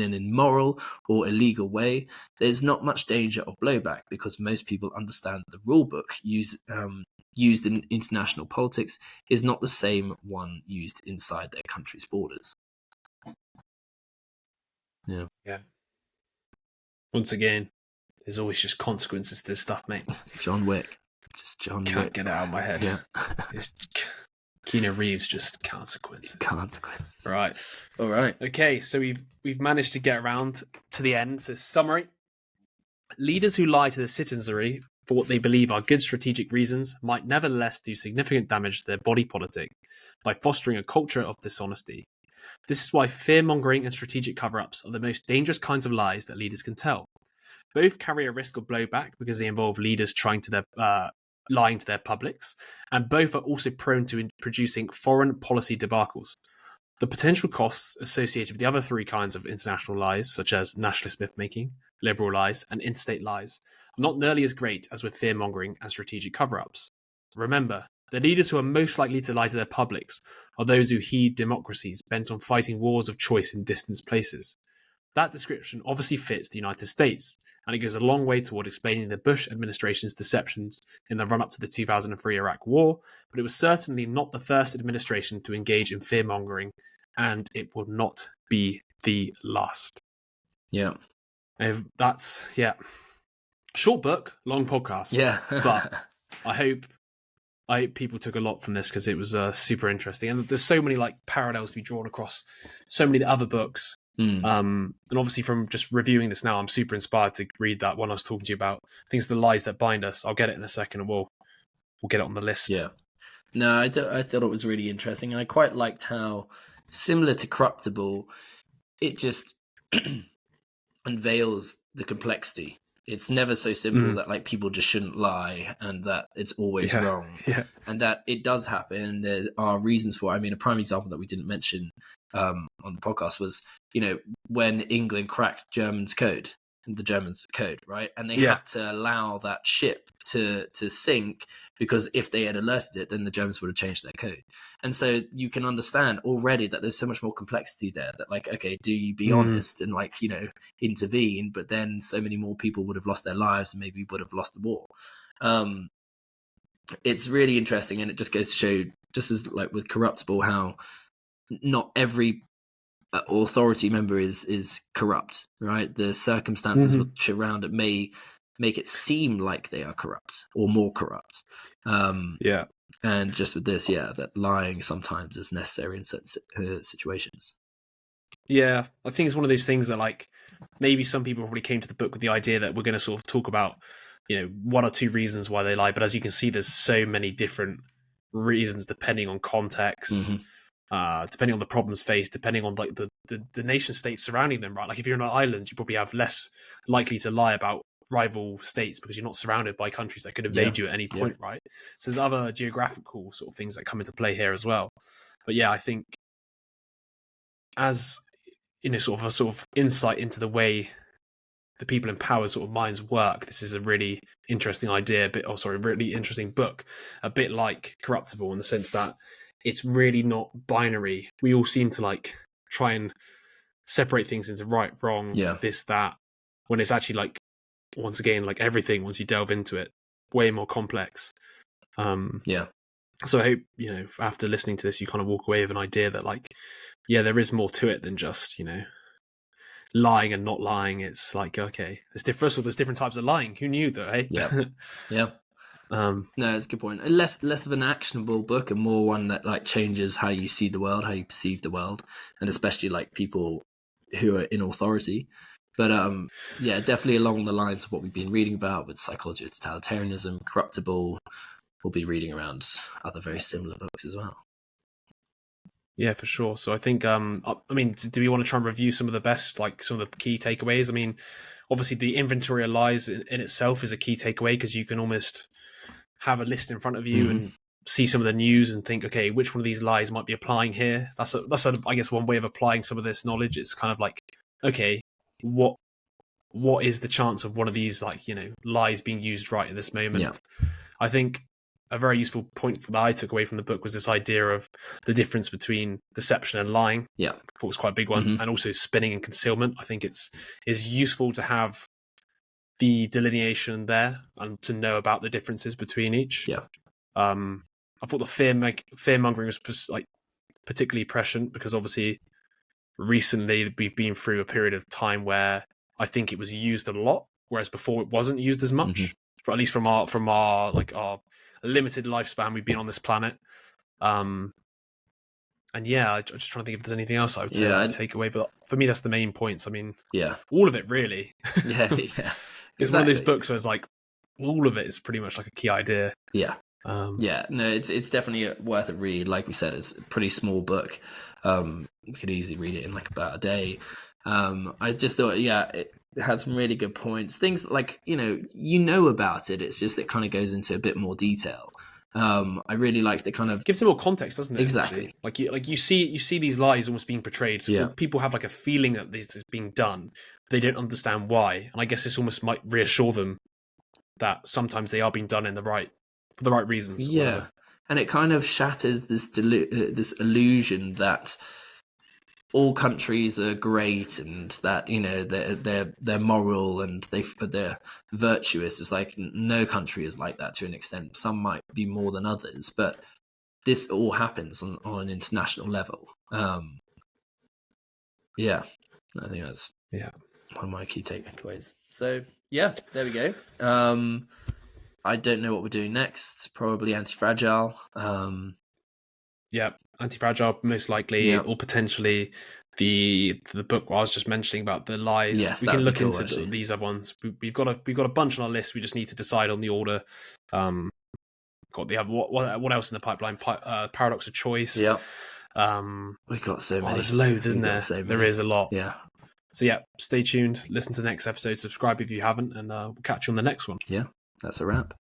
an immoral or illegal way, there is not much danger of blowback because most people understand the rulebook used in international politics is not the same one used inside their country's borders. Yeah. Once again, there's always just consequences to this stuff, mate. John Wick. Just John Wick. Can't get it out of my head. Yeah. It's Keanu Reeves, just consequences. Right. All right. Okay, so we've managed to get around to the end. So summary. Leaders who lie to the citizenry for what they believe are good strategic reasons might nevertheless do significant damage to their body politic by fostering a culture of dishonesty. This is why fearmongering and strategic cover-ups are the most dangerous kinds of lies that leaders can tell. Both carry a risk of blowback because they involve leaders lying to their publics, and both are also prone to producing foreign policy debacles. The potential costs associated with the other three kinds of international lies, such as nationalist myth-making, liberal lies, and interstate lies, are not nearly as great as with fearmongering and strategic cover-ups. Remember, the leaders who are most likely to lie to their publics are those who heed democracies bent on fighting wars of choice in distant places. That description obviously fits the United States, and it goes a long way toward explaining the Bush administration's deceptions in the run-up to the 2003 Iraq War, but it was certainly not the first administration to engage in fear-mongering, and it will not be the last. Yeah. That's, short book, long podcast. Yeah. But I hope people took a lot from this because it was super interesting. And there's so many like parallels to be drawn across so many other books. And obviously from just reviewing this now, I'm super inspired to read that one I was talking to you about. I think it's The Lies That Bind Us. I'll get it in a second and we'll get it on the list. Yeah. No, I thought it was really interesting. And I quite liked how, similar to Corruptible, it just unveils the complexity. It's never so simple that like people just shouldn't lie and that it's always wrong. Yeah. And that it does happen. There are reasons for it. I mean, a prime example that we didn't mention on the podcast was, when England cracked the Germans' code, right? And they had to allow that ship to sink because if they had alerted it, then the Germans would have changed their code. And so you can understand already that there's so much more complexity there that like, okay, do you be honest and like, intervene, but then so many more people would have lost their lives and maybe would have lost the war. It's really interesting. And it just goes to show, just as like with Corruptible, how not every authority member is corrupt, right? The circumstances which around it may make it seem like they are corrupt or more corrupt. And just with this, that lying sometimes is necessary in certain situations. Yeah, I think it's one of those things that like maybe some people probably came to the book with the idea that we're going to sort of talk about, one or two reasons why they lie. But as you can see, there's so many different reasons depending on context. Depending on the problems faced, depending on like the nation states surrounding them, right? Like if you're on an island, you probably have less likely to lie about rival states because you're not surrounded by countries that could invade you at any point, right? So there's other geographical sort of things that come into play here as well. But I think as sort of insight into the way the people in power sort of minds work, this is a really interesting idea, really interesting book, a bit like Corruptible in the sense that it's really not binary. We all seem to like try and separate things into right, wrong, this, that, when it's actually like, once again, like everything, once you delve into it, way more complex. So I hope, after listening to this, you kind of walk away with an idea that like, there is more to it than just, lying and not lying. It's like, okay, there's different types of lying. Who knew though, hey? Yeah. No, it's a good point. Less of an actionable book and more one that like changes how you see the world, how you perceive the world, and especially like people who are in authority. But definitely along the lines of what we've been reading about with psychology of totalitarianism, Corruptible. We'll be reading around other very similar books as well. Yeah, for sure. So I think, do we want to try and review some of the best, like some of the key takeaways? I mean, obviously the inventory of lies in itself is a key takeaway because you can almost have a list in front of you and see some of the news and think, okay, which one of these lies might be applying here? That's I guess one way of applying some of this knowledge. It's kind of like, okay, what is the chance of one of these like, lies being used right at this moment? Yeah. I think a very useful point that I took away from the book was this idea of the difference between deception and lying. Yeah. I thought it was quite a big one. And also spinning and concealment. I think it's useful to have the delineation there and to know about the differences between each. Yeah. I thought the fearmongering was like particularly prescient because obviously recently we've been through a period of time where I think it was used a lot, whereas before it wasn't used as much. For at least from our like our limited lifespan we've been on this planet. And I'm just trying to think if there's anything else I would say I'd take away. But for me, that's the main points. I mean, all of it really. It's one of those books where it's like all of it is pretty much like a key idea. No, it's definitely worth a read. Like we said, it's a pretty small book. We could easily read it in like about a day. I just thought, it has some really good points. Things like, about it. It's just it kind of goes into a bit more detail. I really like the kind of gives it more context, doesn't it? Exactly. Actually? Like you see these lies almost being portrayed. Yeah. People have like a feeling that this is being done. They don't understand why, and I guess this almost might reassure them that sometimes they are being done for the right reasons. Yeah, and it kind of shatters this illusion that all countries are great and that they're moral and they're virtuous. It's like no country is like that to an extent. Some might be more than others, but this all happens on an international level. I think that's one of my key takeaways. So there we go. I don't know what we're doing next. Probably Anti-Fragile. Anti-Fragile most likely, or potentially the book I was just mentioning about the lies. Yes, we can look into these other ones. We've got a bunch on our list. We just need to decide on the order. What else in the pipeline? Paradox of Choice. Yeah. We've got so many. There's loads, isn't there? So there is a lot. Yeah. So stay tuned. Listen to the next episode. Subscribe if you haven't, and we'll catch you on the next one. Yeah, that's a wrap.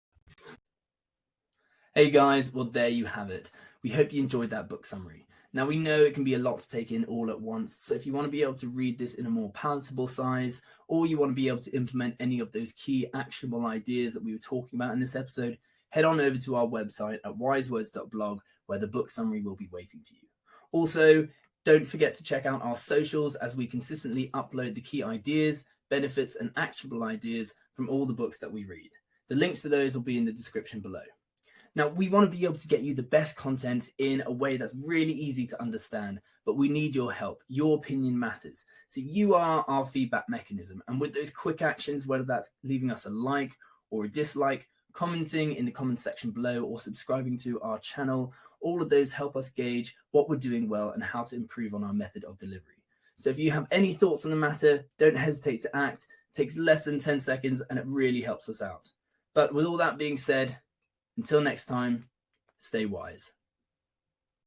Hey guys, well there you have it. We hope you enjoyed that book summary. Now we know it can be a lot to take in all at once, so if you want to be able to read this in a more palatable size, or you want to be able to implement any of those key actionable ideas that we were talking about in this episode, head on over to our website at wisewords.blog, where the book summary will be waiting for you. Also, don't forget to check out our socials as we consistently upload the key ideas, benefits, and actionable ideas from all the books that we read. The links to those will be in the description below. Now, we want to be able to get you the best content in a way that's really easy to understand, but we need your help. Your opinion matters. So you are our feedback mechanism. And with those quick actions, whether that's leaving us a like or a dislike, commenting in the comment section below, or subscribing to our channel, all of those help us gauge what we're doing well and how to improve on our method of delivery. So if you have any thoughts on the matter, don't hesitate to act. It takes less than 10 seconds and it really helps us out. But with all that being said, until next time, stay wise.